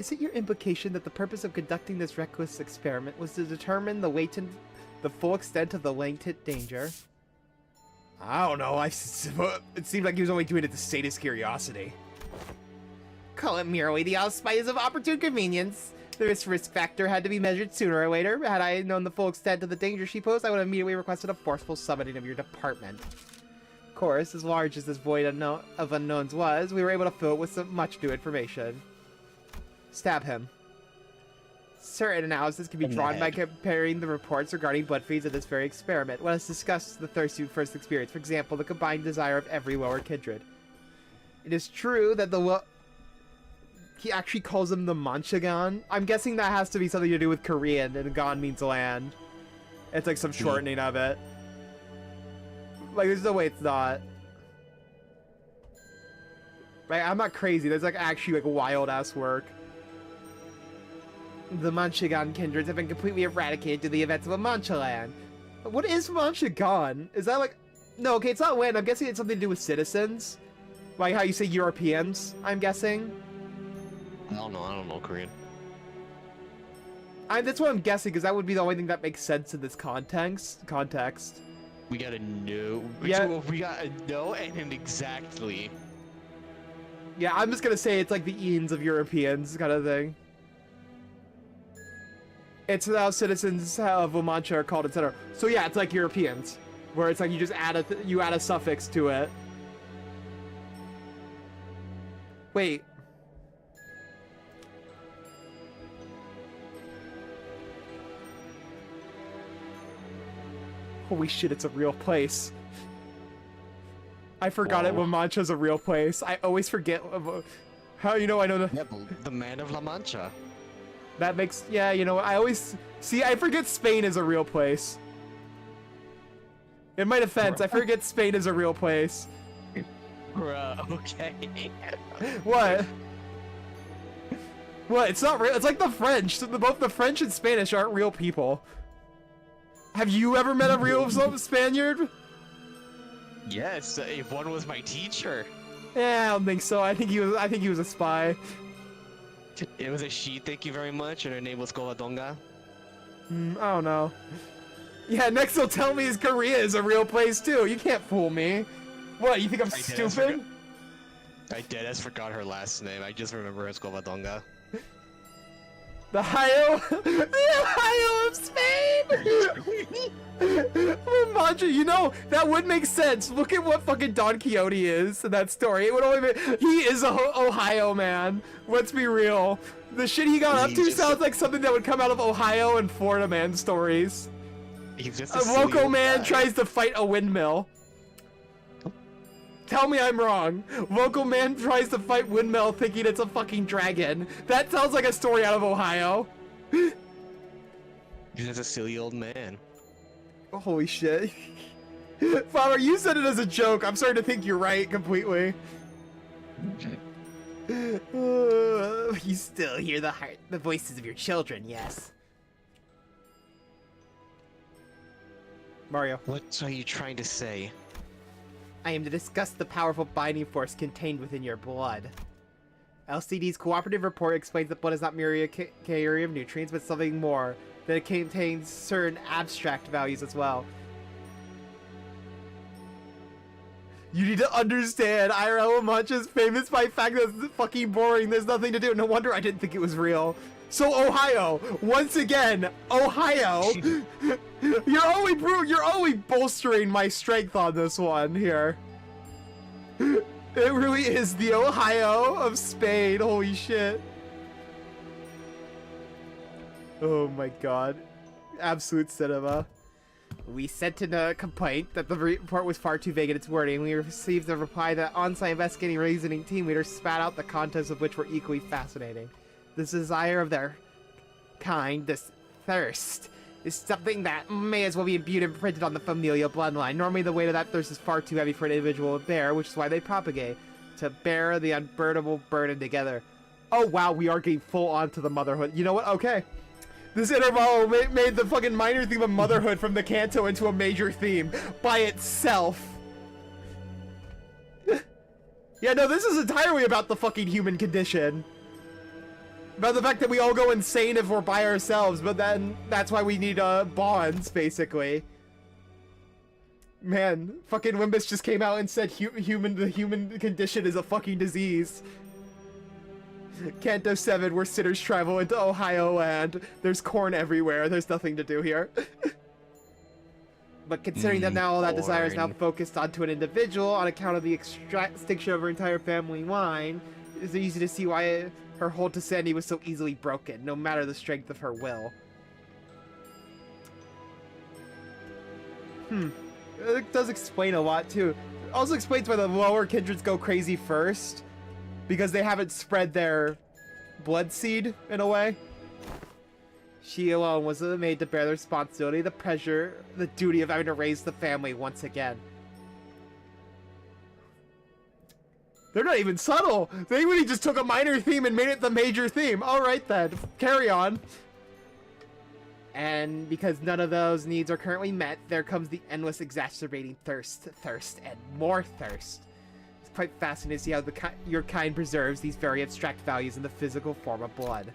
Is it your implication that the purpose of conducting this reckless experiment was to determine the full extent of the latent danger? I don't know. It seemed like he was only doing it to sate his curiosity. Call it merely the auspice of opportune convenience. The risk factor had to be measured sooner or later. Had I known the full extent of the danger she posed, I would have immediately requested a forceful summoning of your department. Of course, as large as this void of unknowns was, we were able to fill it with some much new information. Stab him. Certain analysis can be drawn by comparing the reports regarding blood feeds of this very experiment. Let us discuss the thirst you first experienced. For example, the combined desire of every lower kindred. It is true that he actually calls them the Manchagan. I'm guessing that has to be something to do with Korean, and Gan means land. It's like some shortening of it. Like, there's no way it's not. Right, I'm not crazy. There's like actually like wild-ass work. The Manchagan kindreds have been completely eradicated due to the events of a Manchaland. What is Manchagan? Is that like... No, okay, it's not Leen. I'm guessing it's something to do with citizens. Like how you say Europeans, I'm guessing. I don't know Korean. That's what I'm guessing, because that would be the only thing that makes sense in this context. We gotta know. Yeah. We gotta know and then exactly. Yeah, I'm just gonna say it's like the Eans of Europeans kind of thing. It's how citizens of La Mancha are called, etc. So yeah, it's like Europeans, where it's like you just add a suffix to it. Wait. Holy shit, it's a real place. I forgot it. Whoa. La Mancha's a real place. I always forget. How you know I know the... Yeah, the man of La Mancha. That makes... Yeah, you know, I always... See, I forget Spain is a real place. In my defense, I forget Spain is a real place. Bruh, okay. What? What? It's not real. It's like the French. Both the French and Spanish aren't real people. Have you ever met a real Spaniard? Yes, if one was my teacher. Yeah, I don't think so. I think he was a spy. It was a she, thank you very much, and her name was Covadonga. I don't know. Yeah, next he'll tell me his Korea is a real place too. You can't fool me. What, you think I'm stupid? I deadass forgot her last name. I just remember her as Covadonga. The Ohio, the Ohio of Spain. Mancha, you know that would make sense. Look at what fucking Don Quixote is in that story. It would only be, he is a Ohio man. Let's be real. The shit he got up to sounds like something that would come out of Ohio and Florida man stories. He's just A local man tries to fight a windmill. Tell me I'm wrong. Local man tries to fight windmill thinking it's a fucking dragon. That sounds like a story out of Ohio. He's just a silly old man. Holy shit. Flower, you said it as a joke. I'm starting to think you're right completely. You still hear the voices of your children, yes. Mario. What are you trying to say? I am to discuss the powerful binding force contained within your blood. LCD's cooperative report explains that blood is not merely a carrier of nutrients, but something more. That it contains certain abstract values as well. You need to understand, IRL Mancha is famous by the fact that it's fucking boring. There's nothing to do. No wonder I didn't think it was real. So Ohio, once again, Ohio. You're only bolstering my strength on this one here. It really is the Ohio of Spain. Holy shit. Oh my god. Absolute cinema. We sent in a complaint that the report was far too vague in its wording. We received a reply that on-site investigating reasoning team leaders spat out the contents of which were equally fascinating. This desire of their kind, this thirst, is something that may as well be imbued and imprinted on the familial bloodline. Normally the weight of that thirst is far too heavy for an individual to bear, which is why they propagate, to bear the unburnable burden together. Oh wow, we are getting full on to the motherhood. You know what? Okay. This interval made the fucking minor theme of motherhood from the canto into a major theme by itself. Yeah, no, this is entirely about the fucking human condition. About the fact that we all go insane if we're by ourselves, but then that's why we need bonds, basically. Man, fucking Limbus just came out and said the human condition is a fucking disease. Canto 7, where sinners travel into Ohio land. There's corn everywhere. There's nothing to do here. But considering that now all that desire is now focused onto an individual on account of the extinction of her entire family line, it's easy to see why her hold to Sandy was so easily broken, no matter the strength of her will. It does explain a lot, too. It also explains why the lower kindreds go crazy first. Because they haven't spread their blood seed, in a way. She alone was made to bear the responsibility, the pressure, the duty of having to raise the family once again. They're not even subtle! They really just took a minor theme and made it the major theme. Alright then, carry on. And because none of those needs are currently met, there comes the endless exacerbating thirst, and more thirst. It's quite fascinating to see how your kind preserves these very abstract values in the physical form of blood.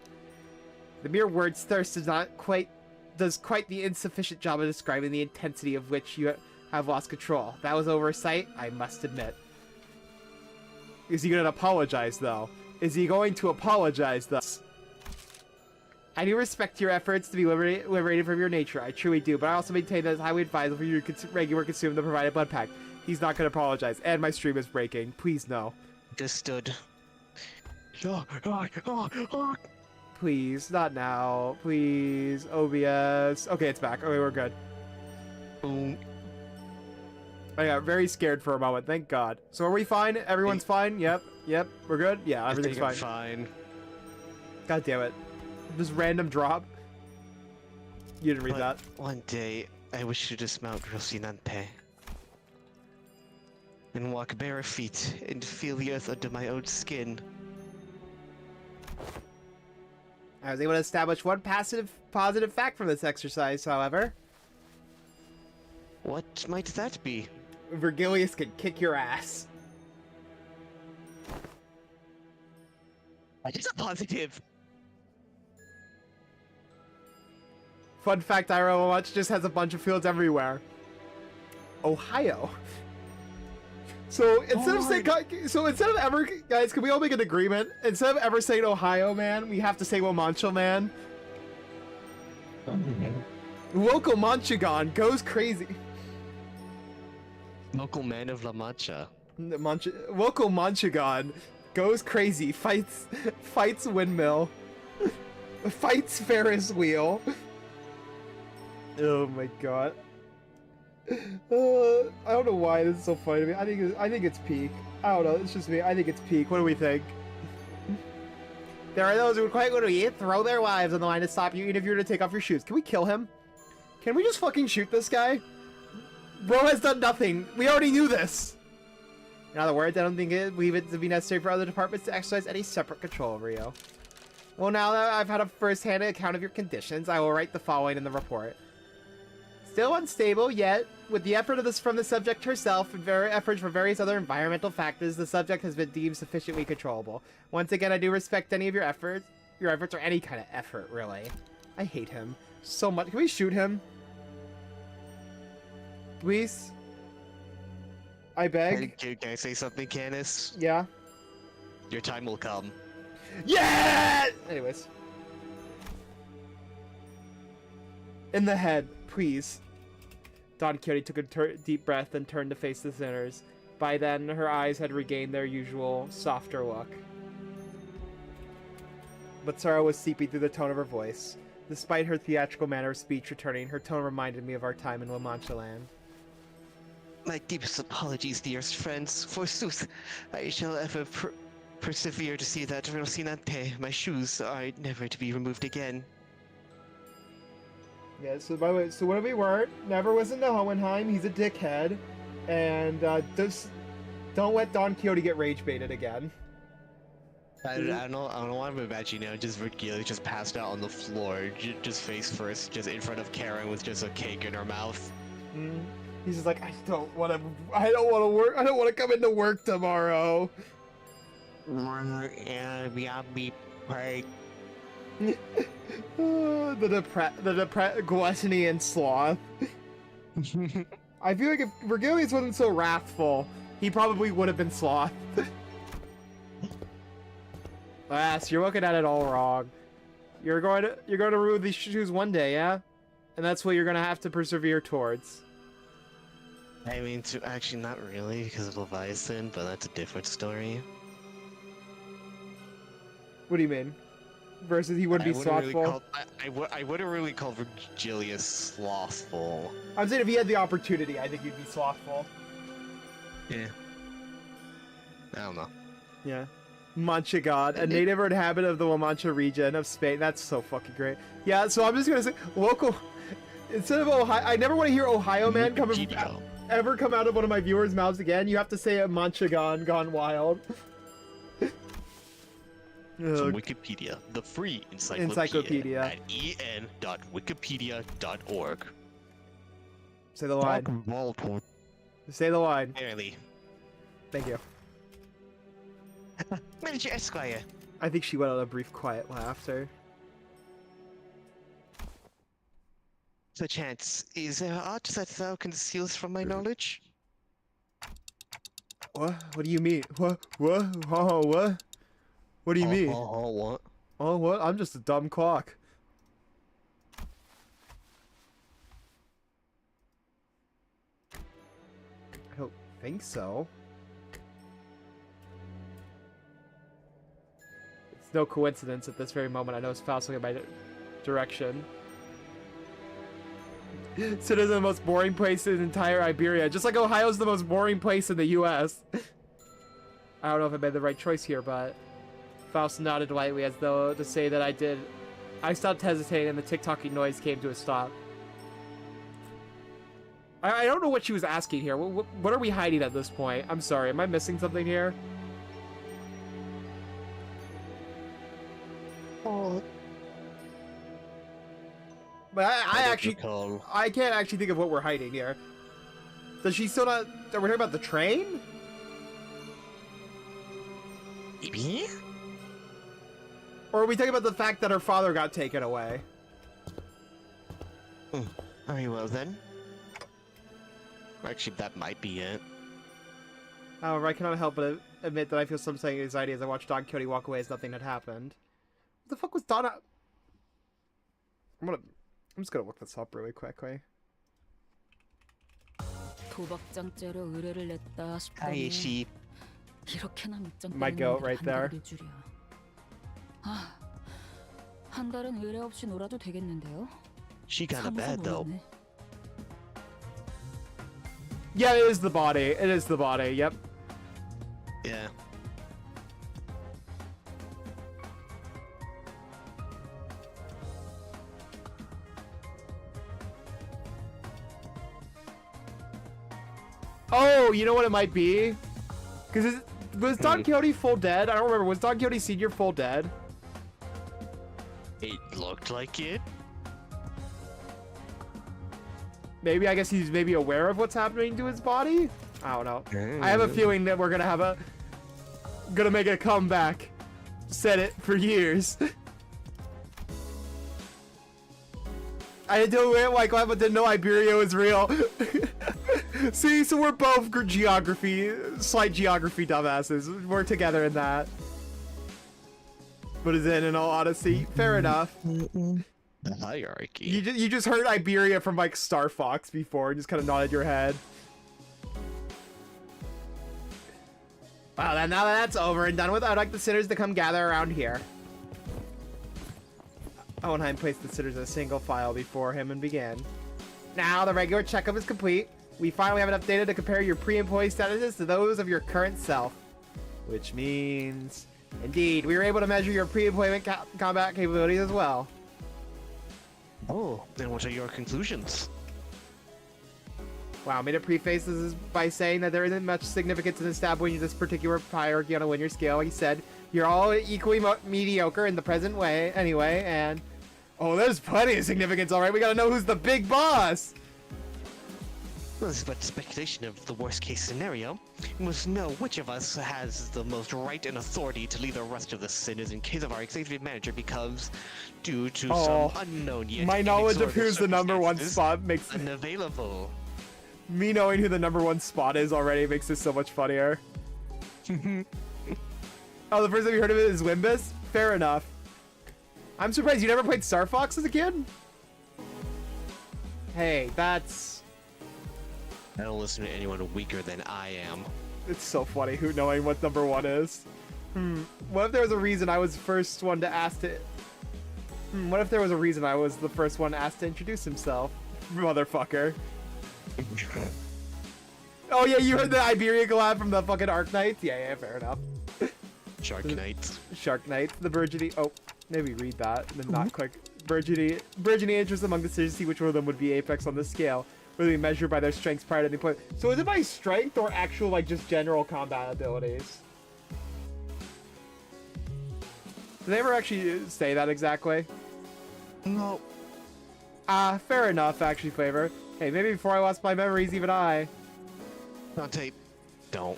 The mere words thirst does quite the insufficient job of describing the intensity of which you have lost control. That was oversight, I must admit. Is he going to apologize, though? Is he going to apologize, though? I do respect your efforts to be liberated from your nature. I truly do, but I also maintain that it's highly advisable for you to regularly consume the provided blood pack. He's not going to apologize, and my stream is breaking. Please, no. Understood. Please, not now. Please, OBS. Okay, it's back. Okay, we're good. Boom. I got very scared for a moment. Thank God. So are we fine? Everyone's fine? Yep. We're good? Yeah, everything's fine. Fine. God damn it. Just random drop. You didn't read that. One day, I wish to dismount Rocinante and walk bare feet and feel the earth under my own skin. I was able to establish one positive fact from this exercise, however. What might that be? Virgilius can kick your ass. It's a positive. Fun fact, Iro Watch just has a bunch of fields everywhere. Ohio. So instead of saying, guys, can we all make an agreement? Instead of ever saying Ohio, man, we have to say Womancho, man. Local Manchagon goes crazy. Local man of La Mancha. Local Manchagon goes crazy. Fights windmill. Fights Ferris wheel. Oh my god. I don't know why this is so funny to me. I think it's peak. I don't know. It's just me. I think it's peak. What do we think? There are those who would quite literally throw their lives on the line to stop you, even if you were to take off your shoes. Can we kill him? Can we just fucking shoot this guy? Bro has done nothing. We already knew this. In other words, I don't believe it to be necessary for other departments to exercise any separate control over you. Well, now that I've had a first-hand account of your conditions, I will write the following in the report. Still unstable, yet, with the effort from the subject herself and efforts from various other environmental factors, the subject has been deemed sufficiently controllable. Once again, I do respect any of your efforts, or any kind of effort, really. I hate him so much. Can we shoot him? Please? I beg? Can I say something, Canis? Yeah? Your time will come. Yeah! Anyways. In the head, please. Don Quixote took a deep breath and turned to face the sinners. By then, her eyes had regained their usual, softer look. But sorrow was seeping through the tone of her voice. Despite her theatrical manner of speech returning, her tone reminded me of our time in La Mancha land. My deepest apologies, dearest friends. Forsooth, I shall ever persevere to see that Rocinante, my shoes, are never to be removed again. Yeah, so by the way, so what we were, never was into Hohenheim, he's a dickhead, and just don't let Don Quixote get rage baited again. I don't know why I'm imagining now, just Virgilia just passed out on the floor, just face first, just in front of Karen with just a cake in her mouth. He's just like, I don't want to work, I don't want to come into work tomorrow. Yeah, be cake. the gluttony and sloth. I feel like if Virgilius wasn't so wrathful, he probably would have been sloth. Ass, you're looking at it all wrong. You're going to remove these shoes one day, yeah? And that's what you're going to have to persevere towards. I mean, actually not really, because of Leviathan, but that's a different story. What do you mean? Versus he wouldn't be slothful? I wouldn't really call Virgilius slothful. I'm saying if he had the opportunity, I think he'd be slothful. Yeah. I don't know. Yeah. Mancha God, a native or inhabitant of the La Mancha region of Spain. That's so fucking great. Yeah, so I'm just gonna say, local... Instead of Ohio... I never want to hear Ohio man ever come out of one of my viewers' mouths again. You have to say a Manchagon gone wild. From Wikipedia, the free encyclopedia. Encyclopedia. At en.wikipedia.org. Say the line. Say the line. Barely. Thank you. Manager Esquire. I think she went on a brief quiet laughter. So, Chance, is there aught that thou conceals from my knowledge? What? What do you mean? What? What? Oh, what? What do you mean? Oh, what? Oh, what? I'm just a dumb clock. I don't think so. It's no coincidence at this very moment I know Faust looking in my direction. Citizen is the most boring place in entire Iberia. Just like Ohio's the most boring place in the US. I don't know if I made the right choice here, but Faust nodded lightly as though to say that I did. I stopped hesitating and the tick-tocking noise came to a stop. I don't know what she was asking here. What are we hiding at this point? I'm sorry, am I missing something here? Oh. But I can't actually think of what we're hiding here. Does she still not... Are we talking about the train? Maybe? Or are we talking about the fact that her father got taken away? Very well then. Actually, that might be it. However, I cannot help but admit that I feel some anxiety as I watch Don Quixote walk away as nothing had happened. What the fuck was Donna... I'm just gonna look this up really quickly. 도박장죄로 의뢰를 냈다 Hi, 싶더니 sheep. 이렇게나 밑장 My goat right there. 한 달은 의뢰 없이 놀아도 되겠는데요? She kinda bad though. Yeah, it is the body. It is the body. Yep. Yeah. Oh, you know what it might be? Because was Don Quixote full dead? I don't remember. Was Don Quixote Sr. full dead? It looked like it. Maybe, I guess he's maybe aware of what's happening to his body? I don't know. I have a feeling that we're gonna make a comeback. Said it for years. I didn't know like but didn't know Iberia was real. See, so we're both slight geography dumbasses. We're together in that. But in all honesty, fair enough. The hierarchy. You just heard Iberia from like Star Fox before and just kind of nodded your head. Well, then now that that's over and done with, I'd like the sinners to come gather around here. Owenheim placed the sinners in a single file before him and began. Now the regular checkup is complete. We finally have enough data to compare your pre-employee statuses to those of your current self. Which means, indeed, we were able to measure your pre-employment combat capabilities as well. Oh, then what are your conclusions? Wow, made to preface this by saying that there isn't much significance in establishing this particular hierarchy on a linear scale. Like he said, you're all equally mediocre in the present way, anyway, and... Oh, there's plenty of significance, alright. We gotta know who's the big boss! Well, this is but speculation of the worst case scenario. We must know which of us has the most right and authority to lead the rest of the sinners in case of our executive manager becomes, due to some unknown yet my knowledge of who's the number one circumstances, spot makes... unavailable. Me knowing who the number one spot is already makes this so much funnier. Oh, the first time you heard of it is Wimbus? Fair enough. I'm surprised you never played Star Fox as a kid? Hey, that's... I don't listen to anyone weaker than I am. It's so funny who knowing what number one is. What if there was a reason I was the first one to ask to... what if there was a reason I was the first one asked to introduce himself? Motherfucker. Oh yeah, you heard the Iberia collab from the fucking Arc Knights? Yeah, fair enough. Shark Knights. Shark Knights, the burgeoning... Oh, maybe read that, and then not click. Burgeoning interest among the citizens, see which one of them would be apex on the scale. Whether we measure by their strengths prior to the point. So is it by strength or actual, like, just general combat abilities? Did they ever actually say that exactly? No. Ah, fair enough, actually, Flavor. Hey, maybe before I lost my memories, even I. Dante, don't.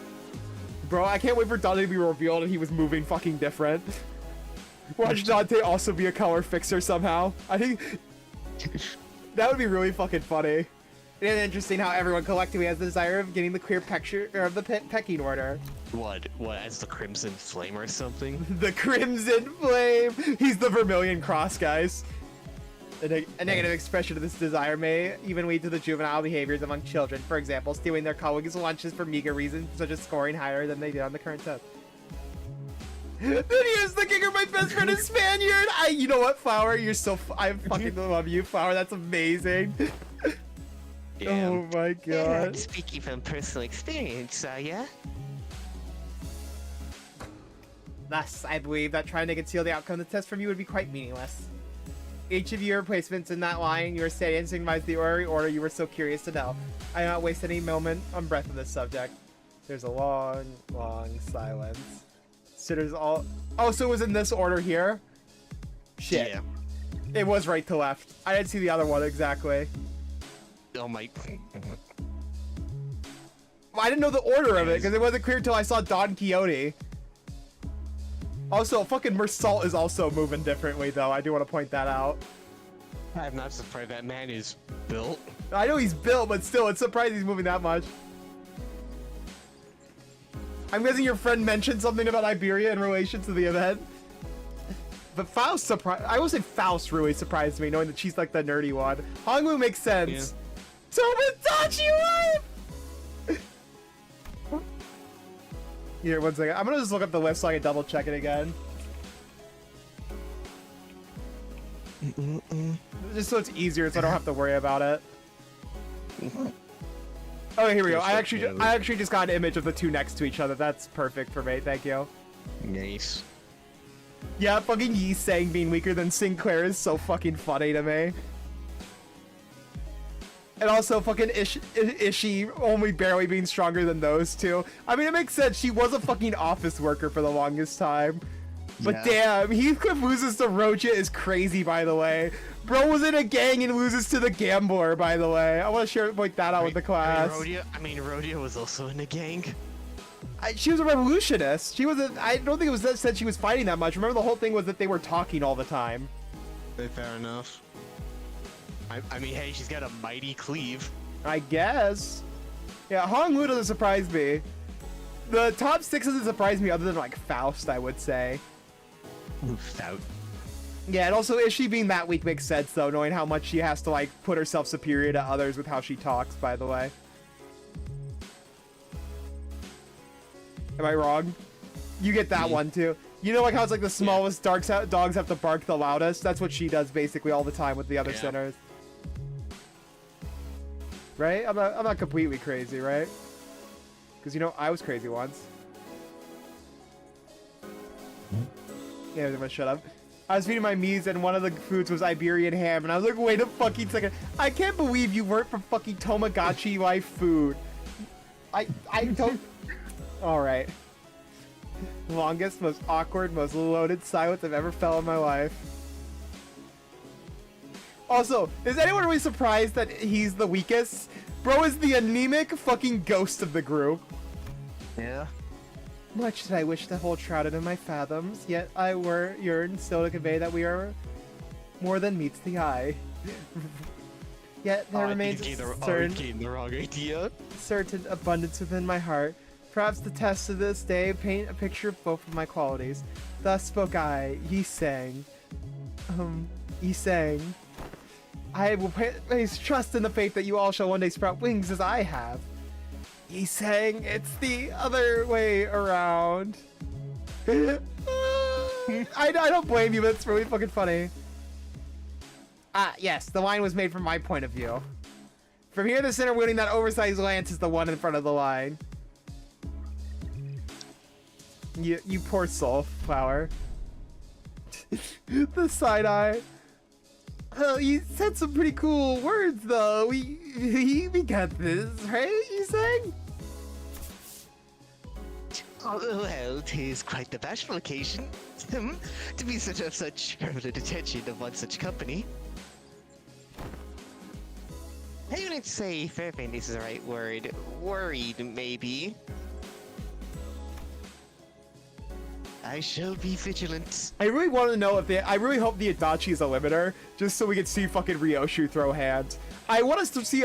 Bro, I can't wait for Dante to be revealed and he was moving fucking different. Watch Dante also be a color fixer somehow. I think that would be really fucking funny. It is interesting how everyone collectively has the desire of getting the clear picture of the pecking order. What, as the Crimson Flame or something? The Crimson Flame! He's the Vermilion Cross, guys. A negative expression of this desire may even lead to the juvenile behaviors among children. For example, stealing their colleagues' lunches for meager reasons, such as scoring higher than they did on the current test. Then here's the kicker, my best friend is Spaniard! You know what, Flower? You're so I fucking love you, Flower. That's amazing. Yeah. Oh my god. Speaking from personal experience, yeah? Thus, I believe that trying to conceal the outcome of the test from you would be quite meaningless. Each of your placements in that line, you are steady and signifies the order you were so curious to know. I do not waste any moment on breath of this subject. There's a long, long silence. So there's all... Oh, so it was in this order here? Shit. Yeah. It was right to left. I didn't see the other one exactly. Oh my... Well, I didn't know the order of it, because it wasn't clear until I saw Don Quixote. Also, fucking Mersault is also moving differently, though. I do want to point that out. I'm not surprised that man is built. I know he's built, but still, it's surprising he's moving that much. I'm guessing your friend mentioned something about Iberia in relation to the event. But Faust surprised. I will say Faust really surprised me, knowing that she's like the nerdy one. Hongwu makes sense. Yeah. Tomodachi life! Here, one second. I'm gonna just look up the list so I can double check it again. Just so it's easier, so I don't have to worry about it. Okay, here we go. I actually just got an image of the two next to each other. That's perfect for me. Thank you. Nice. Yeah, fucking Yi Sang being weaker than Sinclair is so fucking funny to me. And also fucking Ishii only barely being stronger than those two. I mean, it makes sense. She was a fucking office worker for the longest time. But damn, Heathcliff loses to Roja is crazy, by the way. Bro was in a gang and loses to the Gambler, by the way. I want to point that out with the class. Rodia was also in a gang. She was a revolutionist. She was I don't think it was that said she was fighting that much. Remember, the whole thing was that they were talking all the time. Fair enough. I mean, hey, she's got a mighty cleave. I guess. Yeah, Hongwu doesn't surprise me. The top 6 doesn't surprise me other than, like, Faust, I would say. Stout. Yeah, and also Ishii being that weak makes sense, though, knowing how much she has to, like, put herself superior to others with how she talks, by the way. Am I wrong? You get that one, too. You know, like, how it's, like, the smallest dogs have to bark the loudest? That's what she does, basically, all the time with the other sinners. Right? I'm not completely crazy, right? Because, you know, I was crazy once. Yeah, I'm gonna shut up. I was feeding my Mies and one of the foods was Iberian ham, and I was like, wait a fucking second. I can't believe you weren't from fucking Tamagotchi life food. I don't... Alright. Longest, most awkward, most loaded silence I've ever felt in my life. Also, is anyone really surprised that he's the weakest? Bro is the anemic fucking ghost of the group. Yeah. Much did I wish to hold shrouded in my fathoms, yet I yearn still to convey that we are more than meets the eye. Yet there remains certain abundance within my heart. Perhaps the test of this day paint a picture of both of my qualities. Thus spoke I, Yi Sang. Yi Sang. I will place trust in the faith that you all shall one day sprout wings as I have. Yi Sang, it's the other way around. I don't blame you, but it's really fucking funny. Ah, yes, the line was made from my point of view. From here, the center wielding that oversized lance is the one in front of the line. You poor soul, Flower. The side eye. Oh, you said some pretty cool words, though. We got this, right? You saying? Oh, well, 'tis quite the bashful occasion. To be such of such permanent attention upon such company. I wouldn't say fervent is the right word. Worried, maybe. I shall be vigilant. I really want to know if I really hope the Adachi is a limiter, just so we can see fucking Ryoshu throw hands. I want us to see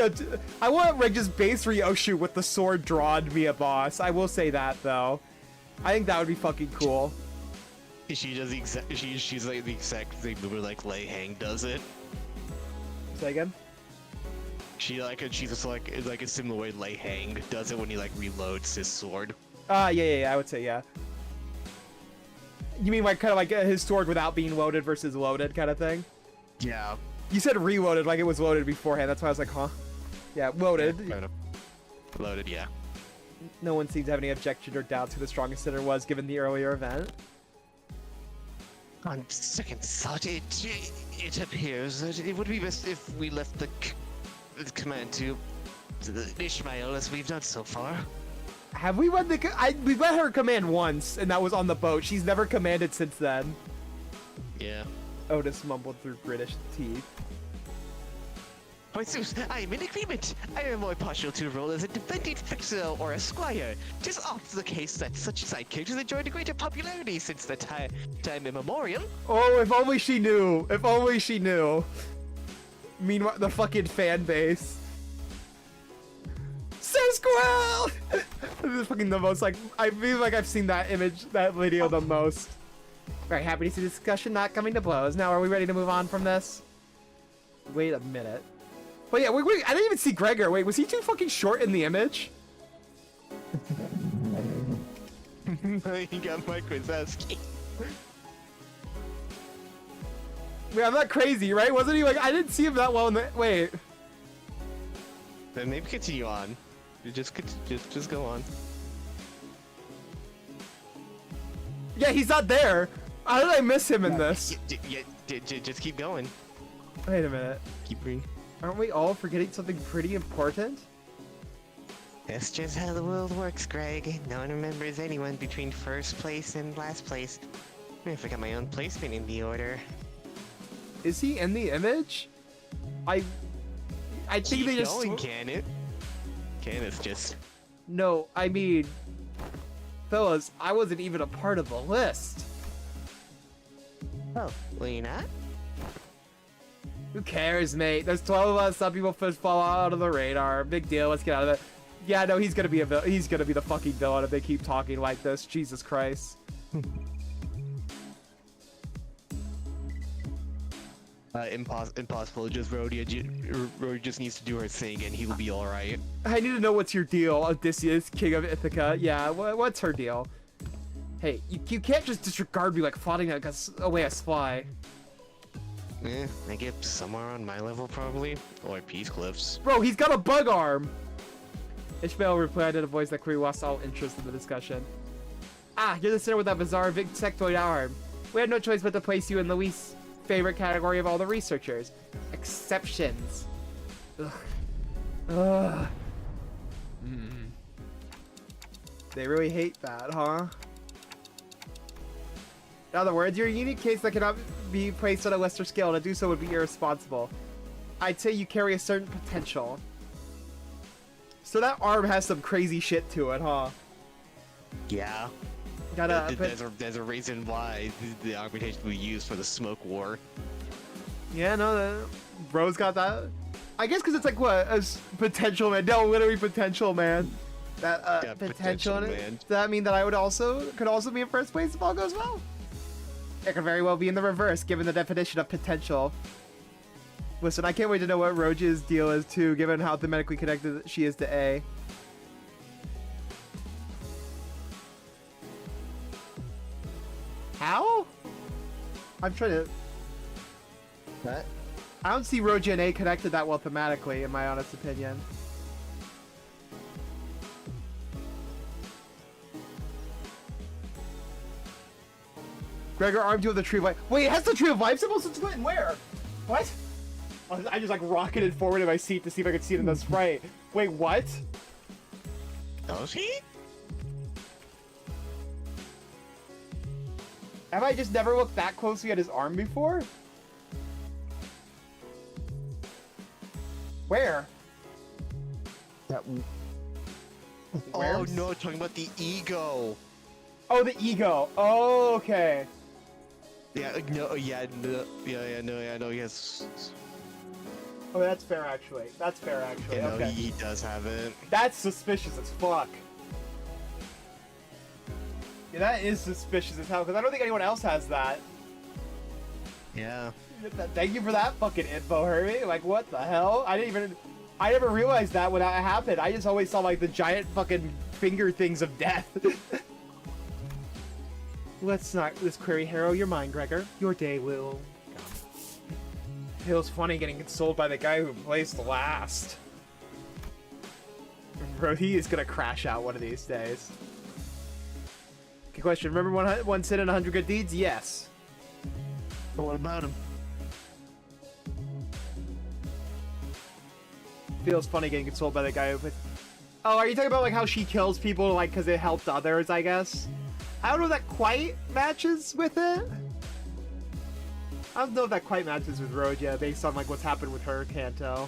I want Rig just base Ryoshu with the sword drawn to be a boss. I will say that though. I think that would be fucking cool. She does the exact. She's like the exact thing where like Lei Hang does it. Say again? She's just like a similar way Lei Hang does it when he like reloads his sword. Yeah, I would say yeah. You mean like kind of like his sword without being loaded versus loaded kind of thing? Yeah. You said reloaded like it was loaded beforehand. That's why I was like, huh? Yeah, loaded. Yeah, kind of. Loaded, yeah. No one seems to have any objection or doubts who the strongest hitter was given the earlier event. On second thought, it appears that it would be best if we left the command to Ishmael as we've done so far. Have we run we let her command once, and that was on the boat. She's never commanded since then. Yeah. Otis mumbled through British teeth. Quite soon, I am in agreement. I am more partial to a role as a defending fixer or a squire. Tis oft the case that such side characters enjoyed a greater popularity since the time immemorial. Oh, if only she knew. If only she knew. Meanwhile, the fucking fan base. Squirrel! This is fucking the most, like, I feel like I've seen that image, that video the most. Very happy to see the discussion not coming to blows. Now, are we ready to move on from this? Wait a minute. But yeah, wait, I didn't even see Gregor. Wait, was he too fucking short in the image? He got Mike Wazowski. Wait, I'm not crazy, right? Wasn't he like, I didn't see him that well in the, wait. Then maybe continue on. Just go on. Yeah, he's not there. How did I miss him in this? Just keep going. Wait a minute. Keep reading. Aren't we all forgetting something pretty important? That's just how the world works, Greg. No one remembers anyone between first place and last place. I forgot my own placement in the order. Is he in the image? I think Keep they just going, Kenneth. Kenneth just... No, I mean, fellas, I wasn't even a part of the list. Oh, well, you're not? Who cares, mate? There's 12 of us. Some people just fall out of the radar. Big deal. Let's get out of it. Yeah, no, he's gonna be he's gonna be the fucking villain if they keep talking like this. Jesus Christ. Impossible. Just Rhodia just needs to do her thing, and he will be all right. I need to know what's your deal, Odysseus, King of Ithaca. Yeah, what's her deal? Hey, you can't just disregard me like floating like away a fly. I get somewhere on my level probably, or Peace Cliffs. Bro, he's got a bug arm. Ishmael replied in a voice that quickly lost all interest in the discussion. Ah, you're the center with that bizarre insectoid arm. We had no choice but to place you in the least favorite category of all the researchers. Exceptions. Ugh. Ugh. They really hate that, huh? In other words, you're a unique case that cannot be placed on a lesser scale. To do so would be irresponsible. I'd say you carry a certain potential. So that arm has some crazy shit to it, huh? Yeah. There's a reason why the augmentation we use for the smoke war. Yeah, no, bro's got that. I guess because it's like what a potential man. No, literally potential man. That Yeah, potential in it. man. Does that mean that I could also be in first place if all goes well? It could very well be in the reverse, given the definition of potential. Listen, I can't wait to know what Roja's deal is too, given how thematically connected she is to A. How? I'm trying to... What? I don't see Roja and A connected that well thematically, in my honest opinion. Gregor armed you with the Tree of Life. Wait, it has the Tree of Life symbol since when? Where? What? I just like rocketed forward in my seat to see if I could see it in the sprite. Wait, what? Does he? Have I just never looked that closely at his arm before? Where? That. Where? Oh no, talking about the ego. Oh, the ego. Oh, okay. Yeah, no, yeah, no, yeah, no, yeah, no, yes. Oh, that's fair, actually. That's fair, actually. Yeah, no, Okay. he does have it. That's suspicious as fuck. Yeah, that is suspicious as hell, because I don't think anyone else has that. Yeah. Thank you for that fucking info, Herbie. Like, what the hell? I never realized that when that happened. I just always saw, like, the giant fucking finger things of death. Let's query harrow your mind, Gregor. Your day will... Feels funny getting consoled by the guy who placed last. Bro, he is gonna crash out one of these days. Good question. Remember one sin and 100 good deeds? Yes. But what about him? Feels funny getting consoled by the guy who... Oh, are you talking about like how she kills people like because it helped others, I guess? I don't know if that quite matches with it. I don't know if that quite matches with Roja based on like what's happened with her Kanto.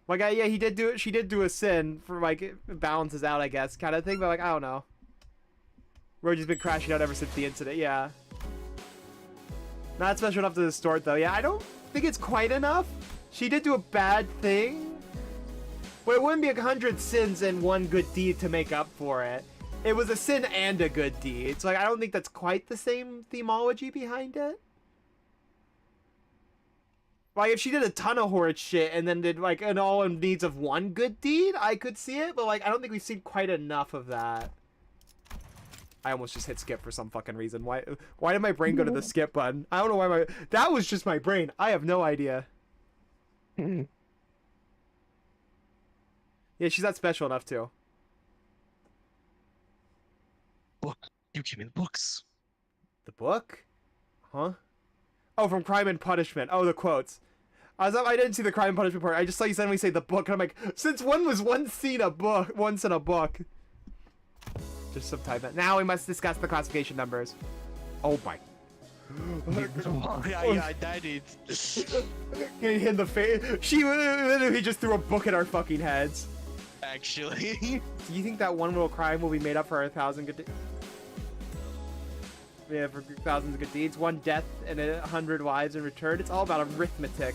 Like, yeah, he did do it. She did do a sin for like it balances out, I guess, kind of thing. But like, I don't know. Roja's been crashing out ever since the incident. Yeah. Not special enough to distort though. Yeah, I don't think it's quite enough. She did do a bad thing, but it wouldn't be 100 sins and one good deed to make up for it. It was a sin and a good deed. So like, I don't think that's quite the same themology behind it. Like, if she did a ton of horrid shit and then did, like, an all in needs of one good deed, I could see it. But, like, I don't think we've seen quite enough of that. I almost just hit skip for some fucking reason. Why did my brain go to the skip button? I don't know why that was just my brain. I have no idea. Yeah, she's not special enough, too. Book. You give me the books. The book? Huh? Oh, from Crime and Punishment. Oh, the quotes. I didn't see the Crime and Punishment part. I just saw you suddenly say the book, and I'm like, since when was once in a book? Just some time. Now we must discuss the classification numbers. Oh my. Yeah, that is. Getting hit in the face. She literally just threw a book at our fucking heads. Actually. Do you think that one little crime will be made up for 1,000 good deeds? Yeah, for thousands of good deeds. One death and 100 lives in return. It's all about arithmetic.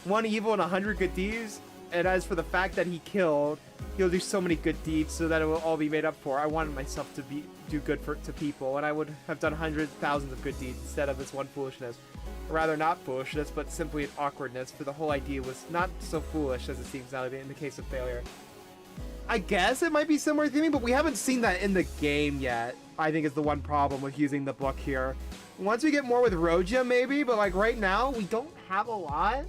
One evil and 100 good deeds. And as for the fact that he killed, he'll do so many good deeds so that it will all be made up for. I wanted myself to do good to people, and I would have done hundreds, thousands of good deeds instead of this one foolishness. Or rather, not foolishness, but simply an awkwardness, for the whole idea was not so foolish as it seems now in the case of failure. I guess it might be similar theming, but we haven't seen that in the game yet. I think is the one problem with using the book here. Once we get more with Roja, maybe, but like right now, we don't have a lot.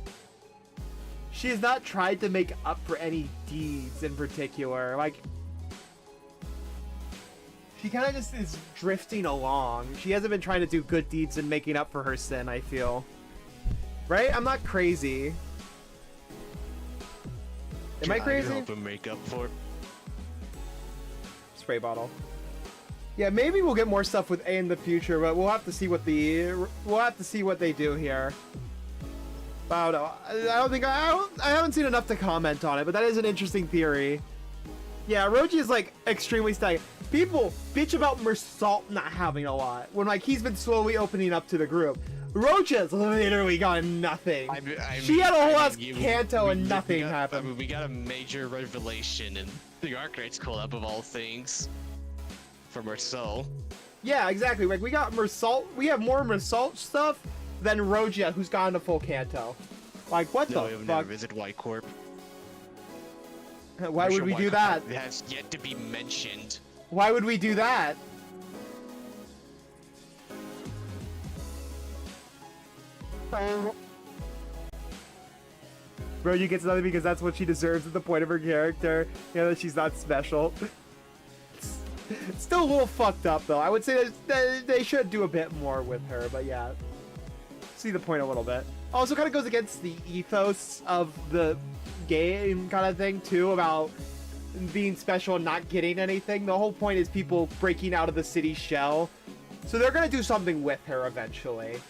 She has not tried to make up for any deeds in particular. Like, she kind of just is drifting along. She hasn't been trying to do good deeds and making up for her sin, I feel. Right? I'm not crazy. Am I crazy? Help him make up for it. Spray bottle. Yeah, maybe we'll get more stuff with A in the future, but we'll have to see what they do here. But I don't know. I haven't seen enough to comment on it, but that is an interesting theory. Yeah, Roji is like extremely stagnant. People bitch about Mersault not having a lot when like he's been slowly opening up to the group. Roja's literally got nothing. She had a whole ass Kanto and nothing happened. I mean, we got a major revelation in the Arcknights collab of all things from Mersault. Yeah, exactly. Like we got Mersault. We have more Mersault stuff than Roja, who's gotten a full Kanto. Like what the we have fuck? never visited White Corp. Why would we do that? It has yet to be mentioned. Why would we do that? Roja gets another because that's what she deserves at the point of her character. You know, that she's not special. It's still a little fucked up, though. I would say that they should do a bit more with her, but yeah. See the point a little bit. Also kind of goes against the ethos of the game kind of thing, too, about being special and not getting anything. The whole point is people breaking out of the city shell So they're gonna do something with her eventually.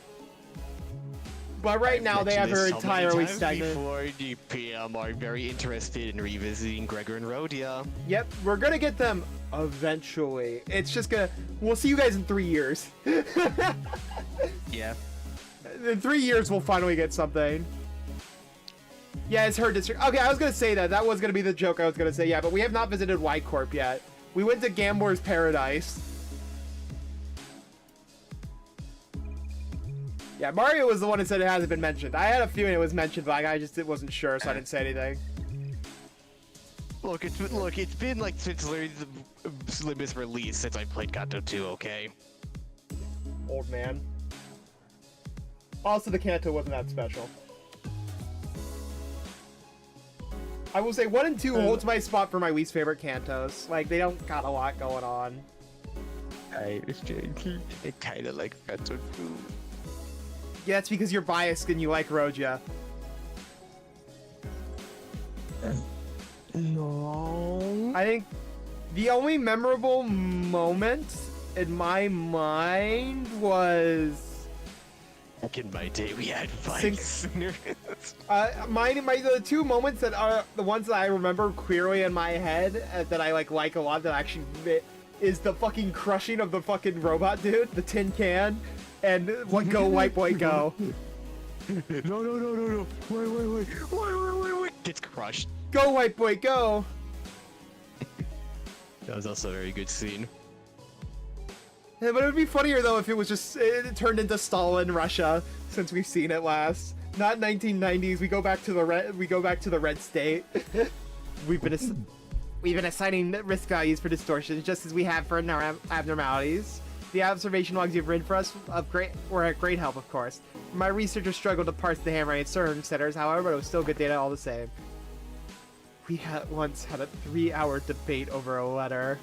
But right now they have her entirely stagnant. Before the PM are very interested in revisiting Gregor and Rhodia. Yep, we're gonna get them eventually. It's just gonna. We'll see you guys in 3 years. Yeah. In 3 years, we'll finally get something. Yeah, it's her district. Okay, I was gonna say that. That was gonna be the joke I was gonna say. Yeah, but we have not visited Y Corp yet. We went to Gambor's Paradise. Yeah, Mario was the one that said it hasn't been mentioned. I had a feeling it was mentioned, but I just wasn't sure, so I didn't say anything. Look, it's been like since the Limbus release since I played Gato 2, okay? Old man. Also, the Kanto wasn't that special. I will say 1 and 2 holds my spot for my least favorite Kantos. Like, they don't got a lot going on. I kind of like Gato 2. Yeah, it's because you're biased and you like Roja. No. I think the only memorable moment in my mind was Back in my day, we had fights. the two moments that are the ones that I remember clearly in my head that I like a lot that actually is the fucking crushing of the fucking robot dude, the tin can, and what go white boy go. No. Wait. Gets crushed. Go white boy go. That was also a very good scene. Yeah, but it would be funnier though if it was just it turned into Stalin Russia since we've seen it last. Not 1990s. We go back to the red state. we've been assigning risk values for distortions just as we have for abnormalities. The observation logs you've written for us were a great help, of course. My researchers struggled to parse the handwriting at certain centers, however, it was still good data all the same. We once had a 3-hour debate over a letter.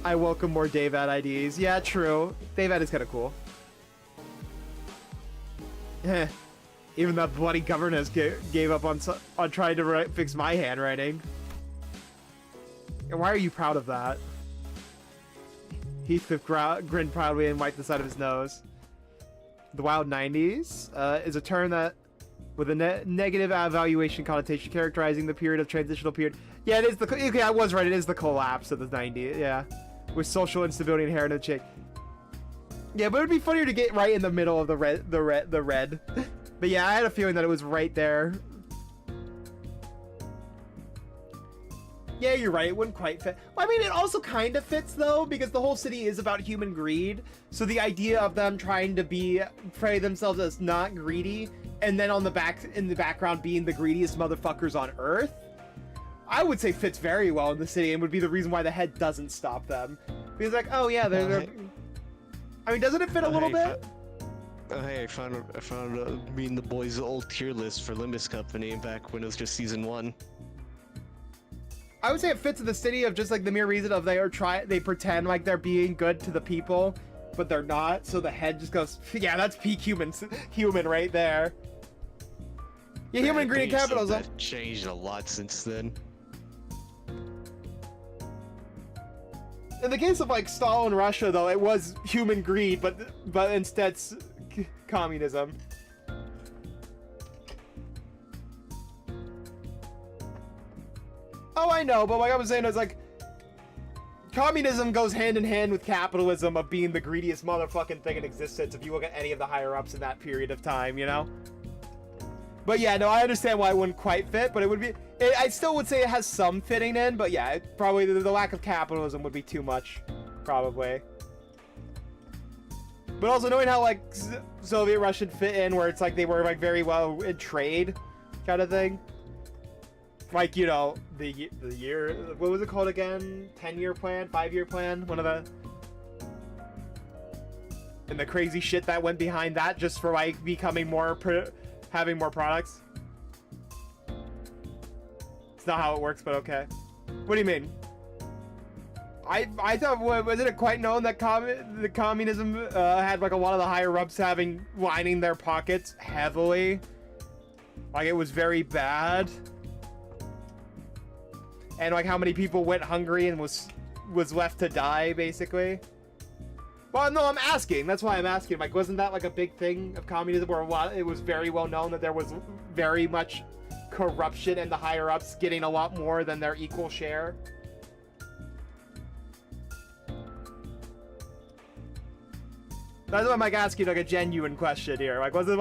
I welcome more David IDs. Yeah, true. David is kind of cool. Even that bloody governess gave up on trying to fix my handwriting. And why are you proud of that? Heathcliff grinned proudly and wiped the side of his nose. The wild 90s is a term that, with a negative evaluation connotation, characterizing the period of transitional period. Yeah, it is the. Okay, I was right. It is the collapse of the 90s. Yeah, with social instability inherent in the change. Yeah, but it'd be funnier to get right in the middle of the red. But yeah, I had a feeling that it was right there. Yeah, you're right. It wouldn't quite fit. Well, I mean, it also kind of fits though, because the whole city is about human greed. So the idea of them trying to portray themselves as not greedy, and then in the background being the greediest motherfuckers on Earth, I would say fits very well in the city, and would be the reason why the head doesn't stop them. Because like, oh yeah, they're. I mean, doesn't it fit a little bit? Hey, I found me and the boys' old tier list for Limbus Company back when it was just season 1. I would say it fits in the city of just like the mere reason of they pretend like they're being good to the people, but they're not. So the head just goes, yeah, that's peak human right there. Yeah, human greed and capitalism. That changed a lot since then. In the case of like Stalin Russia, though, it was human greed, but instead communism. Oh, I know, but like I was saying, it's like communism goes hand in hand with capitalism of being the greediest motherfucking thing in existence. If you look at any of the higher ups in that period of time, you know. But yeah, no, I understand why it wouldn't quite fit, but it would be. I still would say it has some fitting in, but yeah, probably the lack of capitalism would be too much, probably. But also knowing how like Soviet Russian fit in, where it's like they were like very well in trade, kind of thing. Like, you know, the year, what was it called again? 10-year plan, 5-year plan, one of the. And the crazy shit that went behind that just for like becoming more, having more products. It's not how it works, but okay. What do you mean? I thought, wasn't it quite known that the communism had like a lot of the higher ups lining their pockets heavily? Like it was very bad. And like how many people went hungry and was left to die, basically. Well, no, I'm asking. That's why I'm asking. Like, wasn't that like a big thing of communism where it was very well known that there was very much corruption and the higher ups getting a lot more than their equal share? That's why I'm like asking like a genuine question here. Like, wasn't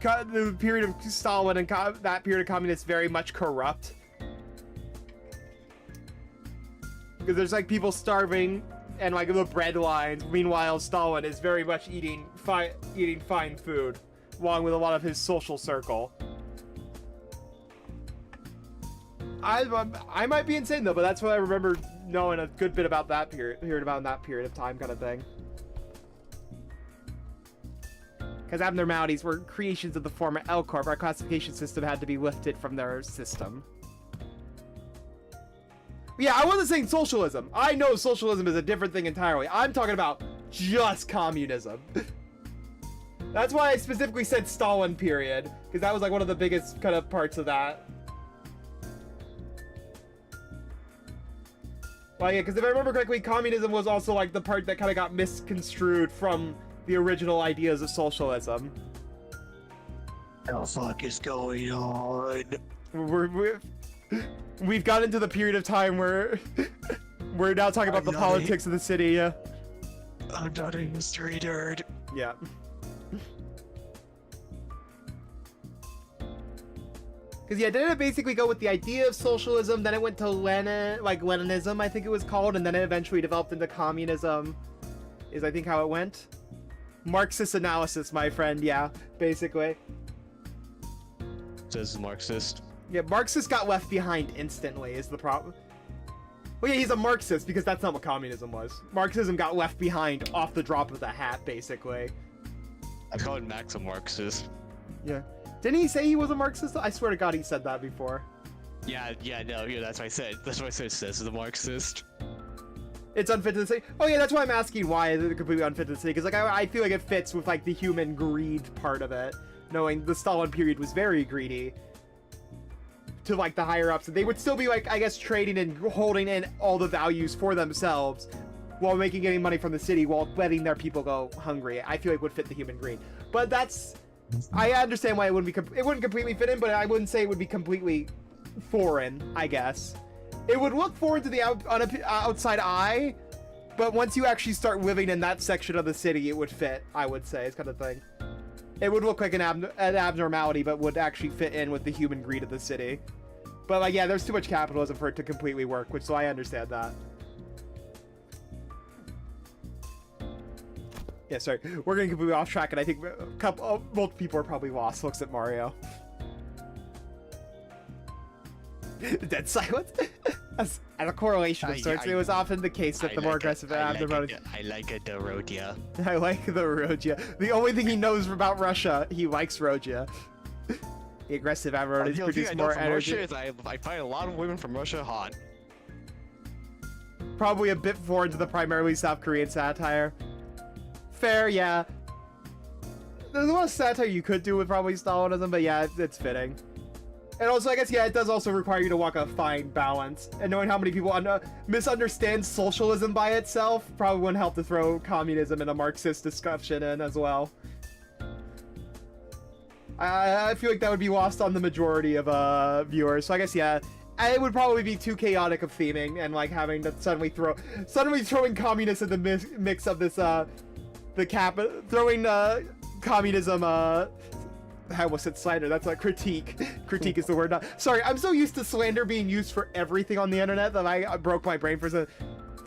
the period of Stalin and that period of communists very much corrupt? Because there's like people starving and like the bread lines. Meanwhile, Stalin is very much eating fine food, along with a lot of his social circle. I might be insane though, but that's what I remember knowing a good bit about that period, hearing about in that period of time, kind of thing. Because abnormalities were creations of the former L Corp, our classification system had to be lifted from their system. Yeah, I wasn't saying socialism. I know socialism is a different thing entirely. I'm talking about just communism. That's why I specifically said Stalin period, because that was like one of the biggest kind of parts of that. Well, yeah, because if I remember correctly, communism was also like the part that kind of got misconstrued from the original ideas of socialism. What the fuck is going on? We've got into the period of time where we're now talking about the politics of the city. Yeah. I'm not a history nerd. Yeah. Because yeah, didn't it basically go with the idea of socialism, then it went to Leninism, I think it was called, and then it eventually developed into communism, is I think how it went. Marxist analysis, my friend, yeah, basically. Says Marxist. Yeah, Marxist got left behind instantly is the problem. Well, yeah, he's a Marxist because that's not what communism was. Marxism got left behind off the drop of the hat, basically. I call it Max a Marxist. Yeah. Didn't he say he was a Marxist? I swear to God he said that before. Yeah, that's what I said. That's what I said. It says the Marxist. It's unfit to say. Oh yeah, that's why I'm asking why it's completely unfit to say. Because like I feel like it fits with like the human greed part of it, knowing the Stalin period was very greedy to like the higher ups, and they would still be like, I guess, trading and holding in all the values for themselves while getting money from the city while letting their people go hungry. I feel like would fit the human greed. But that's, I understand why it wouldn't completely fit in, but I wouldn't say it would be completely foreign, I guess. It would look foreign to the outside eye, but once you actually start living in that section of the city, it would fit, I would say, is kind of thing. It would look like an abnormality, but would actually fit in with the human greed of the city. But like, yeah, there's too much capitalism for it to completely work, so I understand that. Yeah, sorry, we're getting completely off track, and I think multiple people are probably lost. Looks at Mario. Dead silence. As a correlation of sorts, it was often the case that the more aggressive abnormalities. I like it, the Rodia. I like the Rodia. The only thing he knows about Russia, he likes Rodia. The aggressive abnormalities produce more energy. Russia is I find a lot of women from Russia hot. Probably a bit foreign to the primarily South Korean satire. Fair, yeah. There's a lot of satire you could do with probably Stalinism, but yeah, it's fitting. And also, I guess, yeah, it does also require you to walk a fine balance. And knowing how many people misunderstand socialism by itself probably wouldn't help to throw communism in a Marxist discussion in as well. I feel like that would be lost on the majority of viewers. So I guess, yeah, it would probably be too chaotic of theming and like having to suddenly throwing communists in the mix of this, throwing communism, I almost said slander. That's like critique. Critique is the word. Sorry, I'm so used to slander being used for everything on the internet that I broke my brain for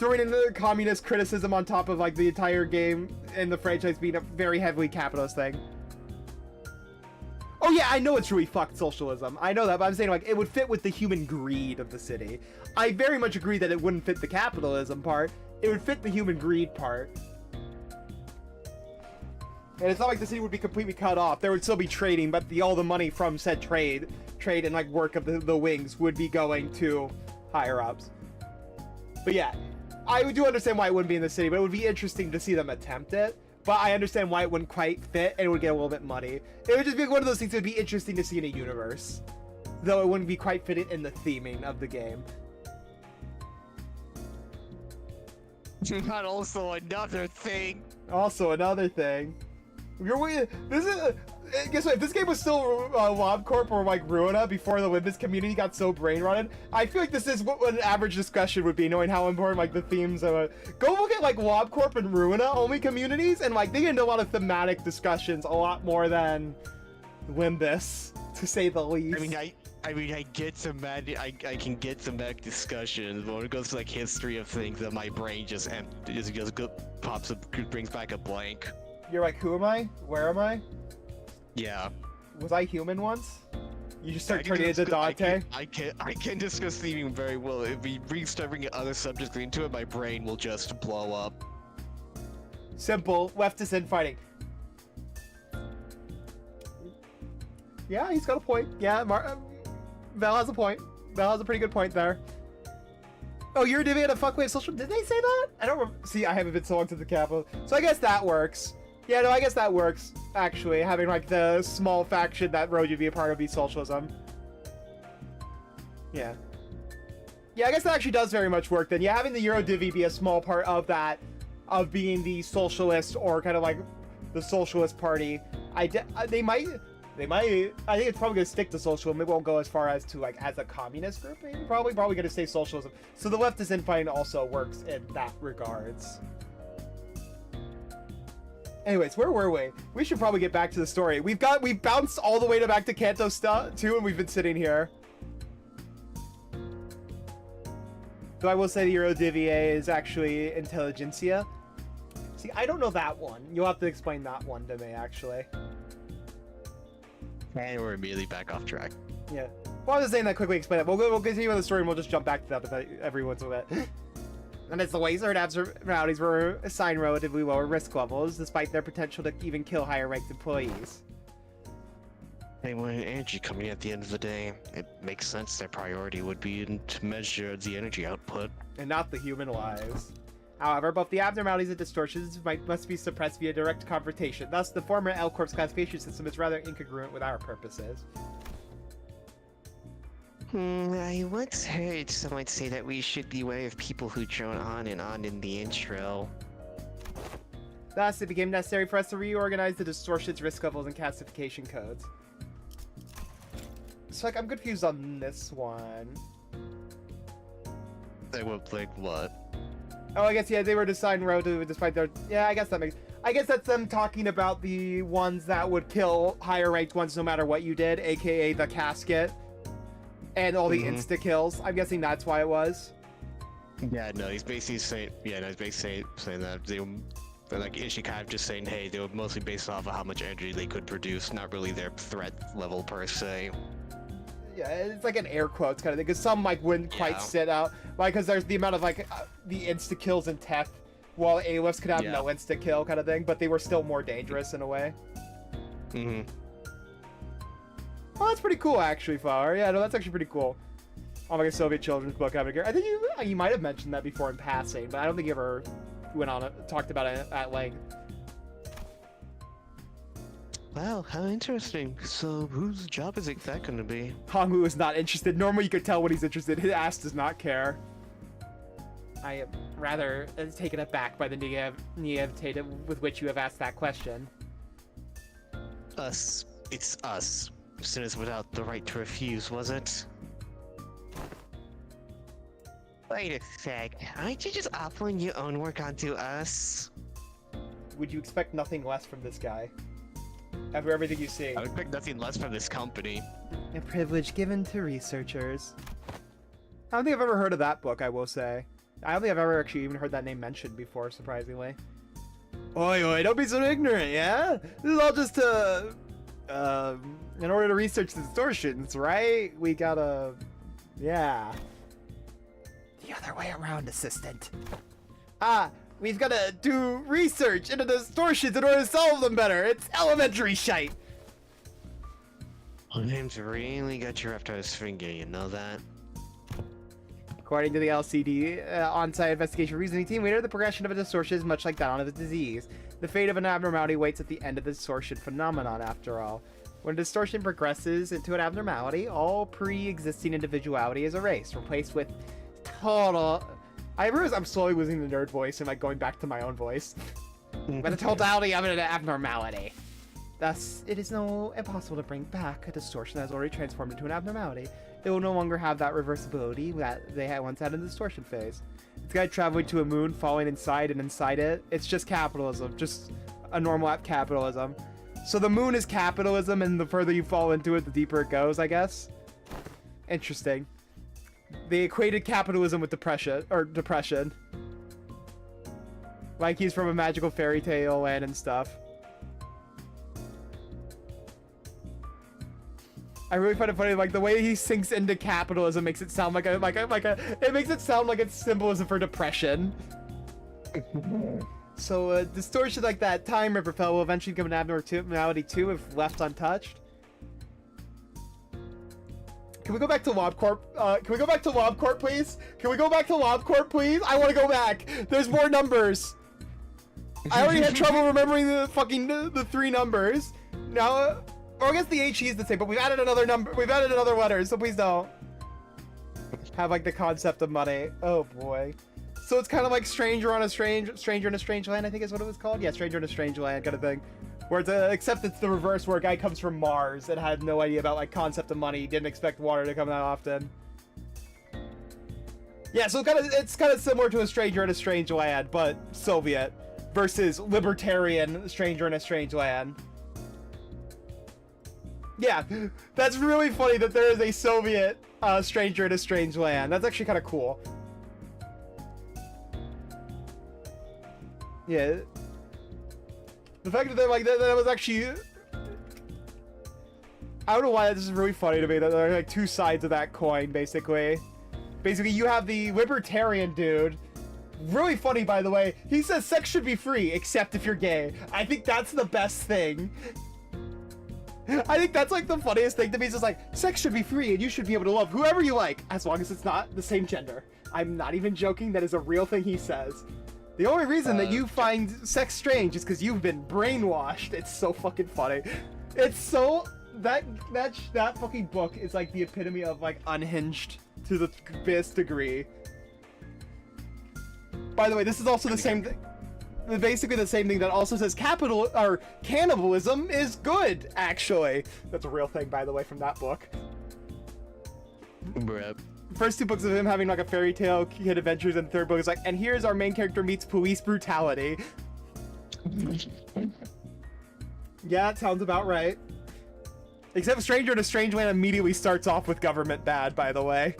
throwing in the communist criticism on top of like the entire game and the franchise being a very heavily capitalist thing. Oh yeah, I know it's really fucked socialism. I know that, but I'm saying like it would fit with the human greed of the city. I very much agree that it wouldn't fit the capitalism part. It would fit the human greed part. And it's not like the city would be completely cut off. There would still be trading, but all the money from said trade and like work of the wings would be going to higher ups. But yeah, I do understand why it wouldn't be in the city, but it would be interesting to see them attempt it. But I understand why it wouldn't quite fit, and it would get a little bit muddy. It would just be one of those things that would be interesting to see in a universe, though it wouldn't be quite fitting in the theming of the game. Not also another thing. Also, another thing. This is. Guess what? If this game was still LobCorp or like Ruina before the Olympus community got so brain rotted, I feel like this is what an average discussion would be, knowing how important like the themes of it. Go look at like LobCorp and Ruina only communities, and like they get into a lot of thematic discussions, a lot more than Limbus, to say the least. I get thematic. I can get thematic discussions, but when it goes to like history of things, that my brain just pops up, brings back a blank. You're like, who am I? Where am I? Yeah. Was I human once? You just start I can turning into discuss- Dante? I can start theming very well. If we start bringing other subjects into it, my brain will just blow up. Simple. Leftist infighting. Yeah, he's got a point. Yeah, Val has a point. Val has a pretty good point there. Oh, you're doing a fuckwave social... Did they say that? I don't remember. See, I haven't been so long to the Capitol. So I guess that works. Yeah, no, I guess that works, actually. Having, like, the small faction that Road be a part of be socialism. Yeah. Yeah, I guess that actually does very much work then. Yeah, having the Eurodivvy be a small part of that, of being the socialist or kind of like the socialist party. They might, I think it's probably going to stick to socialism. It won't go as far as to, like, as a communist group, maybe. Probably going to stay socialism. So the leftist infighting also works in that regards. Anyways, where were we? We should probably get back to the story. We bounced all the way back to Kanto too, and we've been sitting here. Though I will say the Eurodivvy is actually intelligentsia. See, I don't know that one. You'll have to explain that one to me, actually. And we're immediately back off track. Yeah. Well, I was just saying that quickly explain that. We'll continue with the story and we'll just jump back to that every once in a bit. And it's the way certain abnormalities were assigned relatively lower risk levels, despite their potential to even kill higher ranked employees. They were an energy company at the end of the day. It makes sense their priority would be to measure the energy output. And not the human lives. However, both the abnormalities and distortions must be suppressed via direct confrontation. Thus, the former L-Corp's classification system is rather incongruent with our purposes. I once heard someone say that we should be wary of people who drone on and on in the intro. Thus, it became necessary for us to reorganize the distortions, risk levels, and classification codes. So, like, I'm confused on this one. They were like, what? Oh, I guess, yeah, they were assigned relatively despite their... Yeah, I guess that makes... I guess that's them talking about the ones that would kill higher ranked ones no matter what you did, aka the casket. And all the insta-kills. I'm guessing that's why it was. Yeah, no, he's basically saying... Yeah, no, he's basically saying that they were... Like, Ishikawa just saying, hey, they were mostly based off of how much energy they could produce, not really their threat level per se. Yeah, it's like an air quotes kind of thing, because some, like, wouldn't quite sit out. Like, because there's the amount of, like, the insta-kills in Teth, while A-lifts could have no insta-kill kind of thing, but they were still more dangerous in a way. Mm-hmm. Well, that's pretty cool, actually, Flower. Yeah, no, that's actually pretty cool. Oh, like a Soviet children's book having a... I think you might have mentioned that before in passing, but I don't think you ever went on it, talked about it at length. Wow, how interesting. So, whose job is that going to be? Hongwoo is not interested. Normally, you could tell when he's interested. His ass does not care. I am rather taken aback by the naivete with which you have asked that question. Us. It's us. As soon as without the right to refuse, was it? Wait a sec. Aren't you just offering your own work onto us? Would you expect nothing less from this guy? After everything you see. I would expect nothing less from this company. A privilege given to researchers. I don't think I've ever heard of that book, I will say. I don't think I've ever actually even heard that name mentioned before, surprisingly. Oi, oi, don't be so ignorant, yeah? This is all just in order to research the distortions, right? We gotta... Yeah. The other way around, assistant. We've gotta do research into the distortions in order to solve them better. It's elementary shite. James really got you wrapped around his finger, you know that? According to the LCD on-site investigation reasoning team leader, the progression of a distortion is much like that of a disease. The fate of an abnormality waits at the end of the distortion phenomenon, after all. When a distortion progresses into an abnormality, all pre-existing individuality is erased, replaced with total I realize I'm slowly losing the nerd voice and like going back to my own voice. But the totality of an abnormality. Thus, it is impossible to bring back a distortion that has already transformed into an abnormality. It will no longer have that reversibility that they had once had in the distortion phase. It's guy traveling to a moon, falling inside and inside it. It's just capitalism, just a normal app capitalism. So the moon is capitalism, and the further you fall into it, the deeper it goes, I guess. Interesting. They equated capitalism with depression. Like he's from a magical fairy tale land and stuff. I really find it funny, like the way he sinks into capitalism makes it sound it makes it sound like it's symbolism for depression. So a distortion like that Time Ripper fell will eventually become an abnormality too if left untouched. Can we go back to LobCorp? Can we go back to LobCorp, please? Can we go back to LobCorp, please? I want to go back. There's more numbers. I already had trouble remembering the fucking the 3 numbers. Now, or I guess the HE is the same, but we've added another number. We've added another letter, so please don't have like the concept of money. Oh boy. So it's kind of like Stranger in a Strange Land, I think is what it was called. Yeah, Stranger in a Strange Land kind of thing. Where it's except it's the reverse, where a guy comes from Mars and had no idea about like concept of money, didn't expect water to come that often. Yeah, so it's kind of similar to a Stranger in a Strange Land, but Soviet versus libertarian Stranger in a Strange Land. Yeah, that's really funny that there is a Soviet Stranger in a Strange Land. That's actually kind of cool. Yeah. The fact that they're like that was actually, I don't know why this is really funny to me that there are like 2 sides of that coin basically. Basically you have the libertarian dude. Really funny, by the way. He says sex should be free except if you're gay. I think that's the best thing. I think that's like the funniest thing to me. It's just like, sex should be free and you should be able to love whoever you like as long as it's not the same gender. I'm not even joking. That is a real thing he says. The only reason that you find sex strange is because you've been brainwashed. It's so fucking funny. It's so that fucking book is like the epitome of like unhinged to the biggest degree. By the way, this is also the same thing. Basically the same thing that also says cannibalism is good, actually. That's a real thing, by the way, from that book. Bruh. First 2 books of him having like a fairy tale kid adventures, and 3rd book is like, and here's our main character meets police brutality. Yeah, it sounds about right. Except Stranger in a Strange Land immediately starts off with government bad, by the way.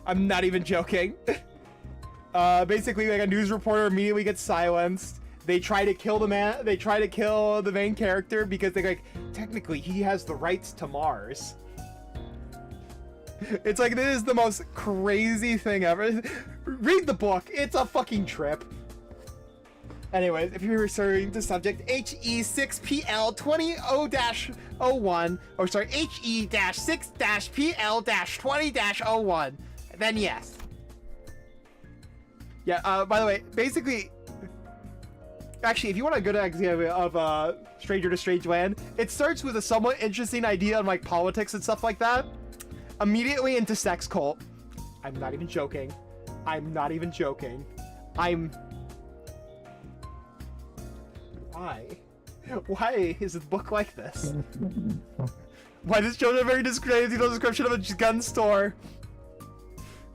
I'm not even joking. Basically, like a news reporter immediately gets silenced. They try to kill the man. They try to kill the main character because they're like, technically, he has the rights to Mars. It's like, this is the most crazy thing ever. Read the book. It's a fucking trip. Anyways, if you're referring to subject HE6PL20-01, or sorry, HE-6-PL-20-01, then yes. Yeah, by the way, basically, actually, if you want a good idea of Stranger to Strange Land, it starts with a somewhat interesting idea on like politics and stuff like that. Immediately into sex cult. I'm not even joking. I'm not even joking. Why? Why is the book like this? Why does it show a very crazy description of a gun store?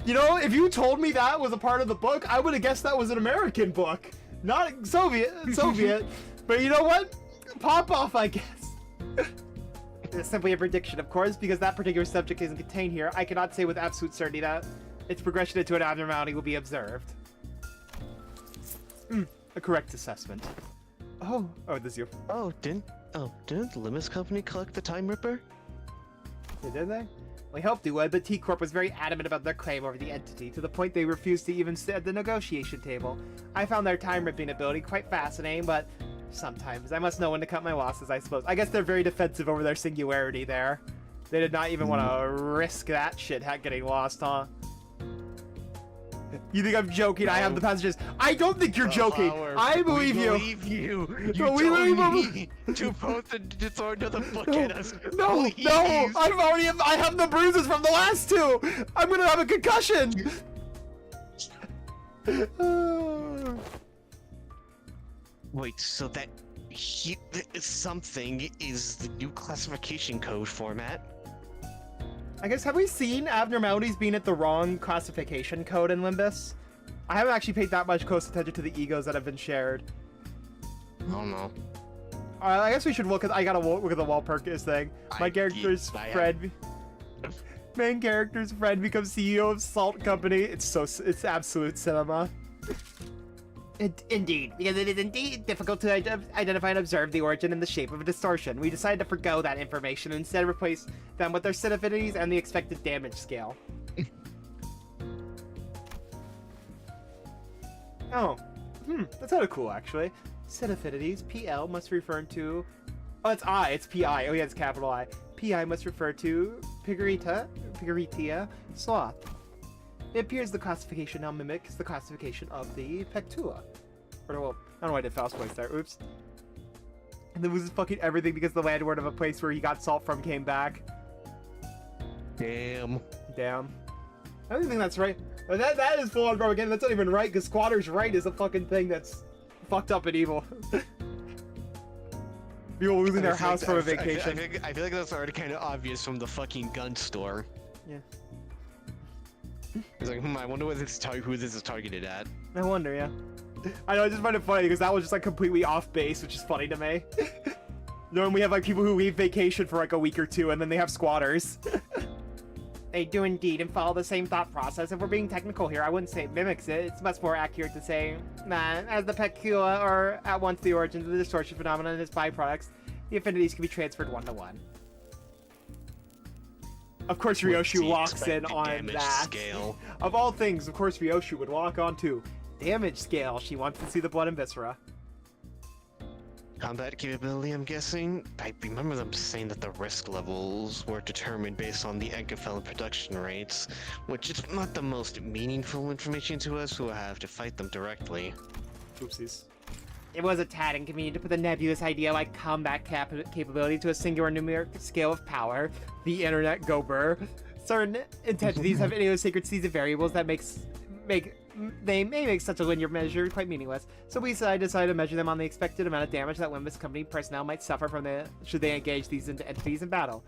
You know, if you told me that was a part of the book, I would have guessed that was an American book, not Soviet. But you know what? Pop off, I guess. It's simply a prediction, of course, because that particular subject isn't contained here. I cannot say with absolute certainty that its progression into an abnormality will be observed. A correct assessment. Oh, this is you. Oh, didn't the Limis Company collect the Time Ripper? Did they? We hoped they would, but T-Corp was very adamant about their claim over the entity, to the point they refused to even sit at the negotiation table. I found their time-ripping ability quite fascinating, but sometimes I must know when to cut my losses, I suppose. I guess they're very defensive over their singularity there. They did not even want to risk that shit getting lost, huh? You think I'm joking? No. I have the passages. I don't think you're joking. I believe you. We believe you. You don't need to post and to throw another book at us. No, please. No. I have the bruises from the last 2. I'm gonna have a concussion. Wait, so that something is the new classification code format? I guess, have we seen abnormalities being at the wrong classification code in Limbus? I haven't actually paid that much close attention to the egos that have been shared. I don't know. I guess we should look at. I gotta look at the wall purchase thing. My character's friend, main character's friend becomes CEO of Salt Company. It's absolute cinema. Indeed, because it is indeed difficult to identify and observe the origin and the shape of a distortion. We decided to forgo that information and instead replace them with their set affinities and the expected damage scale. Oh, that's kind of cool actually. Set affinities, PL must refer to... Oh, it's I, it's PI. Oh yeah, it's capital I. PI must refer to Pigaritia, sloth. It appears the classification now mimics the classification of the Pectua. Or, well, I don't know why I did fast place there, oops. And then loses fucking everything because the landlord of a place where he got salt from came back. Damn. Damn. I don't think that's right. That is full on propaganda. That's not even right, because squatter's right is a fucking thing that's fucked up and evil. People losing their house for a vacation. I feel like that's already kind of obvious from the fucking gun store. Yeah. It's like, I wonder what who this is targeted at. I wonder, yeah. I know, I just find it funny because that was just like completely off base, which is funny to me. Normally we have like people who leave vacation for like a week or two and then they have squatters. They do indeed and follow the same thought process. If we're being technical here, I wouldn't say it mimics it. It's much more accurate to say that as the Pecula are at once the origins of the distortion phenomenon and its byproducts, the affinities can be transferred one-to-one. Of course, Ryoshi locks in on that. Scale? Of all things, of course, Ryoshi would lock on to damage scale. She wants to see the blood and viscera. Combat capability, I'm guessing? I remember them saying that the risk levels were determined based on the Enkefelin production rates, which is not the most meaningful information to us who will have to fight them directly. Oopsies. It was a tad inconvenient to put the nebulous idea like combat capability to a singular numeric scale of power. The internet go burr. Certain entities have idiosyncrasies and variables that they may make such a linear measure quite meaningless, so we decided to measure them on the expected amount of damage that Limbus Company personnel might suffer from should they engage these entities in battle.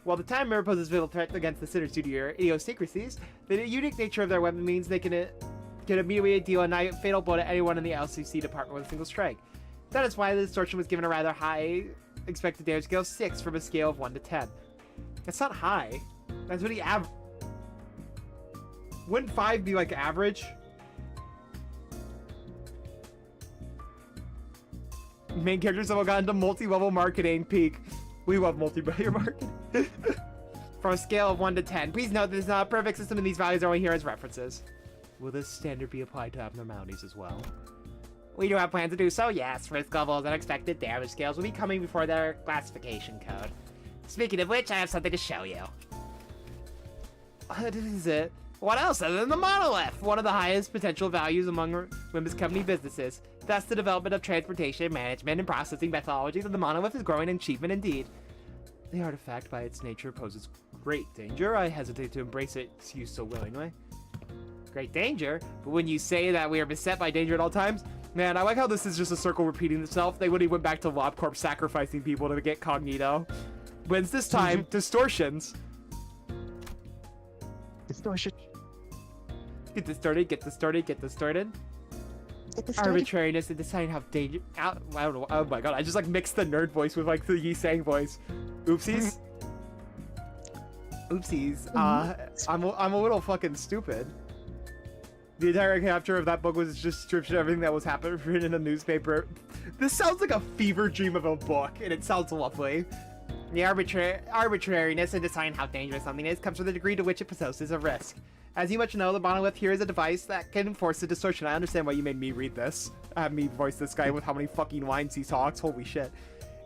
While the time mirror poses little threat against the sitters due to your idiosyncrasies, the unique nature of their weapon means they can immediately deal a fatal blow to anyone in the LCC department with a single strike. That is why the distortion was given a rather high expected damage scale of 6 from a scale of 1 to 10. That's not high. That's what he Wouldn't 5 be like average? Main characters have gotten to multi-level marketing peak. We love multi-player marketing. From a scale of 1 to 10. Please note this is not a perfect system and these values are only here as references. Will this standard be applied to abnormalities as well? We do have plans to do so, yes. Risk levels and expected damage scales will be coming before their classification code. Speaking of which, I have something to show you. What is it? What else other than the monolith? One of the highest potential values among Limbus Company businesses. Thus, the development of transportation, management, and processing methodologies of the monolith is growing in achievement indeed. The artifact, by its nature, poses great danger. I hesitate to embrace its use so willingly. Great danger? But when you say that we are beset by danger at all times, man, I like how this is just a circle repeating itself. They went back to LobCorp sacrificing people to get Cognito. When's this time? Distortions. Distortion. Get distorted, get distorted, get distorted. Arbitrariness and deciding how dangerous. I don't know. Oh my god, I just like mixed the nerd voice with like the Yi Sang voice. Oopsies. Oopsies. I'm a little fucking stupid. The entire capture of that book was just description of everything that was happening written in a newspaper. This sounds like a fever dream of a book, and it sounds lovely. The arbitrariness in deciding how dangerous something is comes from the degree to which it poses a risk. As you much know, the monolith here is a device that can enforce the distortion. I understand why you made me read this. Have me voice this guy with how many fucking lines he talks. Holy shit.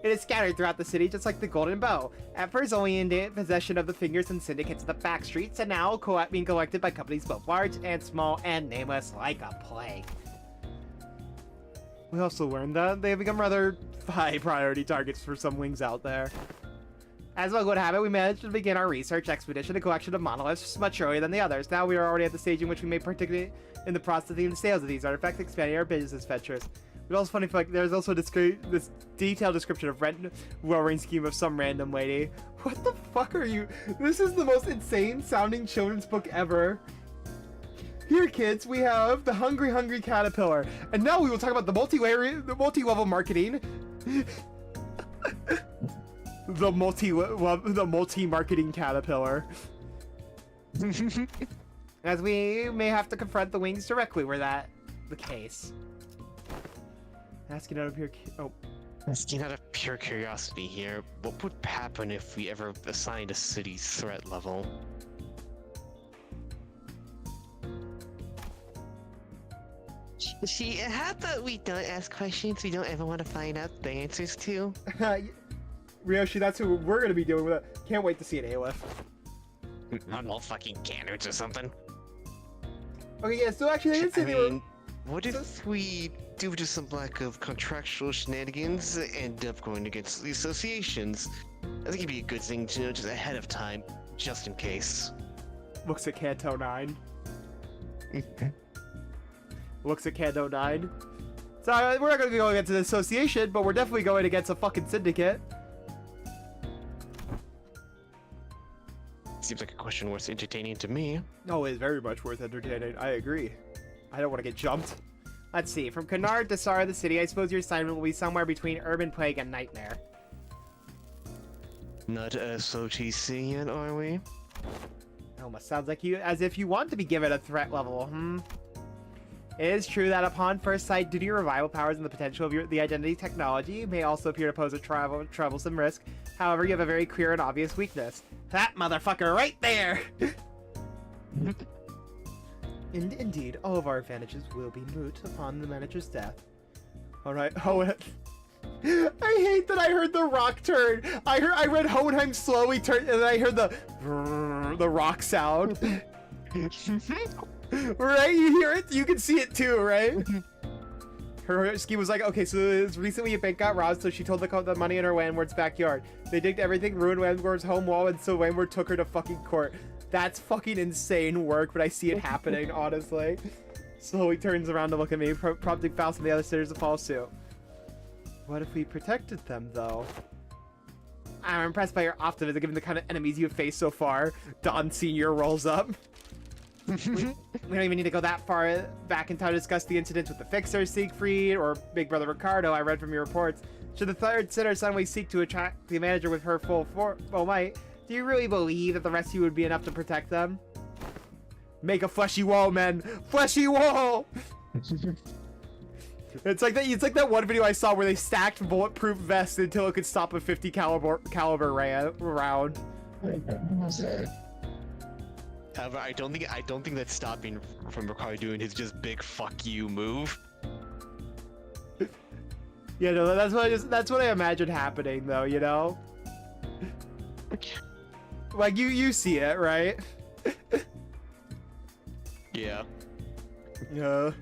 It is scattered throughout the city just like the golden bow. At first only in possession of the fingers and syndicates of the back streets, and now being collected by companies both large and small and nameless like a plague. We also learned that they have become rather high priority targets for some wings out there. As luck would have it, we managed to begin our research expedition and collection of monoliths much earlier than the others. Now we are already at the stage in which we may particularly in the processing and sales of these artifacts, expanding our business ventures. But also funny fact, there's also this detailed description of rent lowering scheme of some random lady. What the fuck are you? This is the most insane sounding children's book ever. Here, kids, we have the Hungry Caterpillar, and now we will talk about the multi-level marketing. the multi-marketing caterpillar. As we may have to confront the wings directly were that the case. Asking out of pure Asking out of pure curiosity here, what would happen if we ever assigned a city's threat level? See, how about we don't ask questions we don't ever want to find out the answers to? Ryoshi, that's who we're gonna be dealing with. Can't wait to see an Aleph. Not all fucking cannons or something. Okay, yeah, so actually they did say they were... What if we, due to some lack of contractual shenanigans, end up going against the associations? I think it'd be a good thing to know just ahead of time, just in case. Looks at Kanto 9. Looks at Kanto 9. So we're not gonna be going against an association, but we're definitely going against a fucking syndicate. Seems like a question worth entertaining to me. Oh, it's very much worth entertaining. I agree. I don't want to get jumped. Let's see. From Canard to Sara the city, I suppose your assignment will be somewhere between Urban Plague and Nightmare. Not SOTC yet, are we? Almost sounds like you, as if you want to be given a threat level, It is true that upon first sight, due to your revival powers and the potential of the identity technology, you may also appear to pose a troublesome risk. However, you have a very clear and obvious weakness. That motherfucker right there! Indeed, all of our advantages will be moot upon the manager's death. Alright, Hohenheim. I hate that I heard the rock turn. I read Hohenheim slowly turn, and then I heard the rock sound. Right? You hear it? You can see it too, right? Her scheme was like, okay, so recently a bank got robbed, so she told the money in her landlord's backyard. They digged everything, ruined landlord's home wall, and so landlord took her to fucking court. That's fucking insane work, but I see it happening, honestly. Slowly turns around to look at me, prompting Faust and the other sitters to follow suit. What if we protected them, though? I'm impressed by your optimism, given the kind of enemies you've faced so far. Don Sr. rolls up. We don't even need to go that far back in time to discuss the incidents with the Fixer, Siegfried, or Big Brother Ricardo I read from your reports. Should the third sitter suddenly seek to attract the manager with her full might, do you really believe that the rest of you would be enough to protect them? Make a fleshy wall, men! Fleshy wall! It's like that one video I saw where they stacked bulletproof vests until it could stop a 50 caliber round. However, I don't think that's stopping from Ricardo doing his just big fuck you move. Yeah, no, that's what I imagined happening, though. You know, like you see it, right? Yeah. Yeah.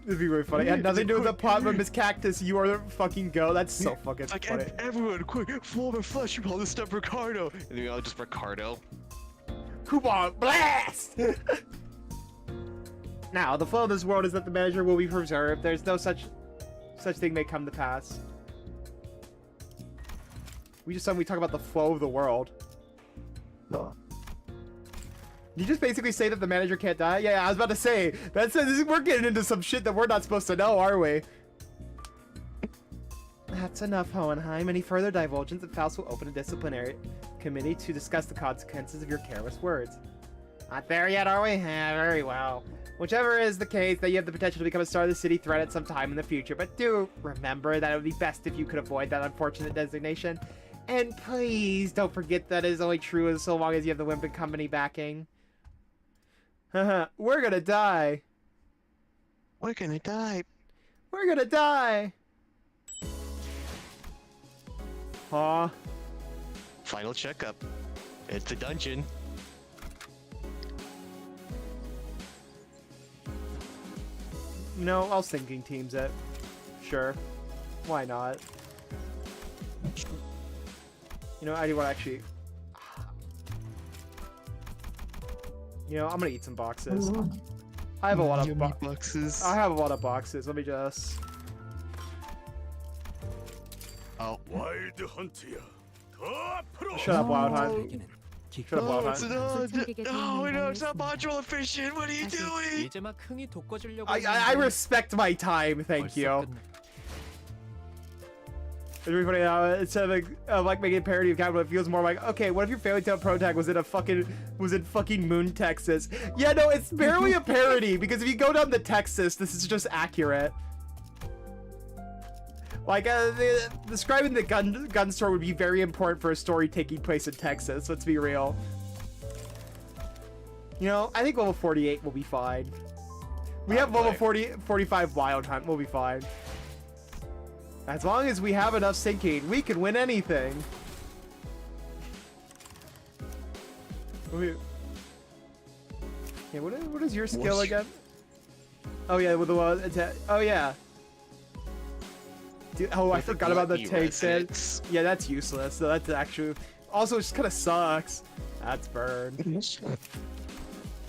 It'd be really funny. It had nothing to do with the plot, but Miss Cactus, you are the fucking go. That's so fucking Like funny. everyone, quick, full of flesh, you call this stuff Ricardo, and then we all just Ricardo. Coupon blast! Now, the flow of this world is that the manager will be preserved. There's no such thing may come to pass. We talk about the flow of the world. You just basically say that the manager can't die? Yeah, I was about to say, we're getting into some shit that we're not supposed to know, are we? That's enough, Hohenheim. Any further divulgence, and Faust will open a disciplinary committee to discuss the consequences of your careless words. Not there yet, are we? Very well. Whichever is the case, that you have the potential to become a star of the city threat at some time in the future, but do remember that it would be best if you could avoid that unfortunate designation. And please don't forget that it is only true as so long as you have the Wimpin Company backing. We're gonna die. We're gonna die. We're gonna die. Aw. Final checkup. It's the dungeon. No, I'll sinking teams it. Sure. Why not? You know, I do want to actually. You know, I'm gonna eat some boxes. I have a lot of boxes. I have a lot of boxes. Let me just. Oh. Shut up, Wild Hunt. Shut up, Wild No, Hunt. no, it's not module efficient. What are you doing? 이제 막 흥이 돋궈지려고 I respect my time, thank you. It's really funny now. Instead of like making a parody of Capital, it feels more like, okay, what if your Fairy Tail Pro Tag was in fucking Moon, Texas? Yeah, no, it's barely a parody because if you go down to Texas, this is just accurate. Like, describing the gun store would be very important for a story taking place in Texas. Let's be real. You know, I think level 48 will be fine. We have level 45 Wild Hunt. We'll be fine. As long as we have enough sinking, we can win anything. Yeah, what is your skill again? Oh yeah, with the attack. Oh yeah. Dude, oh, I forgot about the tank set. Yeah, that's useless. So that's actually also it just kind of sucks. That's burned.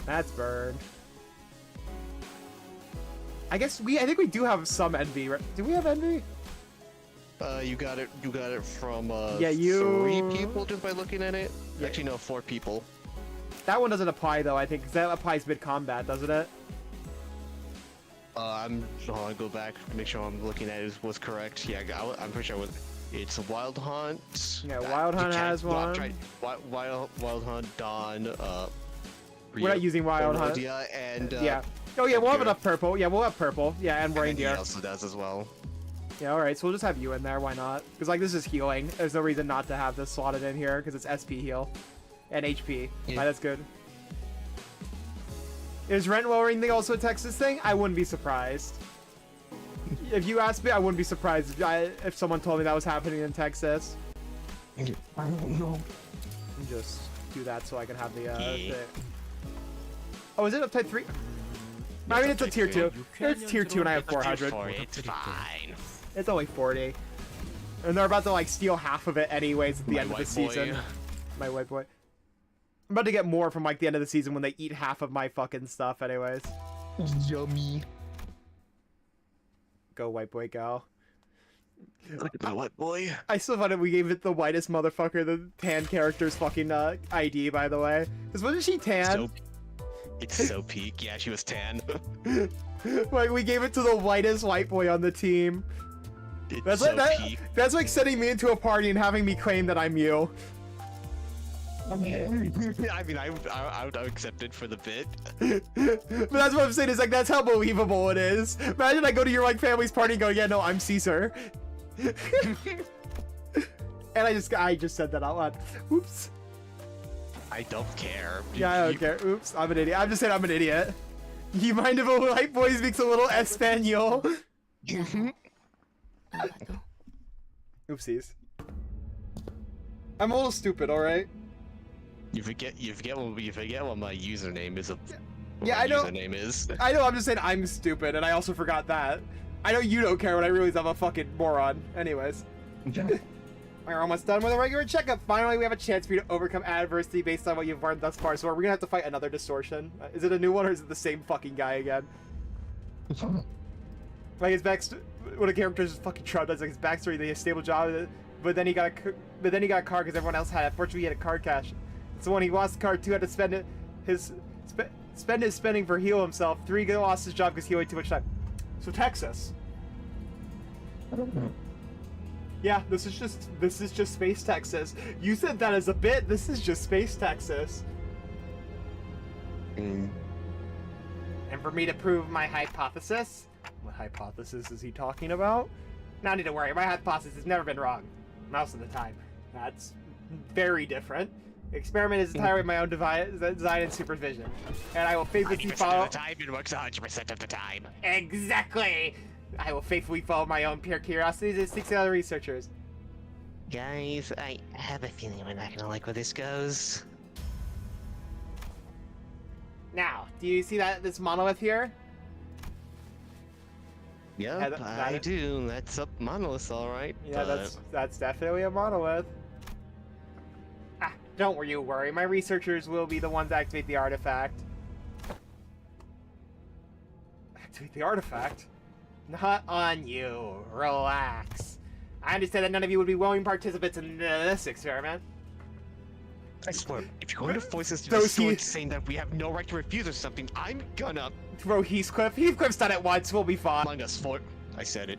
That's burned. I guess I think we do have some envy. Right? Do we have envy? You got it from yeah, 3 people just by looking at it. Yeah. Actually, no, 4 people. That one doesn't apply though. I think 'cause that applies mid combat, doesn't it? I'll go back to make sure I'm looking at it was correct. Yeah, I'm pretty sure it's a Wild Hunt. Yeah, Wild Hunt has one. Wild Hunt, Dawn, We're not using Wild Hunt. And yeah. Oh yeah, we'll have enough purple. Yeah, we'll have purple. Yeah, and He reindeer. also does as well. Yeah, alright, so we'll just have you in there, why not? Because, like, this is healing. There's no reason not to have this slotted in here, because it's SP heal. And HP. Yeah. That's good. Is rent lowering thing also a Texas thing? I wouldn't be surprised. If you asked me, I wouldn't be surprised if someone told me that was happening in Texas. I don't know. Just do that so I can have the Oh, is it up type 3? I mean, it's a tier 2. It's tier 2 and I have 400. It's fine. It's only 40. And they're about to, like, steal half of it anyways at the end of the season. My white boy. I'm about to get more from, like, the end of the season when they eat half of my fucking stuff anyways. Yummy. Go, white boy, go. Look at my white boy. I still thought we gave it the whitest motherfucker, the tan character's fucking ID, by the way. Because wasn't she tan? It's so peak. Yeah, she was tan. Like, we gave it to the whitest white boy on the team. It's peak. That's like sending me into a party and having me claim that I'm you. I mean, I would accept it for the bit. But that's what I'm saying, is like, that's how believable it is. Imagine I go to your, like, family's party and go, yeah, no, I'm Caesar. And I just said that out loud. Oops. I don't care. Yeah, I don't care. Oops, I'm an idiot. I'm just saying I'm an idiot. You mind if a white boy speaks a little Espanol? Oopsies. I'm a little stupid, alright? You forget what my username is. Yeah, I know. Username is. I know, I'm just saying I'm stupid, and I also forgot that. I know you don't care when I realize I'm a fucking moron. Anyways. We're almost done with a regular checkup. Finally, we have a chance for you to overcome adversity based on what you've learned thus far. So we're gonna have to fight another distortion. Is it a new one or is it the same fucking guy again? Like his backstory, when a character's fucking traumatized, like his backstory, they had a stable job, but then he got a car because everyone else had it. Fortunately, he had a car cash. So when he lost the car, 2 had to spend his spending for heal himself. 3 lost his job because he waited too much time. So Texas. I don't know. Yeah, this is just Space Texas. You said that as a bit. This is just Space Texas. And for me to prove my hypothesis, what hypothesis is he talking about? No need to worry. My hypothesis has never been wrong, most of the time. That's very different. The experiment is entirely my own design and supervision, and I will faithfully follow. 100% of the time, it works 100% of the time. Exactly. I will faithfully follow my own pure curiosity and stick to other researchers. Guys, I have a feeling we're not gonna like where this goes. Now, do you see this monolith here? Yep, I do. That's a monolith, all right. Yeah, that's definitely a monolith. Don't you worry, my researchers will be the ones to activate the artifact. Activate the artifact? Not on you. Relax. I understand that none of you would be willing participants in this experiment. I swear, if you're going to force us to Those destroy he- saying that we have no right to refuse or something, I'm gonna... Throw Heathcliff. Heathcliff's done it once. We'll be fine. Among us for... I said it.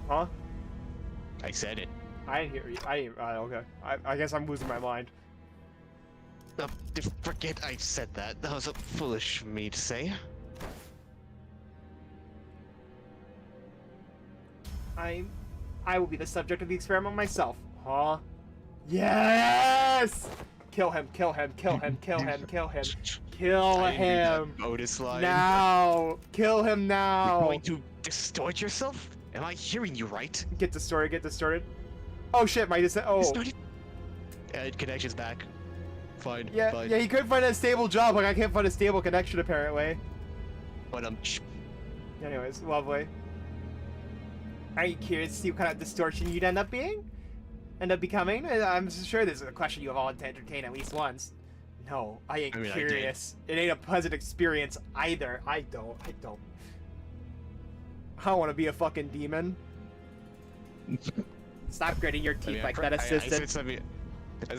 Huh? I said it. I didn't hear you. Okay. I guess I'm losing my mind. Forget I said that. That was foolish of me to say. I will be the subject of the experiment myself. Huh? Yes! Kill him, kill him, kill him, kill him, kill him. Kill I didn't read him. that Otis line. Now! Kill him You're now! going to distort yourself? Am I hearing you right? Get distorted, get distorted. Oh shit, my oh. Distorted? Connection's back. Fine, Yeah, fine. yeah, he couldn't find a stable job, like I can't find a stable connection apparently. But Anyways, lovely. Are you curious to see what kind of distortion you'd end up becoming? I'm sure this is a question you have all to entertain at least once. No, I ain't curious. It ain't a pleasant experience either. I don't. I don't want to be a fucking demon. Stop gritting your teeth like that, assistant. I said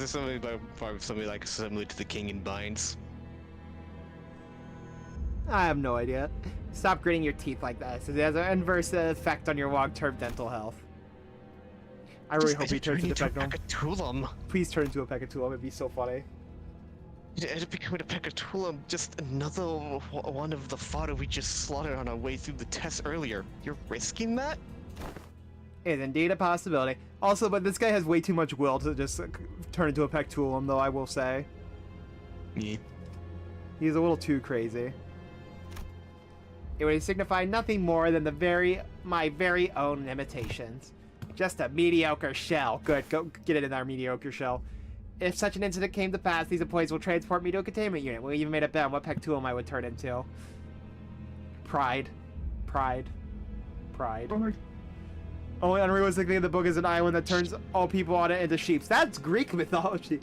something about something like similar to the king in binds. I have no idea. Stop gritting your teeth like that. It has an inverse effect on your long-term dental health. I really hope he turns into Peckatulum. Please turn into a Peckatulum. It'd be so funny. It'd become a Peckatulum, just another one of the fodder we just slaughtered on our way through the test earlier. You're risking that? Is indeed a possibility. Also, but this guy has way too much will to just turn into a Peckatulum, though, I will say. Yeah. He's a little too crazy. It would signify nothing more than my very own limitations. Just a mediocre shell. Good, go get it in our mediocre shell. If such an incident came to pass, these employees will transport me to a containment unit. We even made a bet on what Peckatulum I would turn into. Pride. Pride. Pride. Only unrealistic thing in the book is an island that turns all people on it into sheep. That's Greek mythology.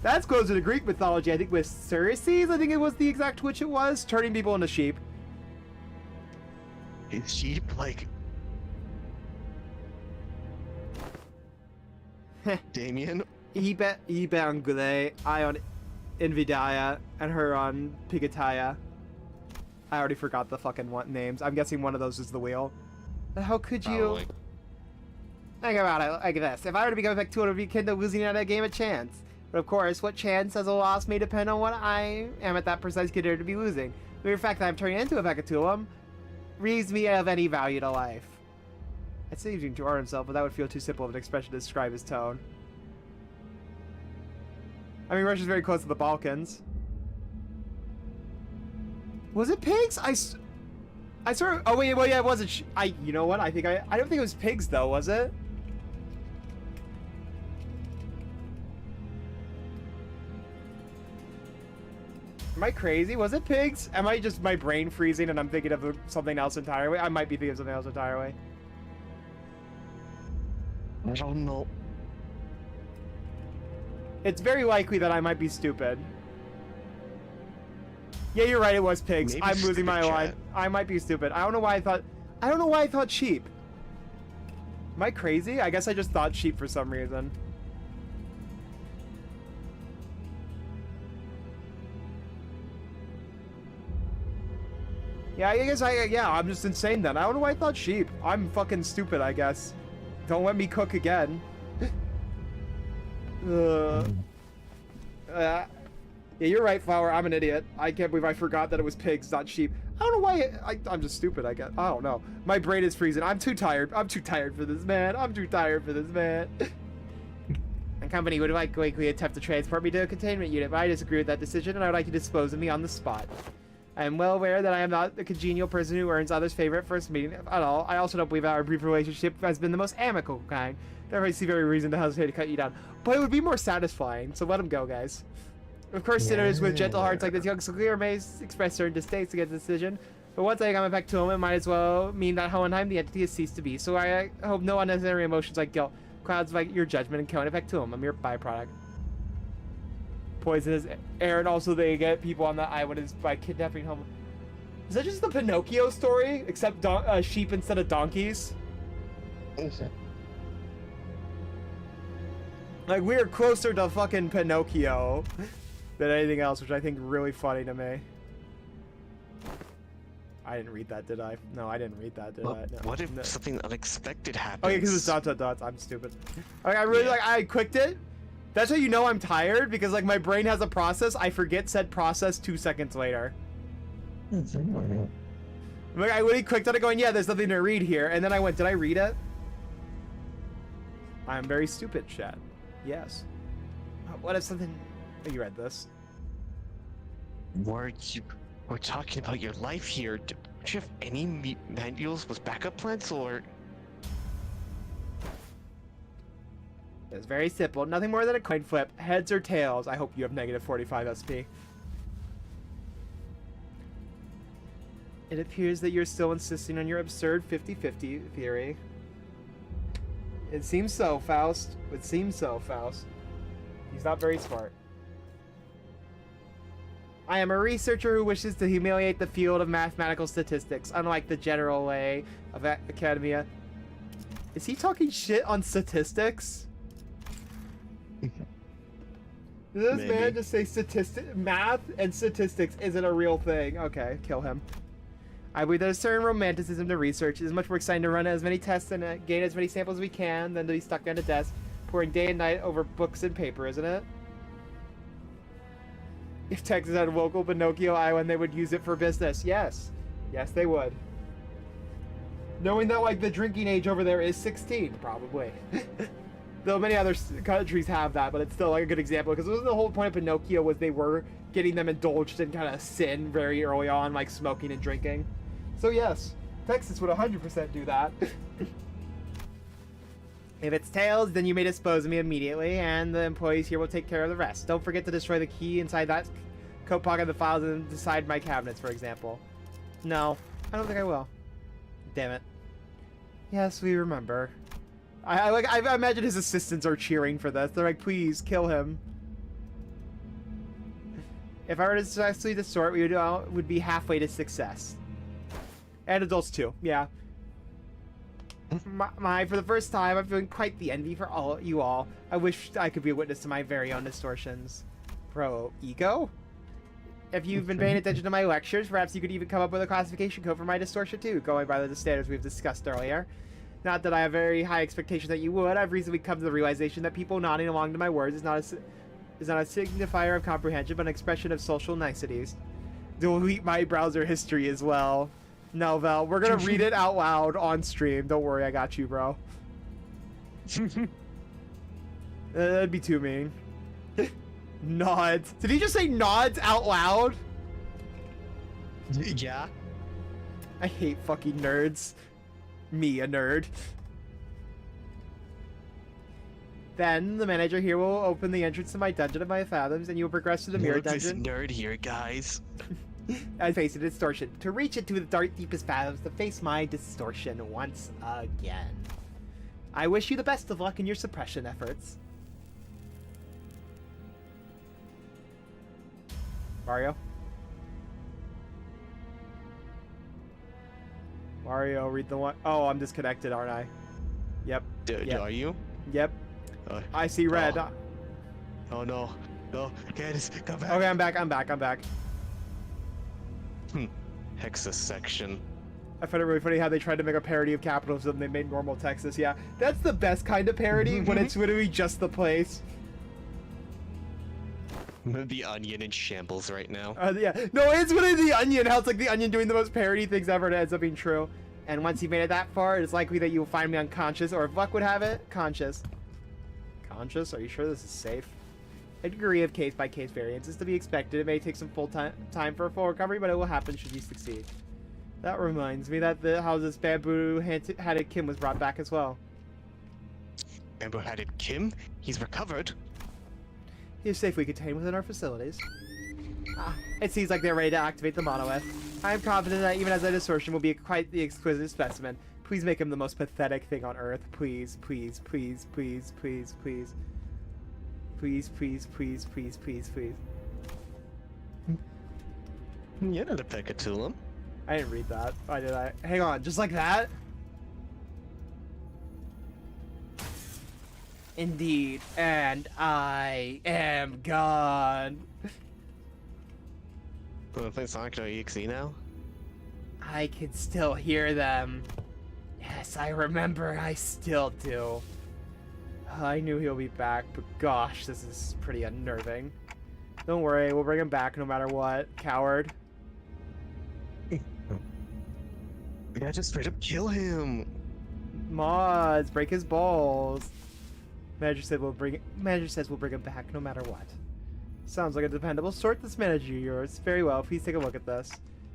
That's closer to Greek mythology. I think with Circes, I think it was the exact which it was, turning people into sheep. Is sheep like... Damien? Ibe on Gule, I on Invidia, and her on Pigataya. I already forgot the fucking names. I'm guessing one of those is the wheel. How could you... Probably. Think about it like this. If I were to become Peckatulum, it would be akin to losing at a game of chance. But of course, what chance as a loss may depend on what I am at that precise considered to be losing. The mere fact that I'm turning into a Peckatulum relieves me of any value to life. I'd say using to art himself, but that would feel too simple of an expression to describe his tone. I mean, Russia's very close to the Balkans. Was it pigs? I sort of... Oh, wait, well, yeah, it wasn't... You know what? I don't think it was pigs, though, was it? Am I crazy? Was it pigs? Am I just my brain freezing and I'm thinking of something else entirely? I might be thinking of something else entirely. I don't know. It's very likely that I might be stupid. Yeah, you're right. It was pigs. Maybe I'm losing my stupid line. chat. I might be stupid. I don't know why I thought sheep. Am I crazy? I guess I just thought sheep for some reason. Yeah, I guess I'm just insane then. I don't know why I thought sheep. I'm fucking stupid, I guess. Don't let me cook again. Yeah, you're right, Flower. I'm an idiot. I can't believe I forgot that it was pigs, not sheep. I don't know why I'm just stupid, I guess. I don't know. My brain is freezing. I'm too tired. I'm too tired for this, man. I'm too tired for this, man. The company would likely attempt to transport me to a containment unit, but I disagree with that decision, and I would like to dispose of me on the spot. I am well aware that I am not the congenial person who earns others' favor at first meeting at all. I also don't believe that our brief relationship has been the most amicable kind. Therefore, I see very reason to hesitate to cut you down. But it would be more satisfying, so let him go, guys. Of course, sinners with gentle hearts like this young Clear may express certain distastes against the decision, but once I come back to him, it might as well mean that Hohenheim, the entity, has ceased to be. So I hope no unnecessary emotions like guilt clouds like your judgment and count effect to them. A mere byproduct. Poisonous air, and also they get people on the island by kidnapping home. Is that just the Pinocchio story, except sheep instead of donkeys? Like, we are closer to fucking Pinocchio than anything else, which I think really funny to me. I didn't read that, did I? No, I didn't read that, did I? No. What if something unexpected happens? Oh yeah, because it's dots, dots, dots. I'm stupid. Like, I really I clicked it. That's how you know I'm tired, because like my brain has a process. I forget said process 2 seconds later. Like, I literally clicked on it going, yeah, there's nothing to read here. And then I went, did I read it? I'm very stupid, chat. Yes. What if something... Oh, you read this. We're talking about your life here. Do you have any manuals with backup plans, or...? It's very simple. Nothing more than a coin flip. Heads or tails. I hope you have negative 45 SP. It appears that you're still insisting on your absurd 50-50 theory. It seems so, Faust. It seems so, Faust. He's not very smart. I am a researcher who wishes to humiliate the field of mathematical statistics, unlike the general way of academia. Is he talking shit on statistics? Did this man just say math and statistics isn't a real thing? Okay, kill him. I believe there's a certain romanticism to research. It is much more exciting to run as many tests and gain as many samples as we can than to be stuck behind a desk, pouring day and night over books and paper, isn't it? If Texas had a local Pinocchio island, they would use it for business. Yes. Yes, they would. Knowing that, like, the drinking age over there is 16, probably. Though many other countries have that, but it's still like a good example, because the whole point of Pinocchio was they were getting them indulged in kind of sin very early on, like smoking and drinking. So yes, Texas would 100% do that. If it's tails, then you may dispose of me immediately, and the employees here will take care of the rest. Don't forget to destroy the key inside that coat pocket of the files inside my cabinets, for example. No, I don't think I will. Damn it. Yes, we remember. I imagine his assistants are cheering for this. They're like, please, kill him. If I were to successfully distort, we would be halfway to success. And adults too, yeah. For the first time, I'm feeling quite the envy for you all. I wish I could be a witness to my very own distortions. Bro, ego? If you've been paying attention to my lectures, perhaps you could even come up with a classification code for my distortion too, going by the standards we've discussed earlier. Not that I have very high expectations that you would. I've recently come to the realization that people nodding along to my words is not a signifier of comprehension, but an expression of social niceties. Delete my browser history as well. No, Val, we're gonna read it out loud on stream. Don't worry, I got you, bro. That'd be too mean. Nods. Did he just say nods out loud? Yeah. I hate fucking nerds. Me, a nerd. Then the manager here will open the entrance to my dungeon of my fathoms, and you will progress to the mirror dungeon. This nerd here, guys. I face a distortion. To reach it to the dark deepest fathoms, to face my distortion once again. I wish you the best of luck in your suppression efforts. Mario? Mario, read the one. Oh, I'm disconnected, aren't I? Yep. Yep. Are you? Yep. I see red. Oh no. No. Candace, come back. Okay, I'm back. I'm back. Hexa section. I find it really funny how they tried to make a parody of capitalism. They made normal Texas. Yeah, that's the best kind of parody when it's literally just the place. The Onion in shambles right now. Yeah. No, it's literally the Onion. How it's like the Onion doing the most parody things ever, and it ends up being true. And once you've made it that far, it's likely that you'll find me unconscious, or if luck would have it, conscious. Conscious? Are you sure this is safe? A degree of case-by-case variance is to be expected. It may take some time for a full recovery, but it will happen should you succeed. That reminds me that how this bamboo-hatted Kim was brought back as well. Bamboo-hatted Kim? He's recovered. He is safely contained within our facilities. It seems like they're ready to activate the monolith. I am confident that even as a distortion will be quite the exquisite specimen. Please make him the most pathetic thing on earth. Please, please, please, please, please, please. Please, please, please, please, please, please. You're not a Pekatulum. I didn't read that. Why did I? Hang on, just like that? Indeed, and I am gone. Wanna play Sonic.exe now? I can still hear them. Yes, I remember, I still do. I knew he'll be back, but gosh, this is pretty unnerving. Don't worry, we'll bring him back no matter what, coward. Yeah, just straight up kill him. Mods, break his balls. Manager says we'll bring him back no matter what. Sounds like a dependable sort, this manager of yours. Very well, please take a look at this.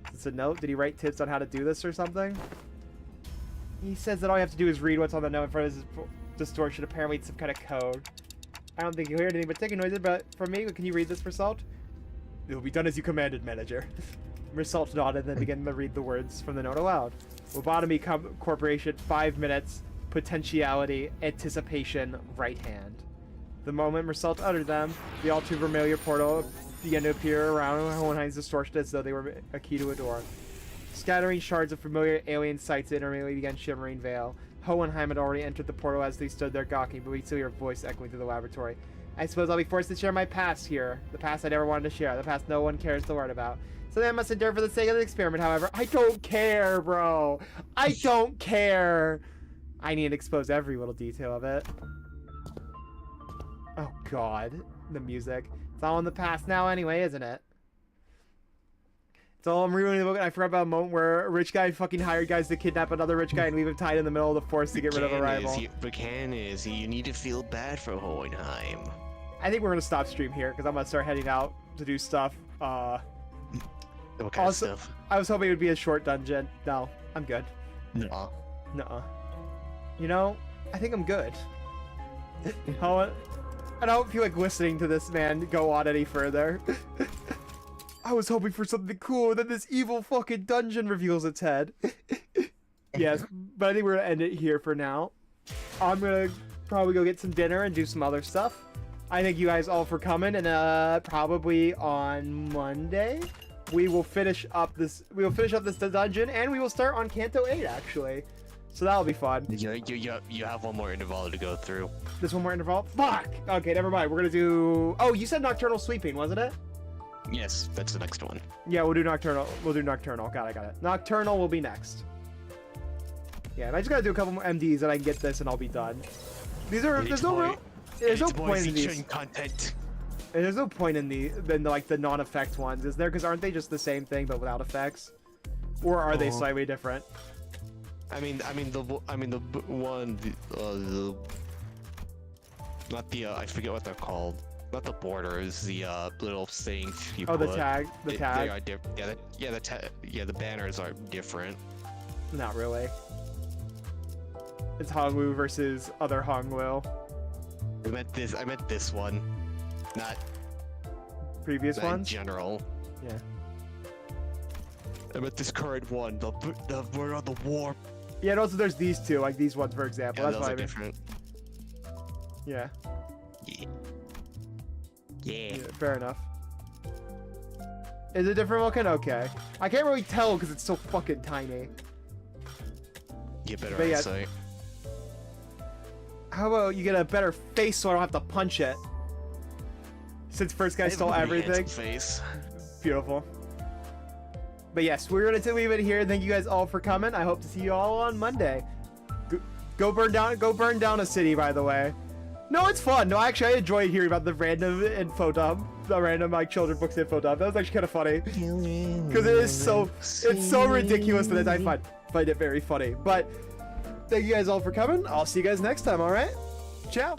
Is this a note? Did he write tips on how to do this or something? He says that all you have to do is read what's on the note in front of his distortion. Apparently it's some kind of code. I don't think you'll hear anything but ticking noises, but for me, can you read this, Result? It will be done as you commanded, manager. Result nodded and then began to read the words from the note aloud. Lobotomy Corporation, 5 minutes, potentiality, anticipation, right hand. The moment Result uttered them, the all too familiar portal began to appear around Hohenheim's distortion as though they were a key to a door. Scattering shards of familiar alien sights intermittently began shimmering veil. Hohenheim had already entered the portal as they stood there gawking, but we still hear a voice echoing through the laboratory. I suppose I'll be forced to share my past here. The past I never wanted to share. The past no one cares to learn about. Something I must endure for the sake of the experiment, however. I don't care, bro. I don't care. I need to expose every little detail of it. Oh, God. The music. It's all in the past now anyway, isn't it? So I'm rereading the book and I forgot about a moment where a rich guy fucking hired guys to kidnap another rich guy and leave him tied in the middle of the forest to get rid of a rival. You need to feel bad for Hohenheim. I think we're going to stop stream here because I'm going to start heading out to do stuff. What kind of stuff? I was hoping it would be a short dungeon. No, I'm good. No. Nuh-uh. You know, I think I'm good. I don't feel like listening to this man go on any further. I was hoping for something cool, then this evil fucking dungeon reveals its head. Yes, but I think we're gonna end it here for now. I'm gonna probably go get some dinner and do some other stuff. I thank you guys all for coming, and probably on Monday we will finish up this. Dungeon, and we will start on Canto 8 actually. So that'll be fun. You have one more interval to go through. There's one more interval? Fuck! Okay, never mind. We're gonna do... Oh, you said Nocturnal Sweeping, wasn't it? Yes, that's the next one. Yeah, we'll do Nocturnal. Got it. Nocturnal will be next. Yeah, and I just gotta do a couple more MDs and I can get this and I'll be done. There's no point in these. Content. There's no point in the non-effect ones, is there? Because aren't they just the same thing but without effects? Or are they slightly different? Not the I forget what they're called. Not the borders, the little things you put. The tag. They are different. The banners are different. Not really. It's Hongwu versus other Hongwu. I meant this one, not previous ones. In general. Yeah. I meant this current one. We're on the warp. Yeah, and also there's these two, like these ones for example. Yeah, that's those why are different. Yeah. Yeah. Fair enough. Is it different Vulcan? Okay. I can't really tell because it's so fucking tiny. You better But yeah. eyesight. How about you get a better face so I don't have to punch it? Since first guy stole everything. Face. Beautiful. But yes, we're gonna leave it here. Thank you guys all for coming. I hope to see you all on Monday. Go burn down a city, by the way. No, it's fun. No, actually, I enjoyed hearing about the random info dump, the random like children's books info dump. That was actually kind of funny because it's so ridiculous that I find it very funny. But thank you guys all for coming. I'll see you guys next time. All right, ciao.